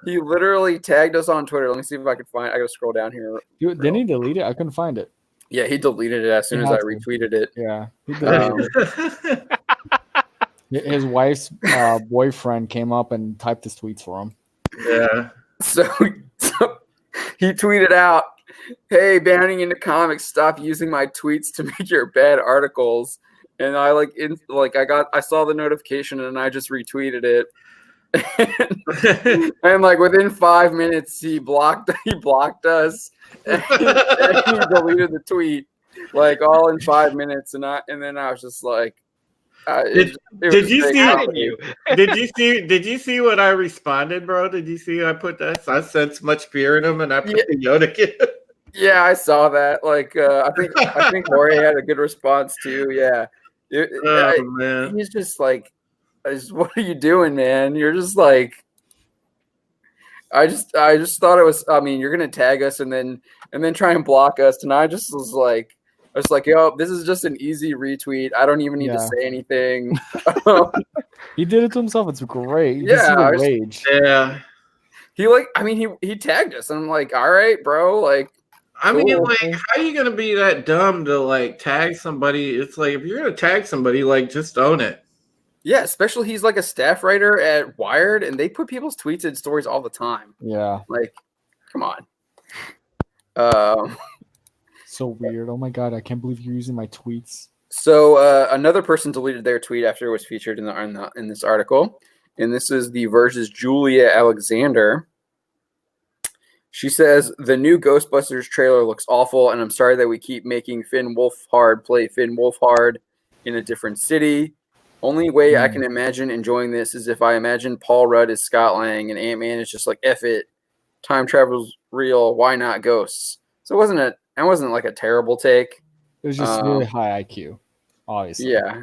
literally tagged us on Twitter. Let me see if I can find. I gotta scroll down here. Didn't he delete it? I couldn't find it. Yeah, he deleted it as soon as I retweeted it. Yeah, he deleted it. His wife's boyfriend came up and typed his tweets for him. Yeah. So he tweeted out, "Hey, banning into comics, stop using my tweets to make your bad articles." And I saw the notification and I just retweeted it. and within 5 minutes he blocked us and he deleted the tweet all in 5 minutes and then I was just like, Did you see what I responded, bro? Did you see I put that? I sense much fear in him, and I put the Yoda kid. Yeah, I saw that. I think Jorge had a good response too. Yeah, man, he's just like, what are you doing, man? You're just like, I just thought it was. I mean, you're gonna tag us and then try and block us, and I just was like. I was like, yo, this is just an easy retweet. I don't even need to say anything. He did it to himself. It's great. You see the rage. Yeah. He tagged us. And I'm like, all right, bro. I mean, how are you gonna be that dumb to tag somebody? It's like if you're gonna tag somebody, just own it. Yeah, especially he's a staff writer at Wired, and they put people's tweets in stories all the time. Yeah. Come on. So weird. Oh my god, I can't believe you're using my tweets. So another person deleted their tweet after it was featured in this article, and this is the Verge's Julia Alexander. She says the new Ghostbusters trailer looks awful, and I'm sorry that we keep making Finn Wolfhard play Finn Wolfhard in a different city. Only way I can imagine enjoying this is if I imagine Paul Rudd is Scott Lang and Ant-Man is just like, F it, time travel's real, why not ghosts? So it wasn't like a terrible take. It was just really high IQ, obviously. Yeah.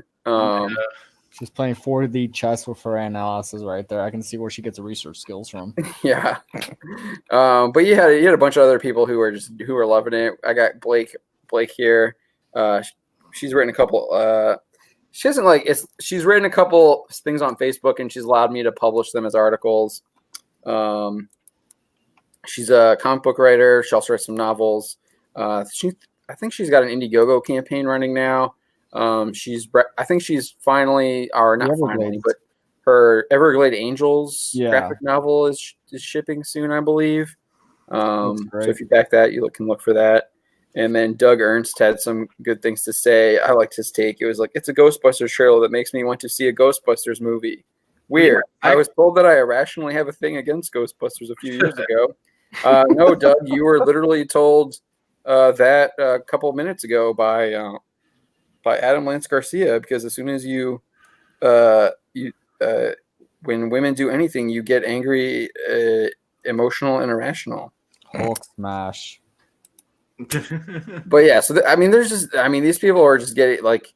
She's playing 4D chess with her analysis right there. I can see where she gets her research skills from. Yeah. But you had a bunch of other people who were loving it. I got Blake here. She's written a couple she's written a couple things on Facebook, and she's allowed me to publish them as articles. She's a comic book writer. She also writes some novels. I think she's got an Indiegogo campaign running now. I think she's finally, or not finally, but her Everglade Angels graphic novel is shipping soon, I believe. So if you back that, you can look for that. And then Doug Ernst had some good things to say. I liked his take. It was like, it's a Ghostbusters trailer that makes me want to see a Ghostbusters movie. Weird. I was told that I irrationally have a thing against Ghostbusters a few years ago. No, Doug, you were literally told that a couple of minutes ago by Adam Lance Garcia, because as soon as when women do anything, you get angry, emotional, and irrational. Hulk smash. But yeah, so these people are just getting like,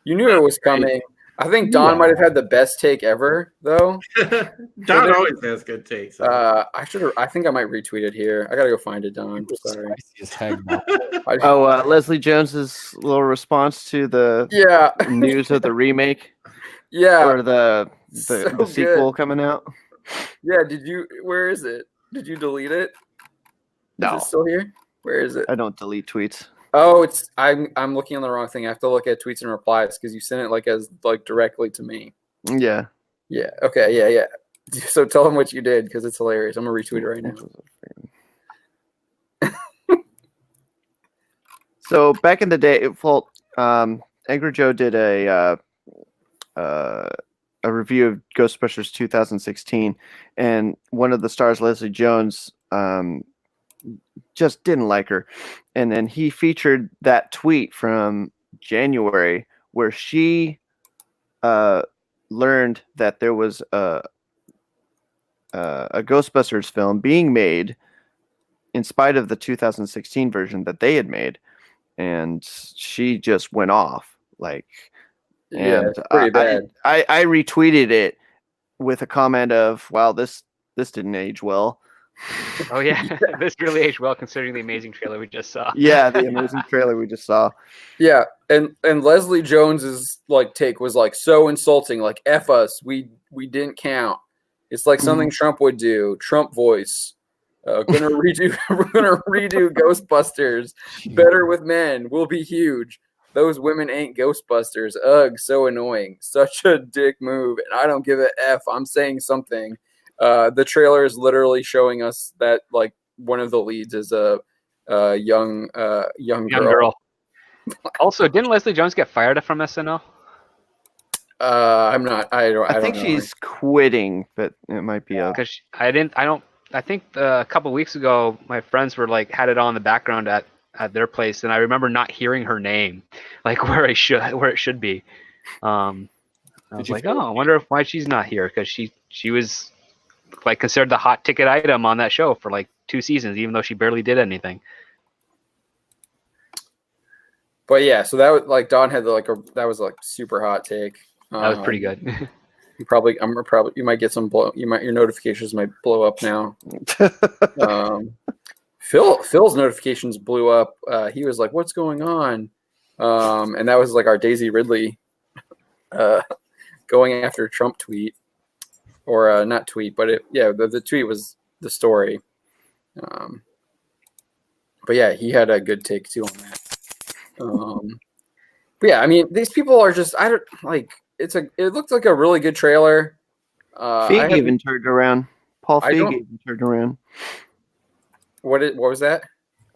you knew it was coming. I think Don might have had the best take ever, though. Don always has good takes. I think I might retweet it here. I gotta go find it, Don. Sorry. Leslie Jones's little response to the news of the remake. Yeah, or the sequel coming out. Yeah, where is it? Did you delete it? No. Is it still here? Where is it? I don't delete tweets. Oh, I'm looking on the wrong thing. I have to look at tweets and replies because you sent it as directly to me. Yeah. Yeah. Okay. Yeah. So tell them what you did because it's hilarious. I'm gonna retweet it right now. So back in the day, Angry Joe did a review of Ghostbusters 2016, and one of the stars, Leslie Jones, just didn't like her, and then he featured that tweet from January where she learned that there was a Ghostbusters film being made in spite of the 2016 version that they had made, and she just went off it's pretty bad. I retweeted it with a comment of, "Wow, this didn't age well." Oh yeah, this really aged well considering the amazing trailer we just saw. Yeah, the amazing trailer we just saw. Yeah, and Leslie Jones's take was so insulting, F us, we didn't count. It's something Trump would do. Trump voice. We're gonna redo Ghostbusters. Better with men. We'll be huge. Those women ain't Ghostbusters. Ugh, so annoying. Such a dick move. And I don't give a F. I'm saying something. The trailer is literally showing us that one of the leads is a young girl. Also, didn't Leslie Jones get fired from SNL? I'm not. I think know. she's quitting, but it might be a. Because I think a couple weeks ago, my friends were had it on the background at their place, and I remember not hearing her name, where it should be. I was I wonder why she's not here, because she was considered the hot ticket item on that show for 2 seasons, even though she barely did anything. But yeah, so that was Don had that was super hot take. That was pretty good. You might get some your notifications might blow up now. Phil's notifications blew up. He was like, "What's going on?" And that was our Daisy Ridley going after Trump tweet, or not tweet, but the tweet was the story. But yeah, he had a good take too on that. But yeah, I mean, these people are just it looked like a really good trailer. Feig even turned around. Paul Feig even turned around. What was that?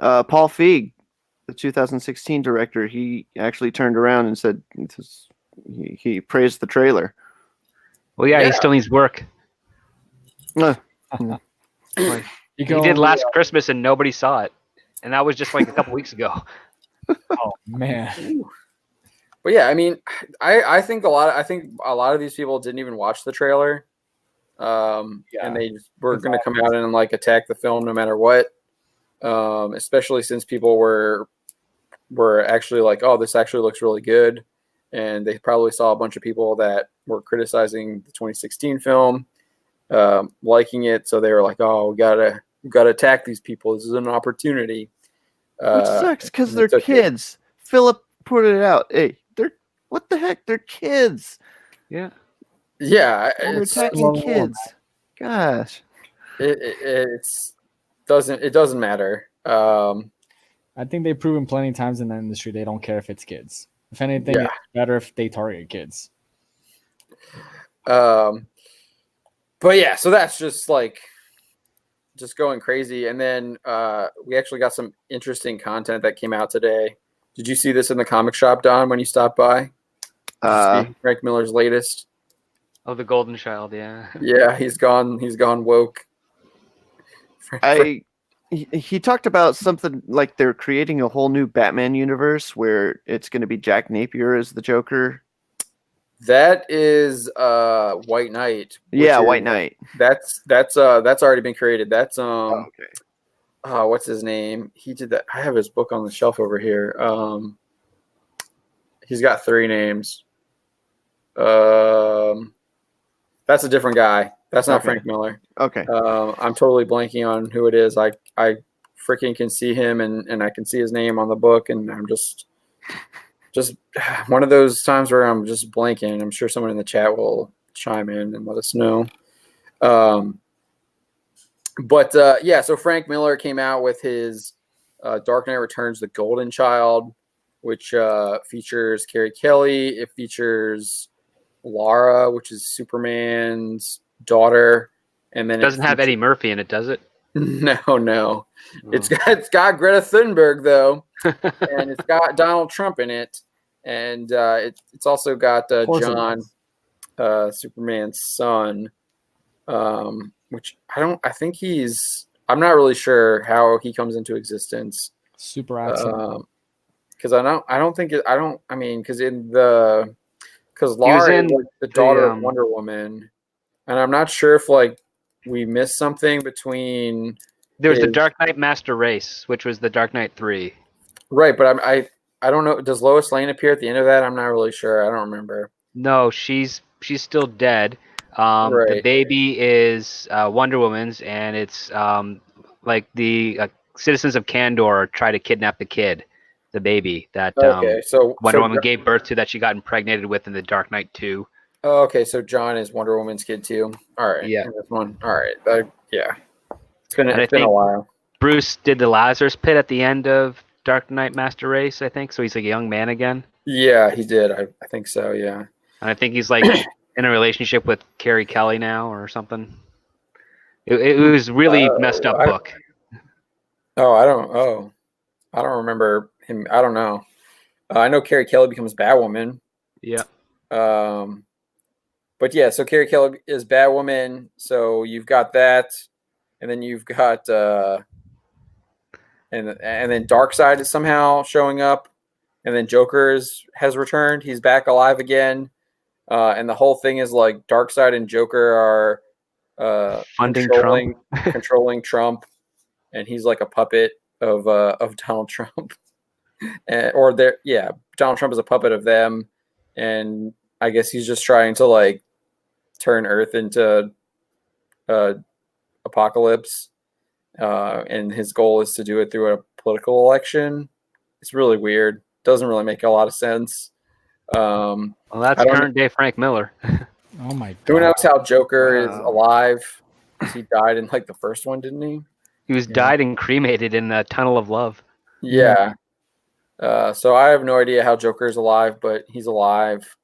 Paul Feig, the 2016 director, he actually turned around and said he praised the trailer. Well, yeah, he still needs work. He did last Christmas and nobody saw it, and that was just like a couple weeks ago. Oh man. But yeah, I mean, I think a lot of these people didn't even watch the trailer, and they just were going to come out and like attack the film no matter what. Especially since people were actually like, oh, this actually looks really good, and they probably saw a bunch of people that were criticizing the 2016 film, liking it, so they were like, oh, we gotta attack these people. This is an opportunity. Which sucks because they're kids. Philip put it out. Hey, what the heck? They're kids. Yeah. Yeah, they're attacking kids. Gosh. It doesn't matter. I think they've proven plenty of times in the industry they don't care if it's kids. If anything, it's better if they target kids. But yeah, so that's just going crazy. And then we actually got some interesting content that came out today. Did you see this in the comic shop, Don, when you stopped by? Did you see Frank Miller's latest? Oh, the Golden Child, yeah. Yeah, he's gone woke. He talked about something like they're creating a whole new Batman universe where it's going to be Jack Napier as the Joker. That is White Knight. Yeah, White Knight. That's already been created. That's okay. What's his name? He did that. I have his book on the shelf over here. He's got 3 names. That's a different guy. That's not Frank Miller. Okay. I'm totally blanking on who it is. I freaking can see him and I can see his name on the book, and I'm just one of those times where I'm just blanking. I'm sure someone in the chat will chime in and let us know. Yeah, so Frank Miller came out with his Dark Knight Returns: The Golden Child, which features Carrie Kelly. It features Lara, which is Superman's daughter, and then it doesn't have Eddie Murphy in it, does it? No. Oh. It's got Greta Thunberg though, and it's got Donald Trump in it, and it's also got John, Superman's son, which I'm not really sure how he comes into existence. Super awesome. Because because Lara is the daughter of Wonder Woman, and I'm not sure if we missed something between. There was the Dark Knight Master Race, which was the Dark Knight 3. Right, but I don't know. Does Lois Lane appear at the end of that? I'm not really sure. I don't remember. No, she's still dead. Right. The baby is Wonder Woman's, and it's like the citizens of Kandor try to kidnap the kid, the baby that Wonder Woman gave birth to, that she got impregnated with in the Dark Knight 2. Oh, okay, so John is Wonder Woman's kid too. All right. Yeah. This one. All right. Yeah. It's been a while. Bruce did the Lazarus Pit at the end of Dark Knight Master Race, I think. So he's like a young man again. Yeah, he did. I think so. Yeah. And I think he's like in a relationship with Carrie Kelly now or something. It was really messed up book. I don't remember him. I don't know. I know Carrie Kelly becomes Batwoman. Yeah. But yeah, so Carrie Kelly is Batwoman. So you've got that, and then you've got and then Darkseid is somehow showing up, and then Joker has returned. He's back alive again, and the whole thing is like Darkseid and Joker are controlling Trump, and he's like a puppet of Donald Trump, Donald Trump is a puppet of them, and I guess he's just trying to turn Earth into apocalypse, and his goal is to do it through a political election. It's really weird. Doesn't really make a lot of sense. Well, that's current day Frank Miller. Oh my God. Who knows how Joker is alive? He died in the first one, didn't he? He was died and cremated in the Tunnel of Love. Yeah. So I have no idea how Joker's alive, but he's alive.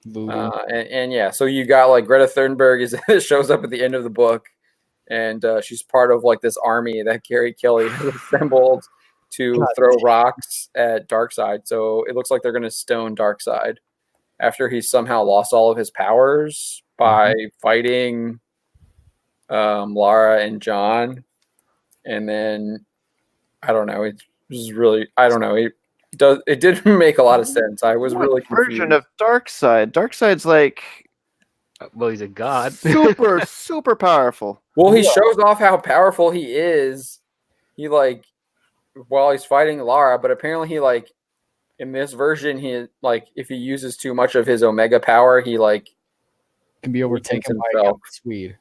So you got Greta Thunberg shows up at the end of the book, and she's part of this army that Carrie Kelly has assembled to throw rocks at Darkseid. So it looks like they're going to stone Darkseid after he's somehow lost all of his powers by fighting Lara and John. and then I don't know. It was really I don't know. It didn't make a lot of sense. I was What really version confused. of Darkseid? Darkseid's like Well, he's a god. super powerful. Well, he shows off how powerful he is. He like while he's fighting Lara, but apparently he like in this version he like if he uses too much of his Omega power, he like Can be overtaken by himself. Swede.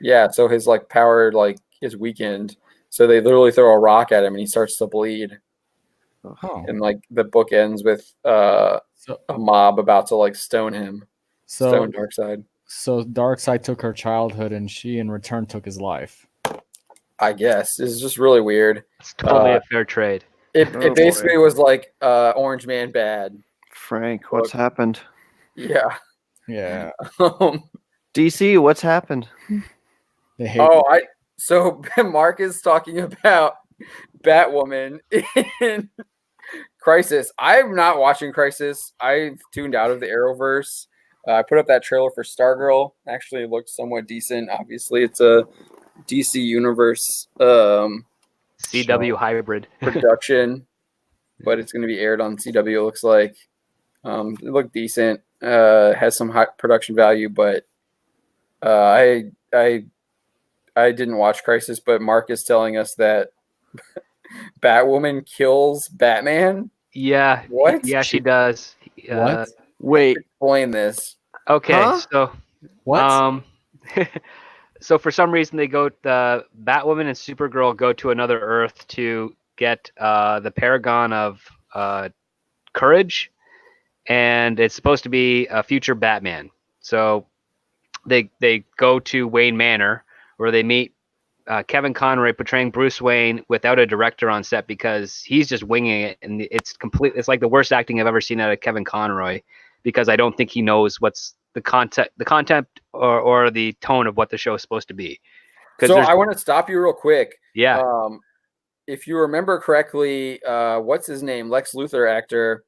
Yeah, so his like power like is weakened. So they literally throw a rock at him and he starts to bleed. Oh. And like the book ends with a mob about to like stone him. Stone Darkseid. So Darkseid took her childhood and she in return took his life. I guess. It's just really weird. It's totally a fair trade. It basically was like Orange Man bad. Frank, what's happened? Yeah. Yeah. DC, what's happened? They hate So Mark is talking about Batwoman in Crisis. I'm not watching Crisis. I've tuned out of the Arrowverse. I put up that trailer for Stargirl. Actually, it looked somewhat decent. Obviously, it's a DC Universe CW hybrid production, but it's going to be aired on CW. It looks like it looked decent. Has some high production value, but I didn't watch Crisis. But Mark is telling us that Batwoman kills Batman. Yeah. What? Yeah, she does. What? Wait. Explain this. Okay, Huh? so What? so for some reason the Batwoman and Supergirl go to another Earth to get the Paragon of Courage, and it's supposed to be a future Batman. So they go to Wayne Manor where they meet Kevin Conroy portraying Bruce Wayne without a director on set because he's just winging it, and it's like the worst acting I've ever seen out of Kevin Conroy, because I don't think he knows what's the content or the tone of what the show is supposed to be. So I want to stop you real quick. Yeah. If you remember correctly, what's his name? Lex Luthor actor.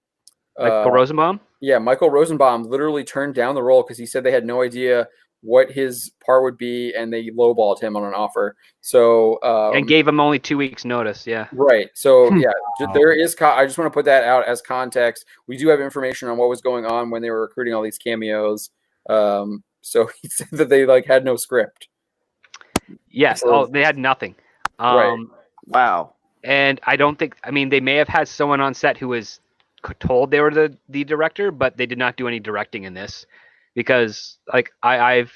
Michael Rosenbaum? Yeah, Michael Rosenbaum literally turned down the role because he said they had no idea what his part would be, and they lowballed him on an offer. So and gave him only 2 weeks notice. Yeah. Right. So yeah, there is. I just want to put that out as context. We do have information on what was going on when they were recruiting all these cameos. So he said that they like had no script. Yes. They had nothing. Right. Wow. And I don't think. I mean, they may have had someone on set who was told they were the director, but they did not do any directing in this. Because like I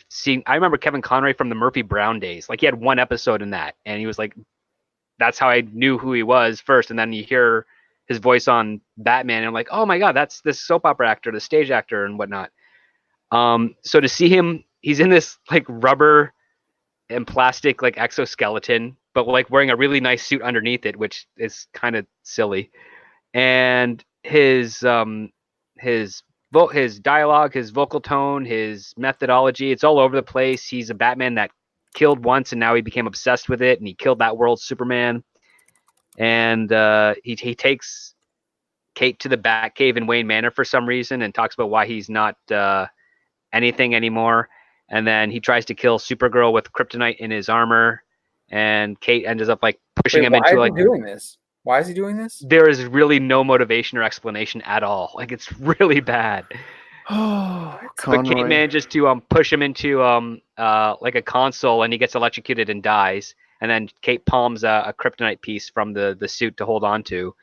remember Kevin Conroy from the Murphy Brown days. Like he had one episode in that, and he was like, that's how I knew who he was first. And then you hear his voice on Batman, and I'm like, oh my god, that's this soap opera actor, the stage actor, and whatnot. So to see him, he's in this like rubber and plastic like exoskeleton, but like wearing a really nice suit underneath it, which is kind of silly. And his dialogue, his vocal tone, his methodology, it's all over the place. He's a Batman that killed once and now he became obsessed with it, and he killed that world's Superman. And he takes Kate to the Batcave in Wayne Manor for some reason and talks about why he's not anything anymore. And then he tries to kill Supergirl with kryptonite in his armor, and Kate ends up like pushing him into like doing this. Why is he doing this? There is really no motivation or explanation at all. Like it's really bad. Oh, but Kate manages to push him into like a console, and he gets electrocuted and dies. And then Kate palms a kryptonite piece from the suit to hold on to,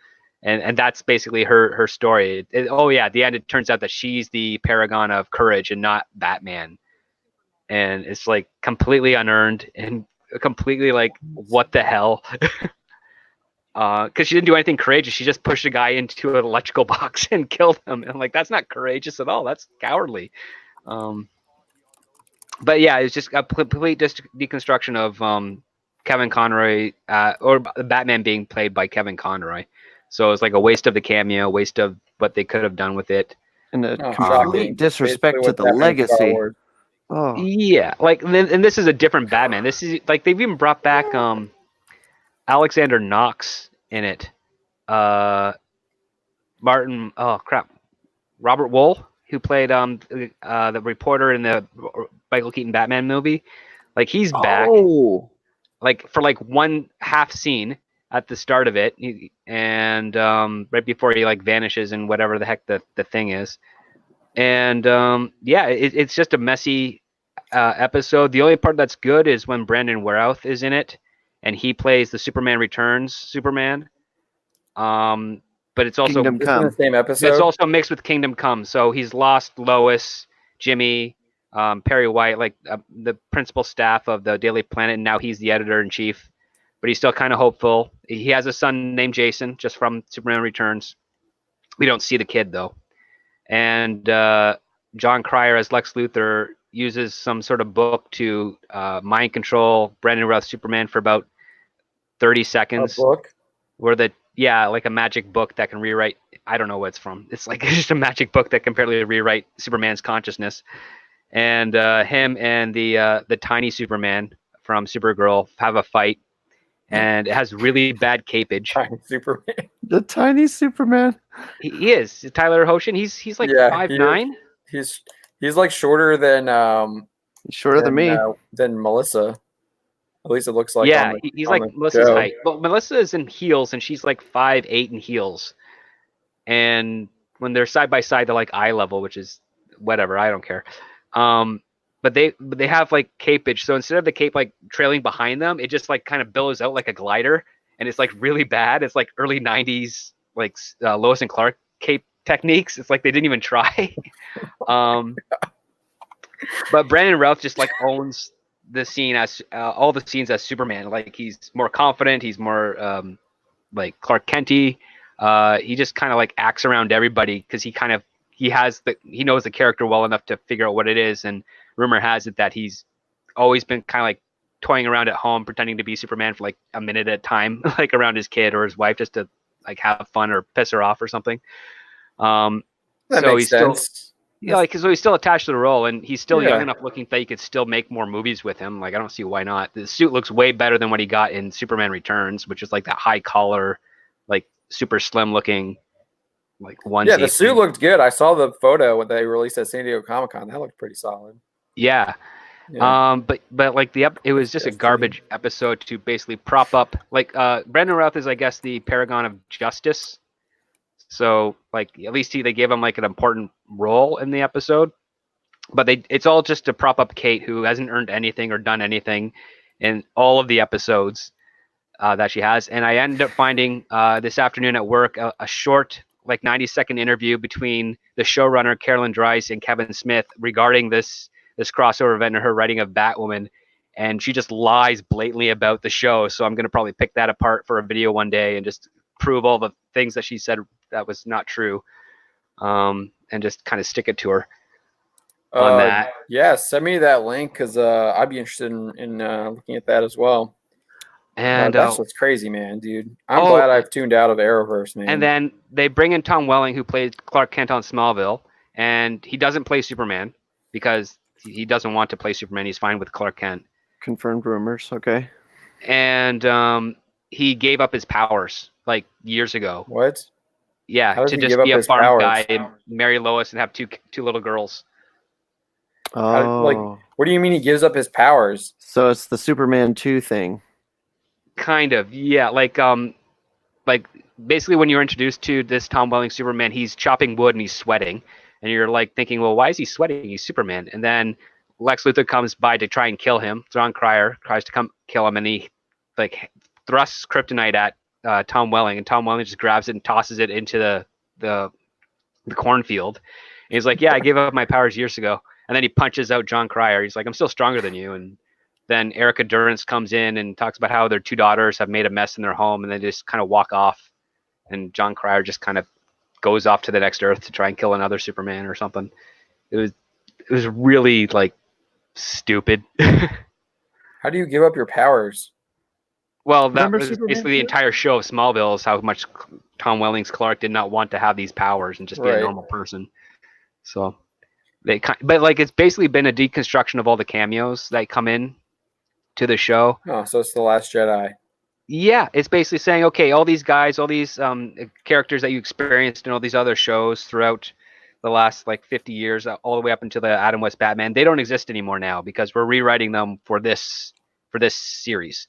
and that's basically her story. At the end it turns out that she's the paragon of courage and not Batman, and it's like completely unearned and completely like what the hell. Because she didn't do anything courageous. She just pushed a guy into an electrical box and killed him. And I'm like, that's not courageous at all. That's cowardly. But yeah, it's just a complete deconstruction of Kevin Conroy, or Batman being played by Kevin Conroy. So it's like a waste of the cameo, waste of what they could have done with it. And a complete disrespect to the legacy. Oh. Yeah, like, and this is a different Batman. This is like they've even brought back Alexander Knox in it. Robert Wool, who played the reporter in the Michael Keaton Batman movie. Like he's back. like for like one half scene at the start of it, and right before he like vanishes and whatever the heck the thing is. And yeah, it's just a messy episode. The only part that's good is when Brandon Warouth is in it, and he plays the Superman Returns Superman. But it's also Kingdom This is in the Come. same episode. it's also mixed with Kingdom Come. So he's lost Lois, Jimmy, Perry White, like the principal staff of the Daily Planet, and now he's the editor in chief. But he's still kind of hopeful. He has a son named Jason, just from Superman Returns. We don't see the kid though. And John Cryer as Lex Luthor uses some sort of book to mind control Brandon Routh Superman for about 30 a seconds. book. Where like a magic book that can rewrite. I don't know what it's from. It's like just a magic book that can apparently rewrite Superman's consciousness. And him and the tiny Superman from Supergirl have a fight, and it has really bad capage. Tiny Superman. The tiny Superman. He is Tyler Hoechlin. He's like Yeah, 5'9". He's like shorter than He's shorter than me. Than Melissa. At least it looks like. Yeah, he's like Melissa's height. But Melissa is in heels, and she's like 5'8" in heels. And when they're side by side, they're like eye level, which is whatever. I don't care. But they have like capage. So instead of the cape like trailing behind them, it just like kind of billows out like a glider, and it's like really bad. It's like early '90s like Lois and Clark cape techniques. It's like they didn't even try. But Brandon Routh just like owns the scene as all the scenes as Superman. Like he's more confident. He's more like Clark Kenty. He just kind of like acts around everybody because he knows the character well enough to figure out what it is. And rumor has it that he's always been kind of like toying around at home, pretending to be Superman for like a minute at a time, like around his kid or his wife, just to like have fun or piss her off or something. That so makes he's still, sense. yeah, like so he's still attached to the role, and he's still young enough looking that you could still make more movies with him. Like I don't see why not. The suit looks way better than what he got in Superman Returns, which is like that high collar, like super slim looking, like onesie. Yeah, the suit looked good. I saw the photo when they released at San Diego Comic-Con. That looked pretty solid. Yeah. But like it was just a garbage episode to basically prop up. Like Brandon Routh is, I guess, the paragon of justice. So like at least they gave him like an important role in the episode. But it's all just to prop up Kate, who hasn't earned anything or done anything in all of the episodes that she has. And I ended up finding this afternoon at work a short, like 90-second interview between the showrunner Carolyn Dries and Kevin Smith regarding this crossover event and her writing of Batwoman. And she just lies blatantly about the show. So I'm going to probably pick that apart for a video one day and just prove all the things that she said that was not true, and just kind of stick it to her on that. Yeah, send me that link because I'd be interested in looking at that as well. And that's what's crazy, man, dude. I'm glad I've tuned out of Arrowverse, man. And then they bring in Tom Welling, who played Clark Kent on Smallville, and he doesn't play Superman because he doesn't want to play Superman. He's fine with Clark Kent. Confirmed rumors. Okay. And he gave up his powers like years ago. What? Yeah, to just be a farm guy and marry Lois and have two little girls. Oh. What do you mean he gives up his powers? So it's the Superman 2 thing. Kind of, yeah. Like basically when you're introduced to this Tom Welling Superman, he's chopping wood and he's sweating. And you're like thinking, well, why is he sweating? He's Superman. And then Lex Luthor comes by to try and kill him. John Cryer tries to come kill him, and he like thrusts kryptonite at Tom Welling, and Tom Welling just grabs it and tosses it into the cornfield. And he's like, yeah, I gave up my powers years ago. And then he punches out John Cryer. He's like, I'm still stronger than you. And then Erica Durance comes in and talks about how their two daughters have made a mess in their home, and they just kind of walk off. And John Cryer just kind of goes off to the next Earth to try and kill another Superman or something. It was really like stupid. How do you give up your powers? Well, that was basically the entire show of Smallville, is how much Tom Welling's Clark did not want to have these powers and just be a normal person. So but like it's basically been a deconstruction of all the cameos that come in to the show. Oh, so it's The Last Jedi. Yeah, it's basically saying, okay, all these guys, all these characters that you experienced in all these other shows throughout the last like 50 years, all the way up until the Adam West Batman, they don't exist anymore now because we're rewriting them for this series.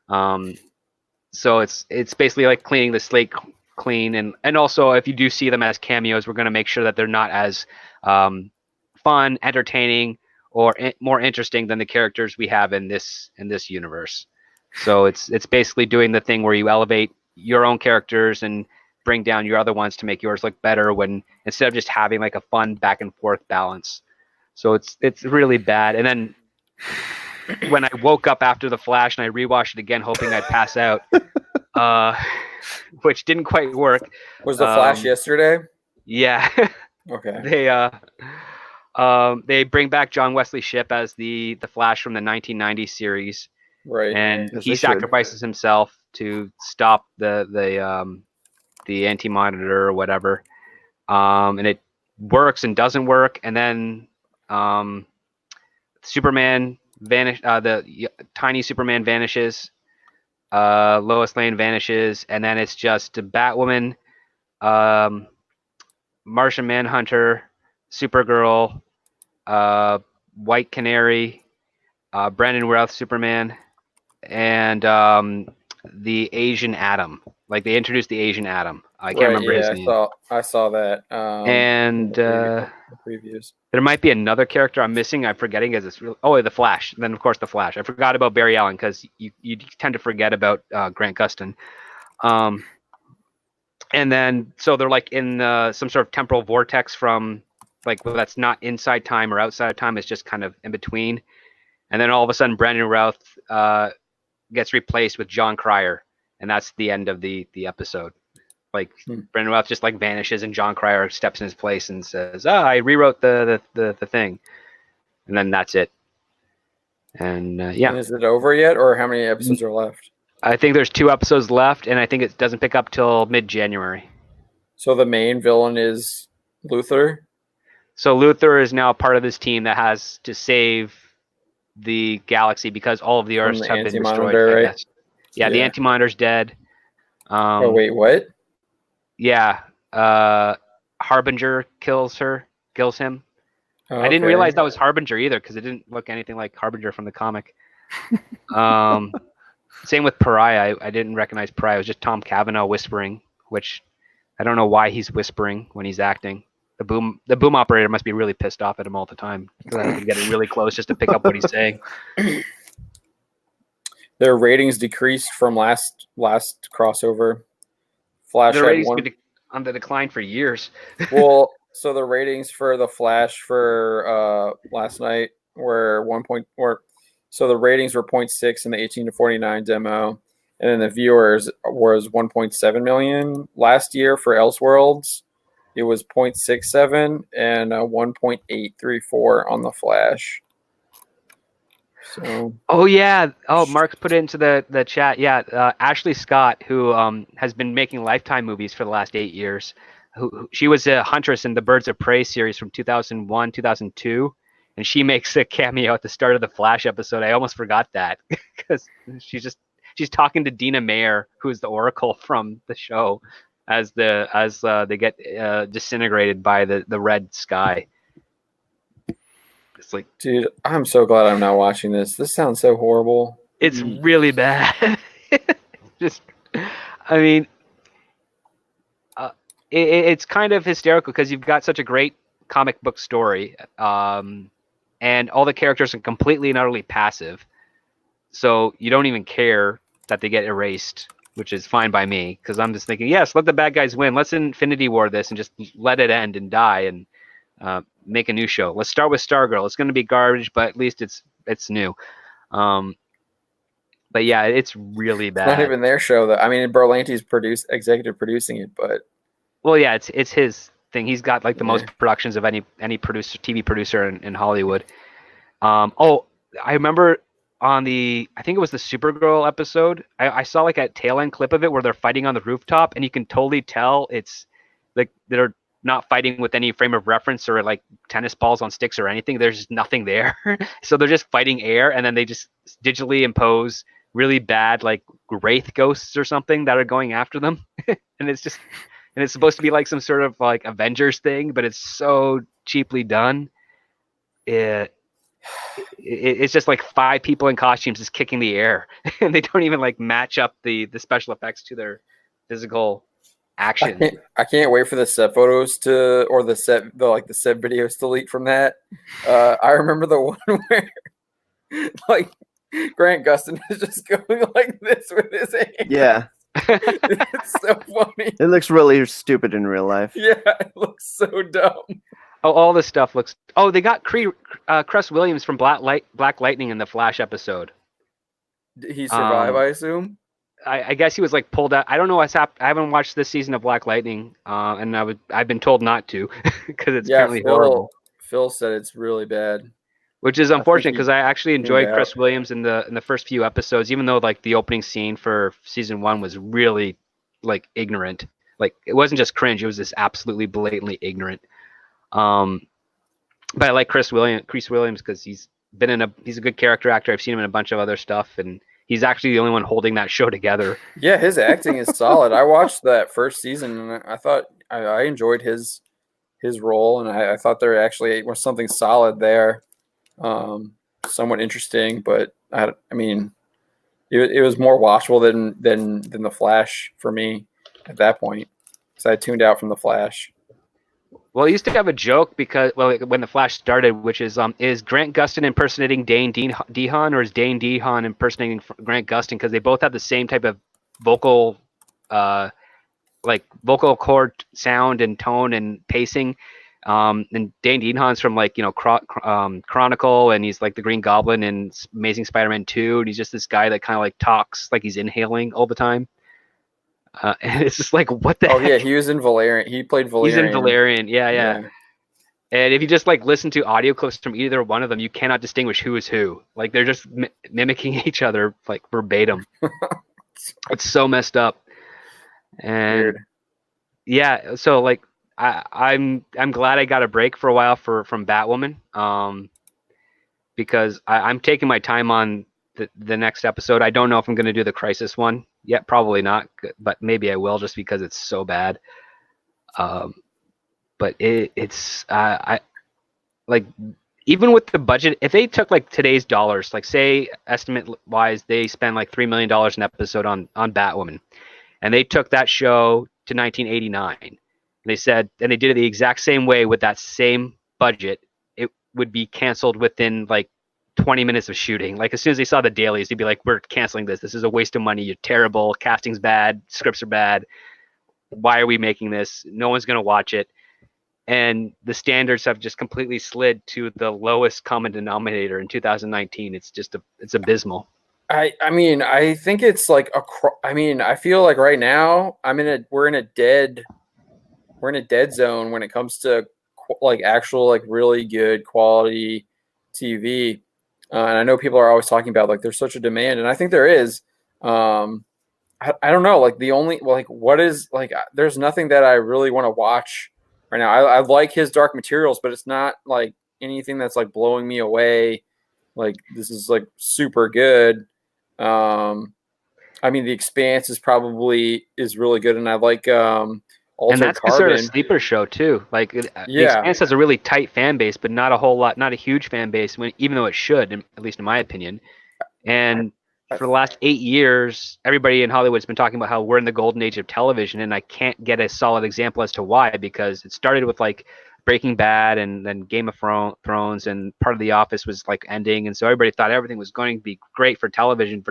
So it's basically like cleaning the slate clean, and also if you do see them as cameos, we're going to make sure that they're not as fun, entertaining, or more interesting than the characters we have in this universe. So it's basically doing the thing where you elevate your own characters and bring down your other ones to make yours look better, when instead of just having like a fun back and forth balance. So it's really bad. And then when I woke up after The Flash and I rewatched it again, hoping I'd pass out, which didn't quite work. Was The Flash yesterday? Yeah. Okay. They bring back John Wesley Shipp as the Flash from the 1990 series, Right. and As he they should. sacrifices himself to stop the anti-monitor or whatever, and it works and doesn't work, and then Superman the tiny Superman vanishes, Lois Lane vanishes, and then it's just Batwoman, Martian Manhunter, Supergirl, White Canary, Brandon Routh Superman, and the Asian Atom. Like they introduced the Asian Atom. I can't remember his name. I saw that. And the previews. there might be another character I'm missing. I'm forgetting as it's real. Oh, the Flash. And then of course the Flash. I forgot about Barry Allen because you tend to forget about Grant Gustin. And then so they're like in some sort of temporal vortex from like that's not inside time or outside of time. It's just kind of in between. And then all of a sudden Brandon Routh gets replaced with John Cryer, and that's the end of the episode. Like Brandon Routh just like vanishes, and John Cryer steps in his place and says, I rewrote the thing, and then that's it. And yeah. And is it over yet, or how many episodes are left? I think there's 2 episodes left, and I think it doesn't pick up till mid-January. So the main villain is Luthor? So Luthor is now part of this team that has to save the galaxy because all of the Earths have been destroyed. Right? I guess. Yeah, the Anti-Monitor's dead. Oh, wait, what? Yeah. Harbinger kills him. Oh, I didn't realize that was Harbinger either because it didn't look anything like Harbinger from the comic. Same with Pariah. I didn't recognize Pariah. It was just Tom Cavanaugh whispering, which I don't know why he's whispering when he's acting. The boom operator must be really pissed off at him all the time because I have to get it really close just to pick up what he's saying. Their ratings decreased from last crossover. Flash the ratings been on the decline for years. Well, so the ratings for the Flash for last night were so the ratings were 0.6 in the 18 to 49 demo, and then the viewers was 1.7 million. Last year for Elseworlds, it was 0.67 and 1.834 on the Flash. So. Oh yeah. Oh, Mark's put it into the chat. Yeah, Ashley Scott, who has been making Lifetime movies for the last 8 years. She was a Huntress in the Birds of Prey series from 2001, 2002, and she makes a cameo at the start of the Flash episode. I almost forgot that because she's talking to Dina Mayer, who's the Oracle from the show, as they get disintegrated by the red sky. It's like, dude, I'm so glad I'm not watching this. This sounds so horrible. It's really bad. I mean, it's kind of hysterical because you've got such a great comic book story, and all the characters are completely and utterly passive. So you don't even care that they get erased, which is fine by me because I'm just thinking, yes, let the bad guys win. Let's Infinity War this and just let it end and die and make a new show. Let's start with Stargirl. It's going to be garbage, but at least it's new. But yeah, it's really bad. It's not even their show though. I mean, Berlanti's executive producing it, but well, yeah, it's his thing. He's got like the most productions of any TV producer in Hollywood. Oh, I remember on I think it was the Supergirl episode, I saw like a tail end clip of it where they're fighting on the rooftop, and you can totally tell it's like they're not fighting with any frame of reference or like tennis balls on sticks or anything. There's just nothing there. So they're just fighting air, and then they just digitally impose really bad like wraith ghosts or something that are going after them. And it's supposed to be like some sort of like Avengers thing, but it's so cheaply done. it's just like 5 people in costumes just kicking the air, and they don't even like match up the special effects to their physical action. I can't wait for the set photos or the set videos to leak from that. I remember the one where like Grant Gustin is just going like this with his hands. Yeah. It's so funny. It looks really stupid in real life. Yeah, it looks so dumb. Oh, all this stuff looks. Oh, they got Cress Williams from Black Lightning in the Flash episode. Did he survive? I assume. I guess he was like pulled out. I don't know what's happened. I haven't watched this season of Black Lightning, and I've been told not to because it's apparently horrible. Phil said it's really bad, which is unfortunate because I actually enjoyed Cress Williams in the first few episodes, even though like the opening scene for season 1 was really like ignorant. Like it wasn't just cringe; it was just absolutely blatantly ignorant. But I like Chris Williams because he's a good character actor. I've seen him in a bunch of other stuff, and he's actually the only one holding that show together. Yeah, his acting is solid. I watched that first season, and I thought I enjoyed his role, and I thought there actually was something solid there, somewhat interesting. But I mean, it was more watchable than the Flash for me at that point, because I tuned out from the Flash. Well, I used to have a joke because, when the Flash started, which is Grant Gustin impersonating Dane DeHaan, or is Dane DeHaan impersonating Grant Gustin? Because they both have the same type of vocal cord sound and tone and pacing. And Dane DeHaan's from Chronicle, and he's like the Green Goblin in Amazing Spider-Man 2, and he's just this guy that kind of like talks like he's inhaling all the time. And it's just like, what the heck? Yeah, he was in Valerian. He played Valerian. He's in Valerian, yeah. And if you just like listen to audio clips from either one of them, you cannot distinguish who is who. Like they're just mimicking each other like verbatim. It's so messed up. And weird. Yeah, so like I'm glad I got a break for a while from Batwoman, because I'm taking my time on the next episode. I don't know if I'm going to do the Crisis one yet. Probably not, but maybe I will, just because it's so bad. But it's I like, even with the budget, if they took like today's dollars, like say estimate wise, they spend like $3 million an episode on Batwoman, and they took that show to 1989, and they said, and they did it the exact same way with that same budget, it would be canceled within like 20 minutes of shooting. Like as soon as they saw the dailies, they'd be like, we're canceling this. This is a waste of money. You're terrible. Casting's bad. Scripts are bad. Why are we making this? No one's going to watch it. And the standards have just completely slid to the lowest common denominator in 2019. It's just it's abysmal. I mean, I think it's like I feel like right now we're in a dead zone when it comes to like actual like really good quality TV. And I know people are always talking about like there's such a demand, and I think there is. I don't know, like the only like what is like there's nothing that I really want to watch right now. I like his Dark Materials, but it's not like anything that's like blowing me away. Like this is like super good. I mean, The Expanse is really good, and I like and that's considered a sleeper show too. Like The Expanse has a really tight fan base, but not a huge fan base, even though it should, at least in my opinion. And for the last 8 years, everybody in Hollywood's been talking about how we're in the golden age of television, and I can't get a solid example as to why, because it started with like Breaking Bad and then Game of Thrones, and part of The Office was like ending, and so everybody thought everything was going to be great for television,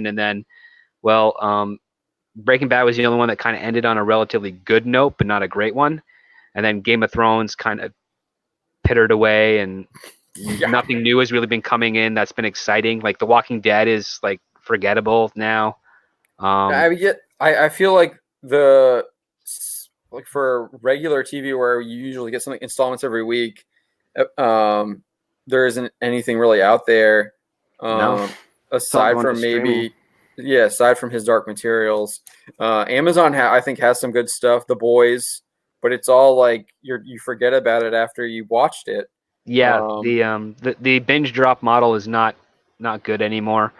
and then, Breaking Bad was the only one that kind of ended on a relatively good note, but not a great one. And then Game of Thrones kind of pittered away, and nothing new has really been coming in that's been exciting. Like The Walking Dead is like forgettable now. I feel like for regular TV where you usually get something installments every week, there isn't anything really out there. No. Aside from aside from his Dark Materials. Amazon I think has some good stuff, The Boys, but it's all like you forget about it after you watched it. Yeah, the binge drop model is not good anymore.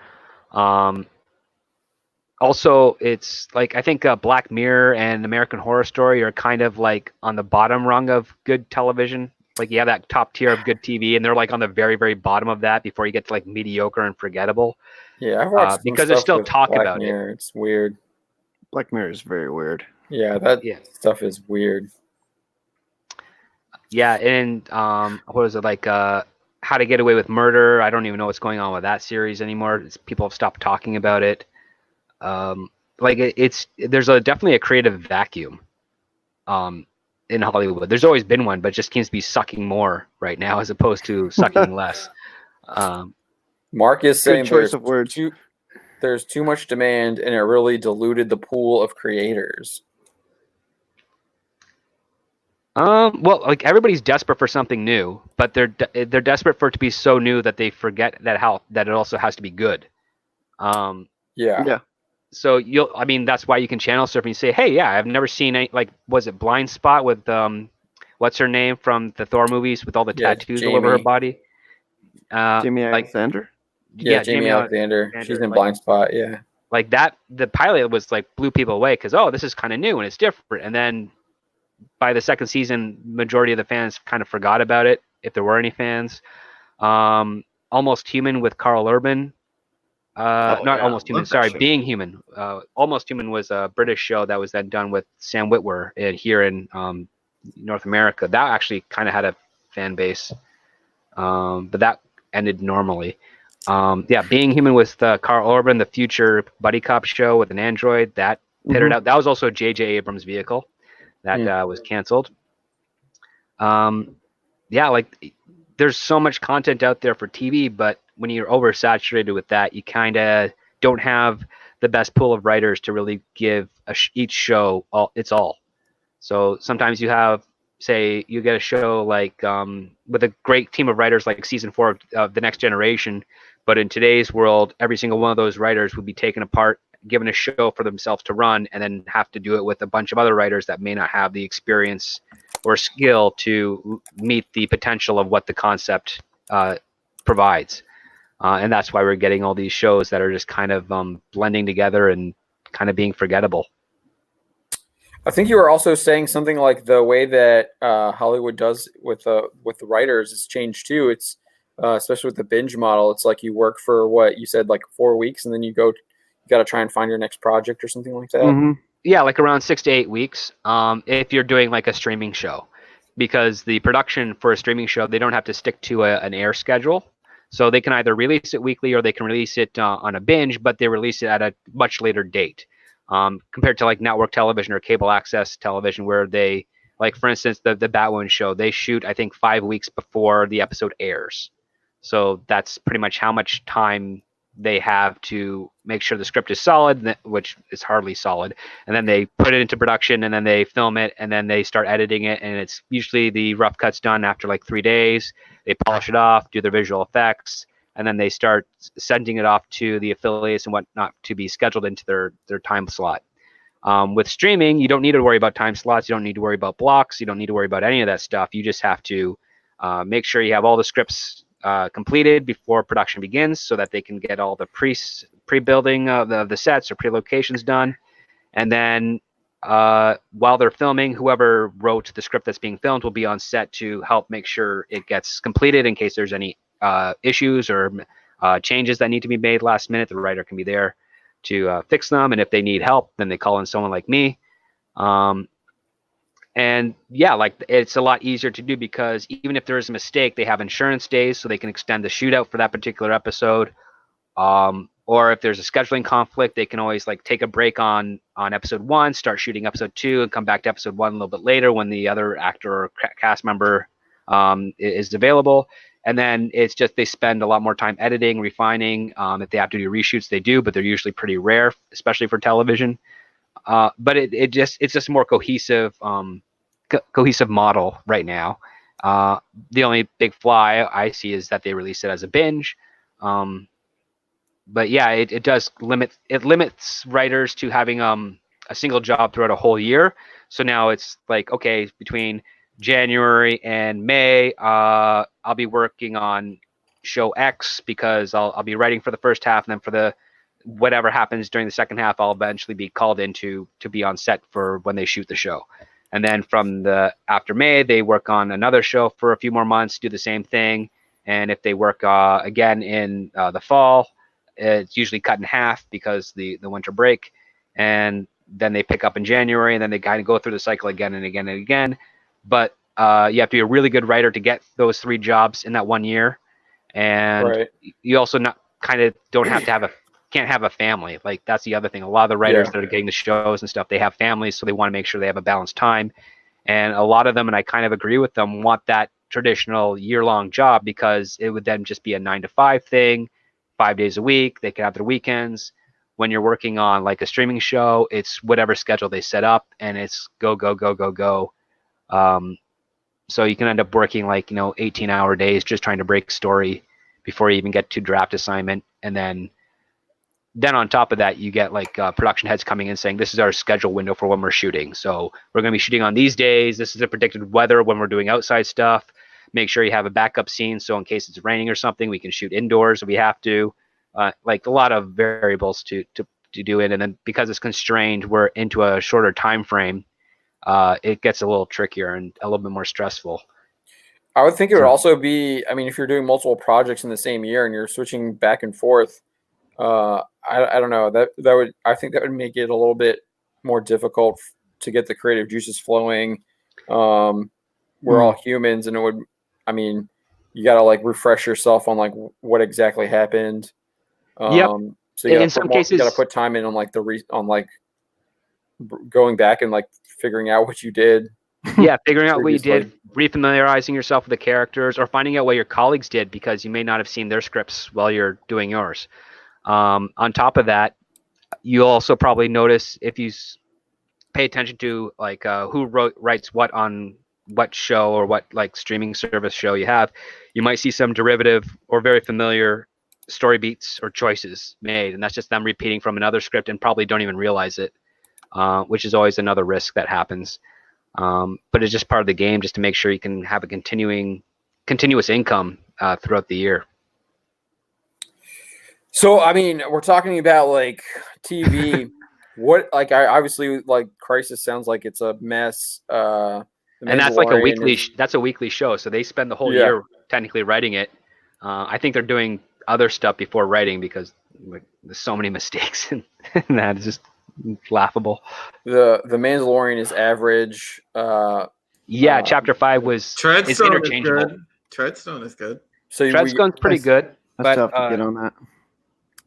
Also, it's like I think Black Mirror and American Horror Story are kind of like on the bottom rung of good television. Like you have that top tier of good TV, and they're like on the very, very bottom of that before you get to like mediocre and forgettable. Yeah, I've watched some because there's stuff still with talk Black about Mirror. It's weird. Black Mirror is very weird. Yeah, that Yeah. stuff is weird. Yeah, and what was it like? How to Get Away with Murder. I don't even know what's going on with that series anymore. People have stopped talking about it. There's definitely a creative vacuum in Hollywood. There's always been one, but it just seems to be sucking more right now as opposed to sucking less. Mark is saying Good choice of words. There's too much demand, and it really diluted the pool of creators. Well, like everybody's desperate for something new, but they're desperate for it to be so new that they forget that it also has to be good. Yeah. So that's why you can channel surf and you say, hey, yeah, I've never seen any, like, was it Blind Spot with what's her name from the Thor movies with all the tattoos all over her body? Jamie Alexander. Yeah, Jamie Alexander. She's in Blind Spot. Yeah. Like that, the pilot was like blew people away because this is kind of new and it's different, and then by the second season, majority of the fans kind of forgot about it, if there were any fans. Almost Human with Carl Urban. Almost Human. Sorry, Being Human. Almost Human was a British show that was then done with Sam Witwer here in North America. That actually kind of had a fan base, but that ended normally. Being Human with Carl Urban, the future buddy cop show with an android that pittered out. That was also J.J. Abrams' vehicle. That was canceled. There's so much content out there for TV, but when you're oversaturated with that, you kind of don't have the best pool of writers to really give each show its all. So sometimes you have, say, you get a show like with a great team of writers like season 4 of The Next Generation, but in today's world, every single one of those writers would be taken apart, given a show for themselves to run, and then have to do it with a bunch of other writers that may not have the experience or skill to meet the potential of what the concept provides. And that's why we're getting all these shows that are just kind of blending together and kind of being forgettable. I think you were also saying something like the way that Hollywood does with the writers has changed too. It's especially with the binge model. It's like you work for what you said, like 4 weeks, and then you got to try and find your next project or something like that. Mm-hmm. Yeah, like around 6 to 8 weeks. If you're doing like a streaming show, because the production for a streaming show, they don't have to stick to an air schedule. So they can either release it weekly or they can release it on a binge, but they release it at a much later date compared to like network television or cable access television, where they, like, for instance, the Batwoman show, they shoot, I think, 5 weeks before the episode airs. So that's pretty much how much time they have to make sure the script is solid, which is hardly solid. And then they put it into production, and then they film it, and then they start editing it. And it's usually the rough cuts done after like 3 days. They polish it off, do their visual effects, and then they start sending it off to the affiliates and whatnot to be scheduled into their time slot. With streaming, you don't need to worry about time slots. You don't need to worry about blocks. You don't need to worry about any of that stuff. You just have to make sure you have all the scripts completed before production begins, so that they can get all the pre-building of the sets or pre-locations done. And then while they're filming, whoever wrote the script that's being filmed will be on set to help make sure it gets completed in case there's any issues or changes that need to be made last minute. The writer can be there to fix them, and if they need help, then they call in someone like me. And yeah, like, it's a lot easier to do because even if there is a mistake, they have insurance days, so they can extend the shootout for that particular episode. Or if there's a scheduling conflict, they can always like take a break on episode 1, start shooting episode 2, and come back to episode 1 a little bit later when the other actor or cast member is available. And then it's just they spend a lot more time editing, refining. If they have to do reshoots, they do, but they're usually pretty rare, especially for television. But it's just a more cohesive model right now. The only big flaw I see is that they release it as a binge. But yeah, it does limits writers to having a single job throughout a whole year. So now it's like, okay, between January and May, I'll be working on show X because I'll be writing for the first half, and then for the whatever happens during the second half, I'll eventually be called in to be on set for when they shoot the show. And then from the after May, they work on another show for a few more months, do the same thing. And if they work again in the fall, it's usually cut in half because the winter break. And then they pick up in January, and then they kind of go through the cycle again and again and again. But you have to be a really good writer to get those 3 jobs in that 1 year. And you also can't have a family. Like, that's the other thing. A lot of the writers that are getting the shows and stuff, they have families, so they want to make sure they have a balanced time. And a lot of them, and I kind of agree with them, want that traditional year-long job, because it would then just be a 9-to-5 thing, 5 days a week. They could have their weekends. When you're working on like a streaming show, it's whatever schedule they set up, and it's go, go, go, go, go. So you can end up working 18-hour days just trying to break story before you even get to draft assignment. And then on top of that, you get production heads coming in saying, this is our schedule window for when we're shooting. So we're going to be shooting on these days. This is the predicted weather when we're doing outside stuff. Make sure you have a backup scene, so in case it's raining or something, we can shoot indoors if we have to. A lot of variables to do it. And then because it's constrained, we're into a shorter time frame. It gets a little trickier and a little bit more stressful. I would think it would also be, if you're doing multiple projects in the same year and you're switching back and forth, I don't know, I think that would make it a little bit more difficult to get the creative juices flowing. We're all humans, and it would, you got to refresh yourself on what exactly happened. So in some cases, you got to put time in on going back and figuring out what you did. Yeah, figuring out what you did, refamiliarizing yourself with the characters, or finding out what your colleagues did, because you may not have seen their scripts while you're doing yours. On top of that, you'll also probably notice, if you pay attention to who writes what on what show or what streaming service show you have, you might see some derivative or very familiar story beats or choices made, and that's just them repeating from another script and probably don't even realize it, which is always another risk that happens. But it's just part of the game, just to make sure you can have a continuous income throughout the year. So, we're talking about TV. What, obviously, Crisis sounds like it's a mess. And that's a weekly show, so they spend the whole year technically writing it. I think they're doing other stuff before writing, because there's so many mistakes, and that is just laughable. The Mandalorian is average. Chapter 5 is interchangeable. Treadstone is good. So Treadstone's pretty good. That's tough to get on that.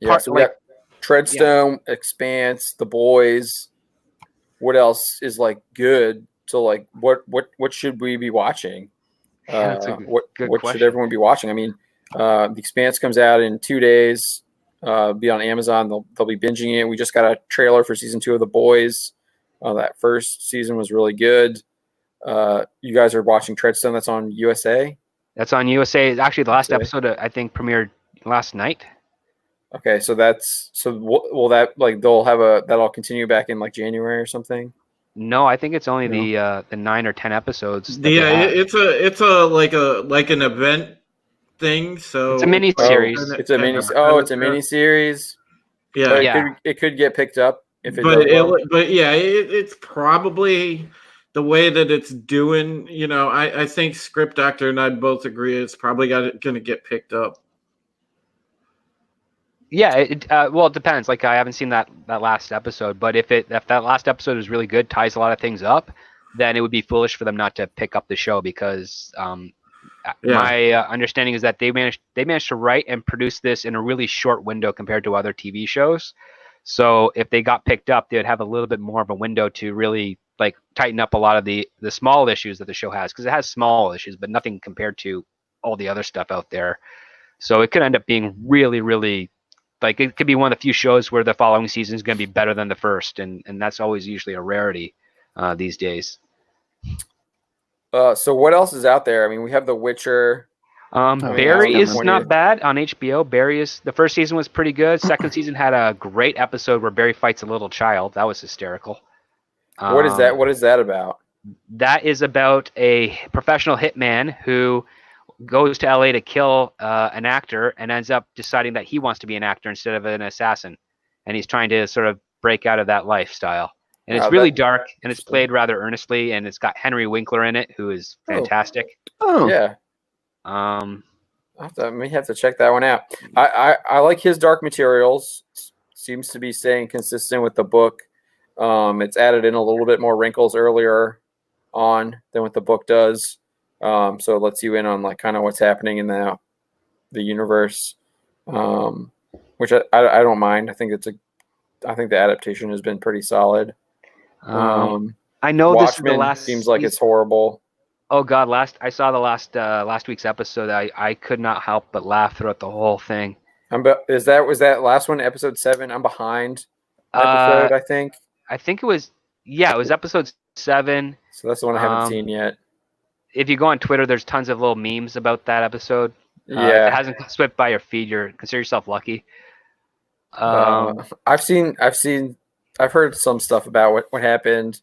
Yeah, so we got Treadstone, Expanse, The Boys. What else is good? So what should we be watching? What should everyone be watching? The Expanse comes out in 2 days. Be on Amazon. They'll be binging it. We just got a trailer for season 2 of The Boys. That first season was really good. You guys are watching Treadstone. That's on USA. That's on USA. Actually, the last episode I think premiered last night. Okay, so will that they'll have that'll continue back in January or something? No, I think it's only the 9 or 10 episodes. It's an event thing. So it's a mini series. It's a mini series. Yeah, it could get picked up if it. It's probably the way that it's doing. I think Script Doctor and I both agree it's probably going to get picked up. Yeah, it depends. I haven't seen that last episode, but if that last episode is really good, ties a lot of things up, then it would be foolish for them not to pick up the show, because my understanding is that they managed to write and produce this in a really short window compared to other TV shows. So if they got picked up, they would have a little bit more of a window to really tighten up a lot of the small issues that the show has, because it has small issues, but nothing compared to all the other stuff out there. So it could end up being really, really. It could be one of the few shows where the following season is going to be better than the first, and that's always usually a rarity these days. So what else is out there? We have The Witcher. Barry is not bad on HBO. Barry is, the first season was pretty good. Second season had a great episode where Barry fights a little child. That was hysterical. What is that? What is that about? That is about a professional hitman who goes to LA to kill an actor and ends up deciding that he wants to be an actor instead of an assassin. And he's trying to sort of break out of that lifestyle. and it's really dark, and it's played rather earnestly, and it's got Henry Winkler in it, who is fantastic. Yeah. I may have to check that one out. I like his Dark Materials. Seems to be staying consistent with the book. It's added in a little bit more wrinkles earlier on than what the book does. So it lets you in on like kind of what's happening in the universe, which I don't mind. I think the adaptation has been pretty solid. I know Watchmen this is the last. Seems like it's horrible. Oh God! I saw the last week's episode. I could not help but laugh throughout the whole thing. Was that last one, episode 7? I'm behind episode, I think. I think it was it was episode 7. So that's the one I haven't seen yet. If you go on Twitter, there's tons of little memes about that episode. If it hasn't swept by your feed, consider yourself lucky. I've heard some stuff about what happened,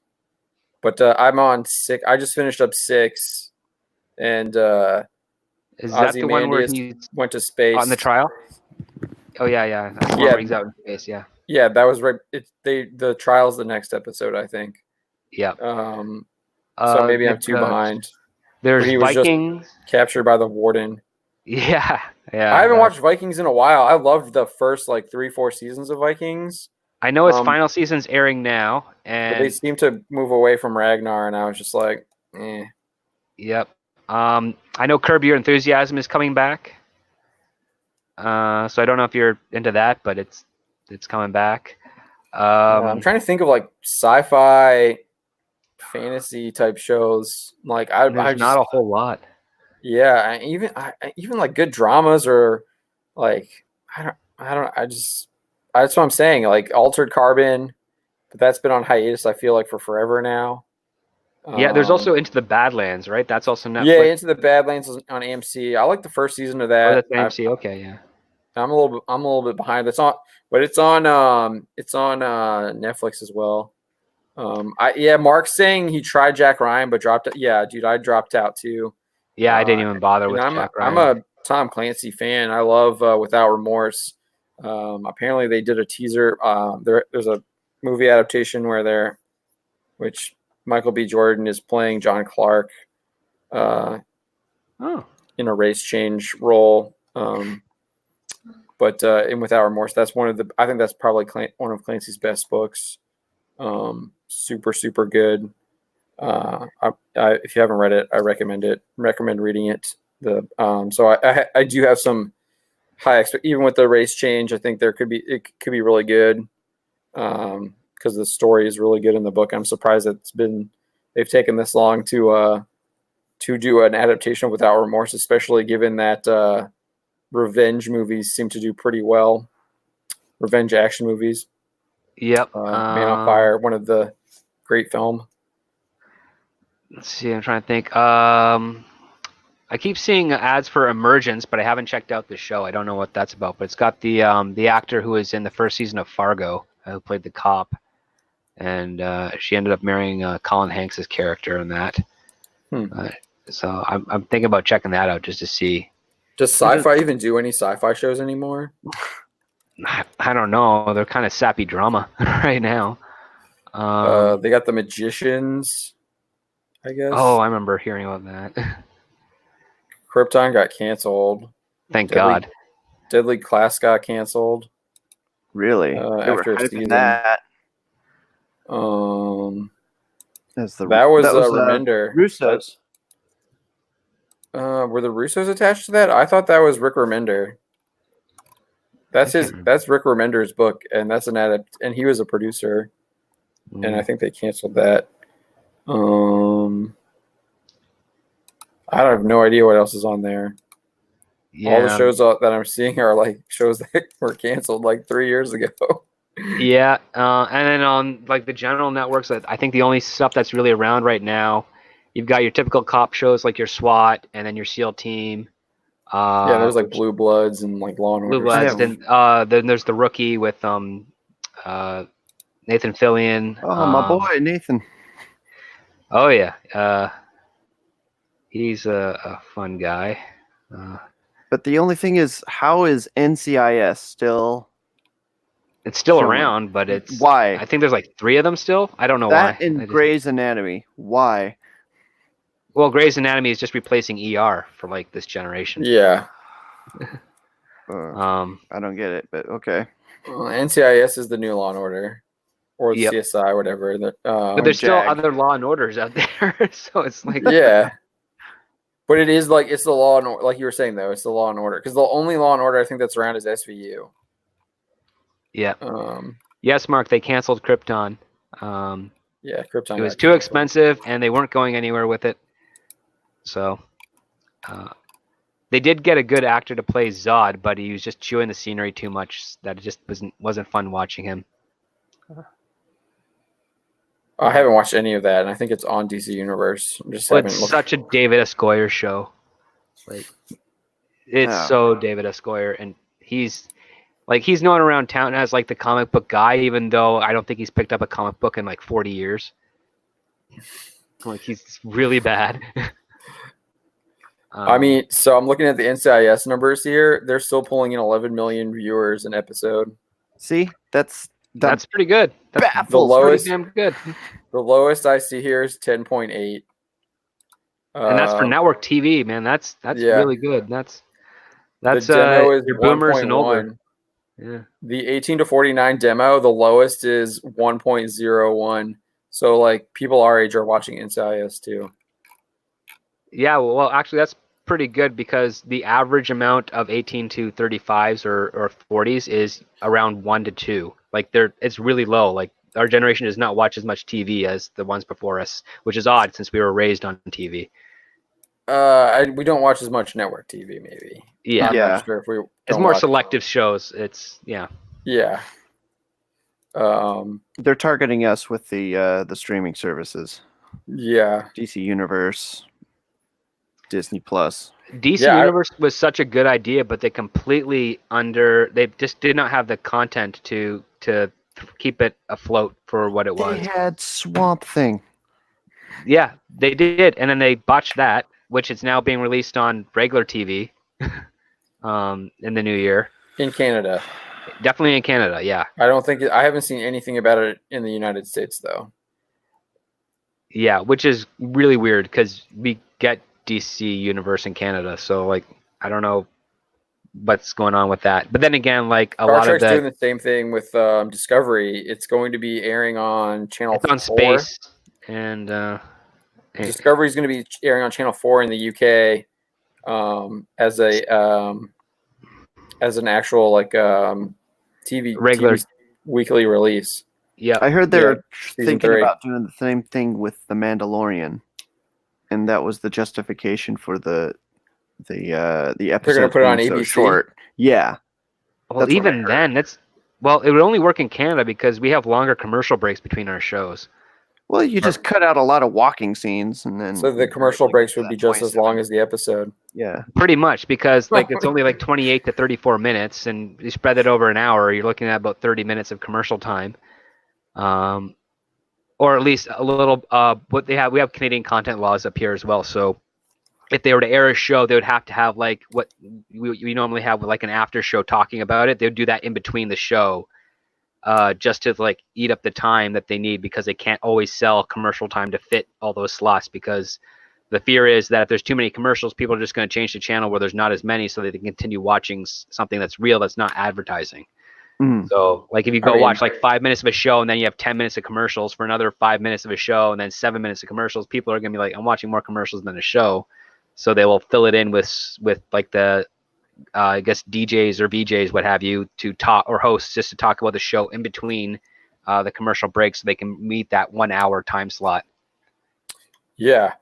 but I'm on 6. I just finished up 6, and is that the one where he went to space on the trial? Oh yeah. That's the one where he's out in space. Yeah. Yeah, that was right. The trial's the next episode, I think. Yeah. So maybe I'm too behind. There's he was Vikings just captured by the warden. Yeah. I haven't watched Vikings in a while. I loved the first 3-4 seasons of Vikings. I know its final season's airing now, and but they seem to move away from Ragnar, and I was just like, eh. Yep. I know Curb Your Enthusiasm is coming back. So I don't know if you're into that, but it's coming back. I'm trying to think of sci-fi, fantasy type shows. There's not a whole lot. Yeah, even good dramas or that's what I'm saying. Altered Carbon, but that's been on hiatus. I feel like for forever now. Yeah, there's also Into the Badlands, right? That's also Netflix. Yeah, Into the Badlands is on AMC. I like the first season of that. Oh, that's AMC. Okay, yeah. I'm a little bit behind. It's on Netflix as well. Mark's saying he tried Jack Ryan but dropped it. Yeah, dude, I dropped out too. Yeah, I didn't even bother with Jack Ryan. I'm a Tom Clancy fan. I love Without Remorse. Apparently they did a teaser. There's a movie adaptation which Michael B. Jordan is playing John Clark in a race change role. But in Without Remorse, I think that's probably one of Clancy's best books. Super, super good. If you haven't read it, I recommend reading it. So I do have some high even with the race change. I think it could be really good because the story is really good in the book. I'm surprised they've taken this long to do an adaptation of Without Remorse, especially given that revenge movies seem to do pretty well. Revenge action movies. Yep. Man on Fire, one of the great film. Let's see. I'm trying to think. I keep seeing ads for Emergence, but I haven't checked out the show. I don't know what that's about, but it's got the actor who was in the first season of Fargo, who played the cop, and she ended up marrying Colin Hanks' character in that. So I'm thinking about checking that out just to see. Does Sci-Fi even do any sci-fi shows anymore? I don't know. They're kind of sappy drama right now. They got The Magicians, I guess. Oh, I remember hearing about that. Krypton got canceled. Thank God. Deadly Class got canceled. Really? After a season. That. That was Remender. Russo's. Were the Russos attached to that? I thought that was Rick Remender. That's Rick Remender's book, and that's and he was a producer. And I think they canceled that. I have no idea what else is on there. Yeah. All the shows that I'm seeing are shows that were canceled 3 years ago. Yeah, and then on the general networks, I think the only stuff that's really around right now, you've got your typical cop shows like your SWAT and then your SEAL Team. There's Blue Bloods and Law and Order. Blue Bloods, then there's The Rookie with Nathan Fillion. Oh, my boy Nathan. Oh yeah, he's a fun guy. But the only thing is, how is NCIS still It's still Showing. around, but it's Why? I think there's like 3 of them still. I don't know That why. in Grey's Anatomy. Why? Well, Grey's Anatomy is just replacing ER for like this generation. Yeah. I don't get it, but okay. NCIS is the new Law and Order, or the Yep. CSI, whatever. But there's still Jag. other Law and Orders out there, so it's like Yeah. But it is like, it's the Law and Order, like you were saying, though, it's the Law and Order. Because the only Law and Order I think that's around is SVU. yeah. Um, Yes, Mark, they canceled Krypton. yeah, Krypton. It was got too canceled. expensive, and they weren't going anywhere with it. So, they did get a good actor to play Zod, but he was just chewing the scenery too much. That it just wasn't fun watching him. I haven't watched any of that, and I think it's on DC Universe. I just But haven't it's looked. such a David S. Goyer show. Like, it's Yeah. so David S. Goyer, and he's known around town as like the comic book guy, even though I don't think he's picked up a comic book in like 40 years. Like, he's really bad. I mean, so I'm looking at the NCIS numbers here. They're still pulling in 11 million viewers an episode. See, that's pretty good. That's baffles. The lowest- pretty damn good. The lowest I see here is 10.8. And that's for network TV, man. That's yeah. really good. That's the demo is your boomers and older. 1.1. Yeah. The 18 to 49 demo, the lowest is 1.01. So like people our age are watching NCIS too. Yeah, well, actually, that's pretty good because the average amount of 18 to 35s or 40s is around 1 to 2. Like it's really low. Like our generation does not watch as much TV as the ones before us, which is odd since we were raised on TV. We don't watch as much network TV, maybe. Yeah, I'm Yeah. not sure if we. it's don't more watch- selective shows. It's Yeah. They're targeting us with the streaming services. Yeah. DC Universe, Disney Plus. DC Yeah, Universe was such a good idea, but they completely they just did not have the content to keep it afloat for what it was. They had Swamp Thing. Yeah, they did, and then they botched that, which is now being released on regular TV in the new year. In Canada. Definitely in Canada, yeah. I haven't seen anything about it in the United States though. Yeah, which is really weird because we get DC Universe in Canada, so like I don't know what's going on with that. But then again, like a Star lot Trek's of doing the same thing with Discovery. It's going to be airing on Channel it's on 4. Space and Discovery is going to be airing on Channel 4 in the UK as an actual like Regular. TV weekly release. yeah. I heard they're season thinking 3. about doing the same thing with The Mandalorian, and that was the justification for the episode put it on being so ABC? short. Yeah, Well, That's what I even heard. then, it would only work in Canada because we have longer commercial breaks between our shows. well, you just cut out a lot of walking scenes, and then So the commercial like breaks would that be just as 27. long as the episode. Yeah, Pretty much because like it's only like 28 to 34 minutes, and you spread it over an hour, you're looking at about 30 minutes of commercial time, or at least a little. We have Canadian content laws up here as well, so if they were to air a show, they would have to have like what we normally have with like an after show talking about it. They would do that in between the show. Just to like eat up the time that they need because they can't always sell commercial time to fit all those slots because the fear is that if there's too many commercials, people are just going to change the channel where there's not as many so that they can continue watching something that's real, that's not advertising. Mhm. So like if you go watch like 5 minutes of a show and then you have 10 minutes of commercials for another 5 minutes of a show and then 7 minutes of commercials, people are going to be like, I'm watching more commercials than a show. So they will fill it in with like the I guess DJs or VJs, what have you, to talk or hosts just to talk about the show in between the commercial breaks so they can meet that 1 hour time slot. Yeah.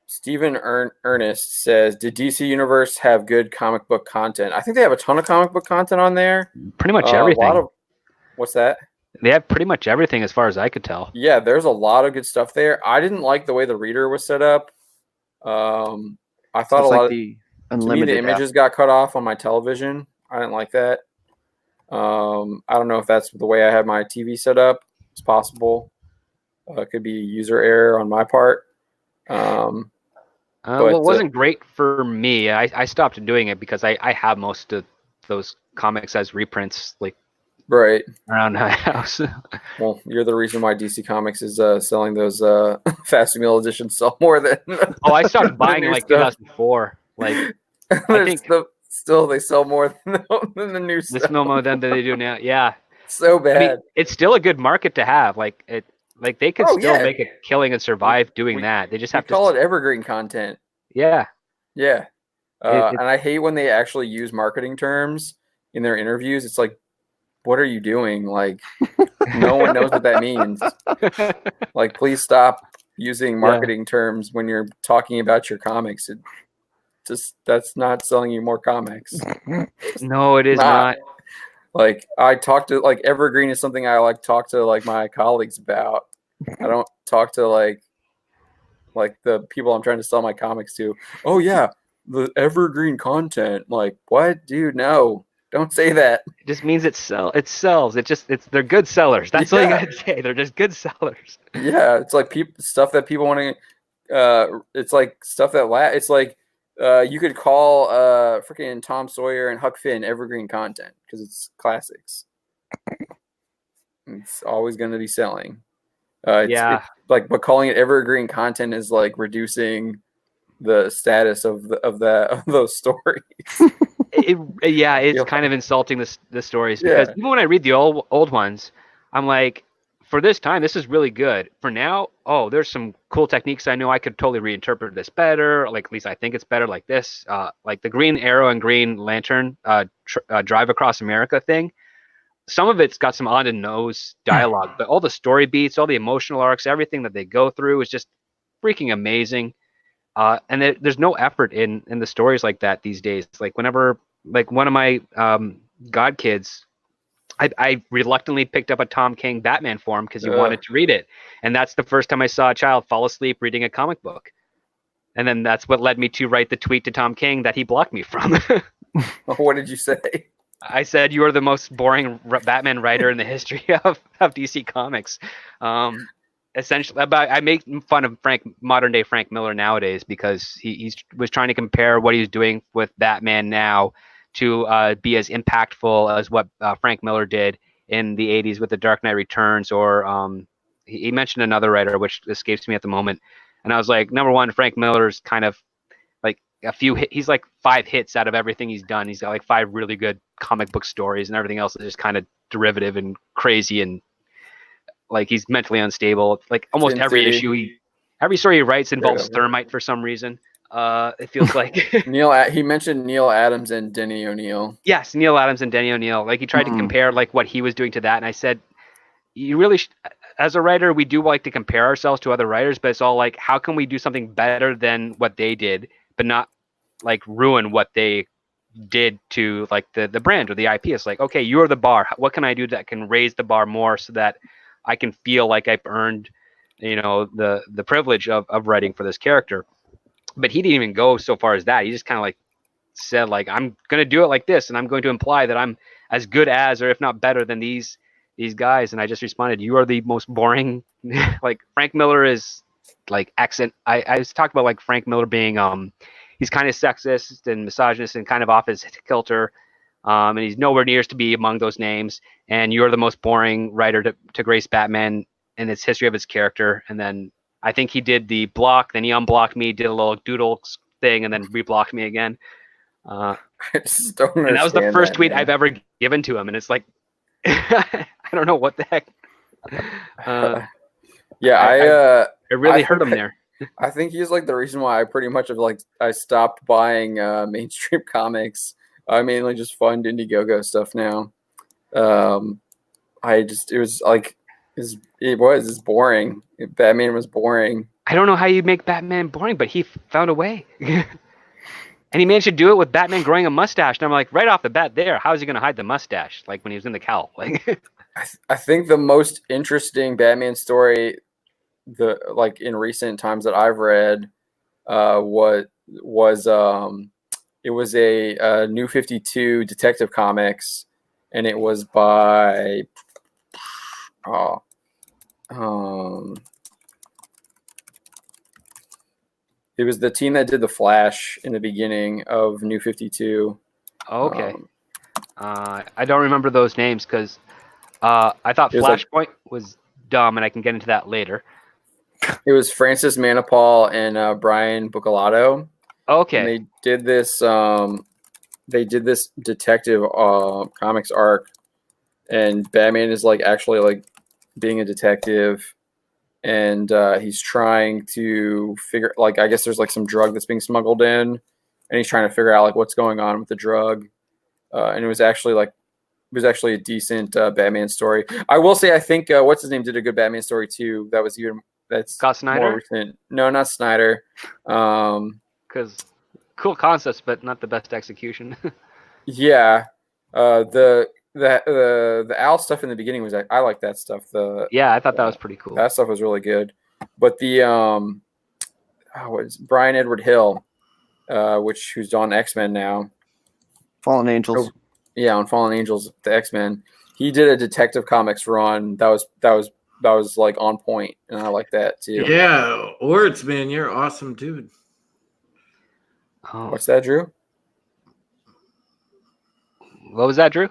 Stephen Ernest says, did DC Universe have good comic book content? I think they have a ton of comic book content on there. Pretty much everything. What's that? They have pretty much everything as far as I could tell. Yeah, there's a lot of good stuff there. I didn't like the way the reader was set up. I thought it's a lot like of the to me, unlimited the images got cut off on my television. I didn't like that. I don't know if that's the way I had my TV set up. It's possible. It could be user error on my part. Well, it wasn't great for me. I stopped doing it because I have most of those comics as reprints, like Right. around my house. Well, you're the reason why DC Comics is selling those Fast Meal editions sell more than. Oh, I stopped buying in new like stuff. 2004. Like I think- still they sell more than the new this stuff. more than they do now. Yeah, So bad. I mean, it's still a good market to have. Like they could still make a killing and survive doing that. They just have to call it evergreen content. Yeah. Yeah. And I hate when they actually use marketing terms in their interviews. It's like, what are you doing? Like, no one knows what that means. Like, please stop using marketing terms when you're talking about your comics. That's not selling you more comics. No, it is not. Like, I talk to, like, evergreen is something I like talk to like my colleagues about. I don't talk to like the people I'm trying to sell my comics to. Oh yeah, the evergreen content. Like, what, dude? No, don't say that. It just means it sells. They're good sellers. That's all you gotta say. They're just good sellers. Yeah, it's like stuff that people want to. It's like stuff that it's like you could call freaking Tom Sawyer and Huck Finn evergreen content because it's classics. It's always going to be selling. But calling it evergreen content is like reducing the status of those stories. It's kind of insulting the stories because even when I read the old ones, I'm like, for this time, this is really good. For now, there's some cool techniques I know I could totally reinterpret this better. Like, at least I think it's better like this. Like the Green Arrow and Green Lantern Drive Across America thing. Some of it's got some on-the-nose dialogue, but all the story beats, all the emotional arcs, everything that they go through is just freaking amazing. And there's no effort in the stories like that these days. Like whenever, like one of my god kids, I reluctantly picked up a Tom King Batman for him because he wanted to read it. And that's the first time I saw a child fall asleep reading a comic book. And then that's what led me to write the tweet to Tom King that he blocked me from. What did you say? I said, you are the most boring Batman writer in the history of DC Comics. Essentially, I make fun of modern day Frank Miller nowadays because he was trying to compare what he's doing with Batman now to be as impactful as what Frank Miller did in the 80s with The Dark Knight Returns, or he mentioned another writer, which escapes me at the moment. And I was like, number one, Frank Miller's kind of like he's like 5 hits out of everything he's done. He's got like 5 really good comic book stories, and everything else is just kind of derivative and crazy, and like he's mentally unstable. Like almost every story he writes involves thermite for some reason. It feels like he mentioned Neil Adams and Denny O'Neil. Yes, Neil Adams and Denny O'Neil. Like he tried to compare like what he was doing to that, and I said, you really as a writer, we do like to compare ourselves to other writers, but it's all like, how can we do something better than what they did, but not like ruin what they did to like the brand or the IP? It's like, okay, you're the bar. What can I do that can raise the bar more so that I can feel like I've earned, the privilege of writing for this character? But he didn't even go so far as that. He just kind of like said, like, I'm going to do it like this, and I'm going to imply that I'm as good as, or if not better than these guys. And I just responded, you are the most boring. Like Frank Miller is like accent. I was talking about like Frank Miller being, he's kind of sexist and misogynist and kind of off his kilter. And he's nowhere near to be among those names. And you're the most boring writer to grace Batman in its history of his character. And then I think he did the block, then he unblocked me, did a little doodle thing, and then reblocked me again. I just don't understand. And that was the first tweet I've ever given to him. And it's like, I don't know what the heck. It really hurt him there. I think he's like the reason why I pretty much I stopped buying mainstream comics. I mainly just fund Indiegogo stuff now. It was boring. Batman was boring. I don't know how you make Batman boring, but he found a way. And he managed to do it with Batman growing a mustache. And I'm like, right off the bat there, how is he going to hide the mustache? Like when he was in the cowl. Like, I think the most interesting Batman story, in recent times that I've read, it was a New 52 Detective Comics, and it was by it was the team that did the Flash in the beginning of New 52. okay. I don't remember those names because I thought It was like- Flashpoint was dumb, and I can get into that later. It was Francis Manipal and Brian Bucalato. Okay. And they did this. They did this detective comics arc, and Batman is like actually like being a detective, and he's trying to figure, like, I guess there's like some drug that's being smuggled in, and he's trying to figure out like what's going on with the drug. And it was actually a decent Batman story. I will say, I think what's his name did a good Batman story too. That's Scott Snyder? more recent. No, not Snyder. Because cool concepts, but not the best execution. Yeah, the owl stuff in the beginning was, I like that stuff. Yeah, I thought that was pretty cool. That stuff was really good. But the what is Brian Edward Hill, who's on X-Men now. Fallen Angels. Yeah, on Fallen Angels, the X-Men. He did a Detective Comics run that was like on point, and I like that too. Yeah, words, man, you're an awesome dude. Oh. What's that, Drew? What was that, Drew?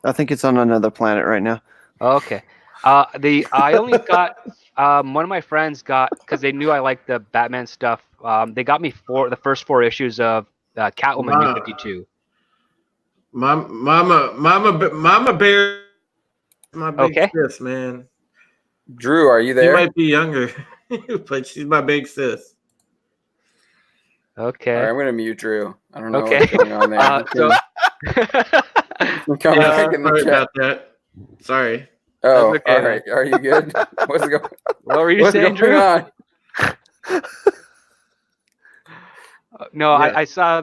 I think it's on another planet right now. Okay. I only got one of my friends got, because they knew I liked the Batman stuff. They got me the first 4 issues of Catwoman New 52. Mama Bear, my big sis, man. Drew, are you there? She might be younger, but she's my big sis. Okay. All right, I'm gonna mute Drew. I don't know Okay. what's going on there. Sorry about that. Sorry. Oh, okay, all right. Are you good? What's What were you saying, going Drew? on? No, Yeah. I saw.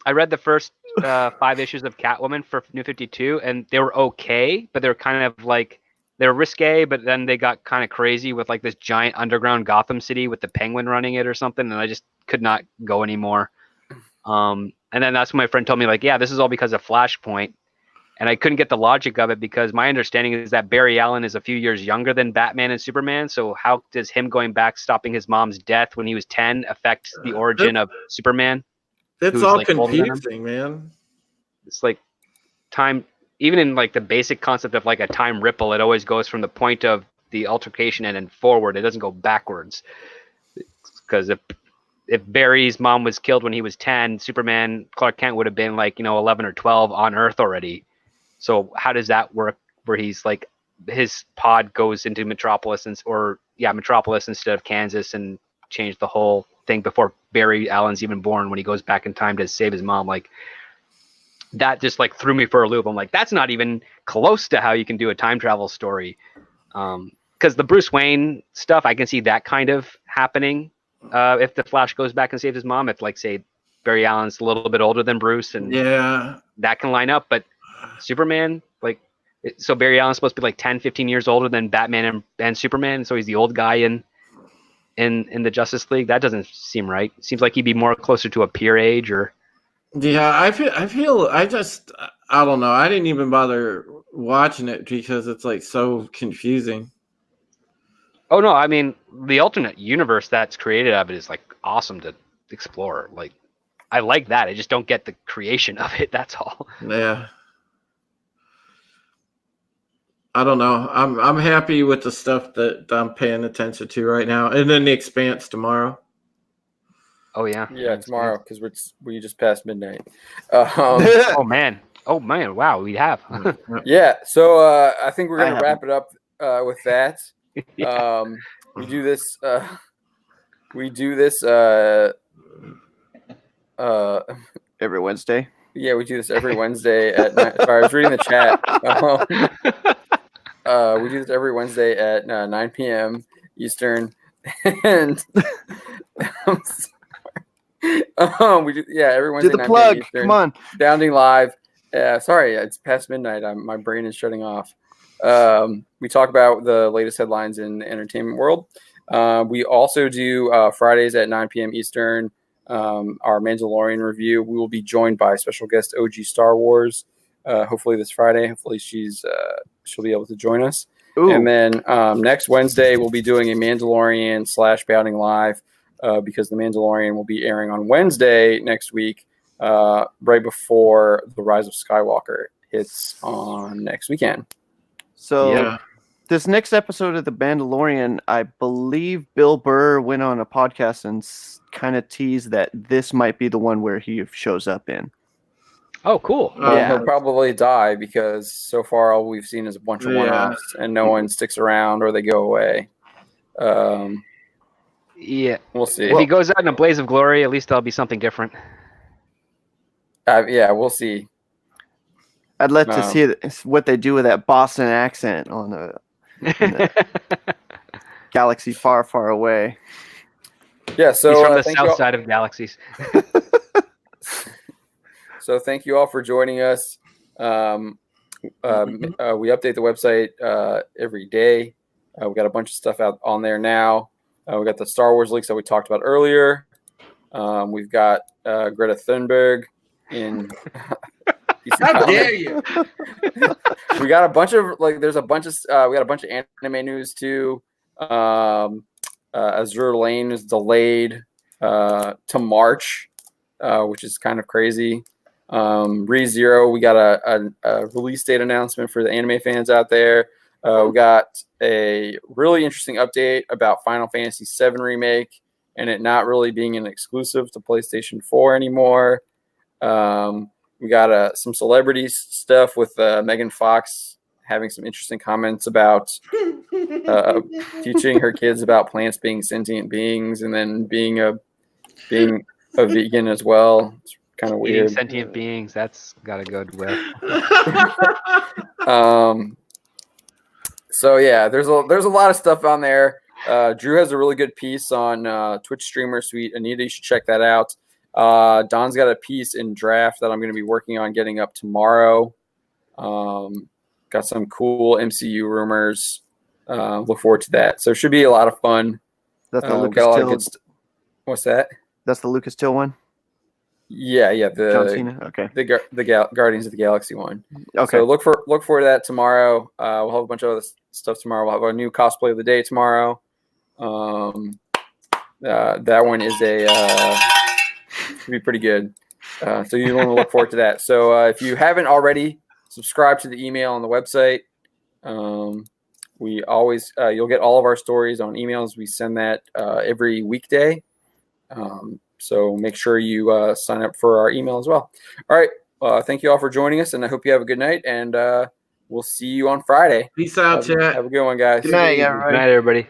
I read the first 5 issues of Catwoman for New 52, and they were okay, but they were kind of like, they were risque, but then they got kind of crazy with like this giant underground Gotham City with the Penguin running it or something, and I just could not go anymore. And then that's when my friend told me, like, yeah, this is all because of Flashpoint. And I couldn't get the logic of it, because my understanding is that Barry Allen is a few years younger than Batman and Superman. So how does him going back, stopping his mom's death when he was 10, affect the origin of Superman? It's who's, all like, older than him? confusing, man. It's like time, even in like the basic concept of like a time ripple, it always goes from the point of the altercation and then forward. It doesn't go backwards. Because if Barry's mom was killed when he was 10, Superman, Clark Kent would have been like, 11 or 12 on Earth already. So how does that work, where he's like, his pod goes into Metropolis Metropolis instead of Kansas, and change the whole thing before Barry Allen's even born, when he goes back in time to save his mom? Like, that just like threw me for a loop. I'm like, that's not even close to how you can do a time travel story. Because the Bruce Wayne stuff, I can see that kind of happening. If the Flash goes back and saves his mom, if like, say, Barry Allen's a little bit older than Bruce, and that can line up. But Superman, like, so Barry Allen's supposed to be like 10, 15 years older than Batman and Superman, so he's the old guy in the Justice League. That doesn't seem right. It seems like he'd be more closer to a peer age, or I don't know. I didn't even bother watching it because it's like so confusing. Oh no, I mean, the alternate universe that's created of it is like awesome to explore. Like, I like that. I just don't get the creation of it. That's all. Yeah. I don't know. I'm happy with the stuff that I'm paying attention to right now, and then The Expanse tomorrow. Oh yeah. Yeah, tomorrow, because we just passed midnight. Oh man. Wow, we have. Yeah, so I think we're gonna I wrap it up with that. Yeah. We do this. Every Wednesday. Yeah, we do this every Wednesday at 9. Sorry, I was reading the chat. We do this every Wednesday at 9 p.m. Eastern, and we do every Wednesday. Do the 9 plug. p.m. Eastern. Come on. Sounding live. Sorry, it's past midnight. My brain is shutting off. We talk about the latest headlines in the entertainment world. We also do Fridays at 9 p.m. Eastern. Our Mandalorian review. We will be joined by special guest OG Star Wars. Hopefully this Friday. Hopefully she'll be able to join us. Ooh. And then next Wednesday we'll be doing a Mandalorian / Bounding Live because the Mandalorian will be airing on Wednesday next week. right before The Rise of Skywalker hits on next weekend. So this next episode of The Mandalorian, I believe Bill Burr went on a podcast and kind of teased that this might be the one where he shows up in. Oh, cool. Well, he'll probably die because so far all we've seen is a bunch of one-offs and no one sticks around or they go away. Yeah. We'll see. If he goes out in a blaze of glory, at least there'll be something different. Yeah, we'll see. I'd like to see what they do with that Boston accent on the galaxy far, far away. Yeah, so he's from the south side of galaxies. So thank you all for joining us. We update the website every day. We got a bunch of stuff out on there now. We got the Star Wars leaks that we talked about earlier. We've got Greta Thunberg in. How dare you? We got a bunch of we got a bunch of anime news too. Azure Lane is delayed to March, which is kind of crazy. ReZero, we got a release date announcement for the anime fans out there. We got a really interesting update about Final Fantasy VII Remake and it not really being an exclusive to PlayStation 4 anymore. We got some celebrity stuff with Megan Fox having some interesting comments about teaching her kids about plants being sentient beings and then being a vegan as well. It's kind of weird. Eating sentient beings, that's got to go well. So yeah, there's a lot of stuff on there. Drew has a really good piece on Twitch Streamer Suite. Anita, you should check that out. Don's got a piece in draft that I'm going to be working on getting up tomorrow. Got some cool MCU rumors. Look forward to that. So it should be a lot of fun. That's the Lucas Till. What's that? That's the Lucas Till one? Yeah. John Cena? Okay. The Guardians of the Galaxy one. Okay. So look forward to that tomorrow. We'll have a bunch of other stuff tomorrow. We'll have our new cosplay of the day tomorrow. That one is should be pretty good. So you want to look forward to that. So if you haven't already, subscribe to the email on the website. We always you'll get all of our stories on emails. We send that every weekday. So make sure you sign up for our email as well. All right. Thank you all for joining us, and I hope you have a good night. And we'll see you on Friday. Peace out, chat. Have a good one, guys. Good night, everybody. Good night, everybody.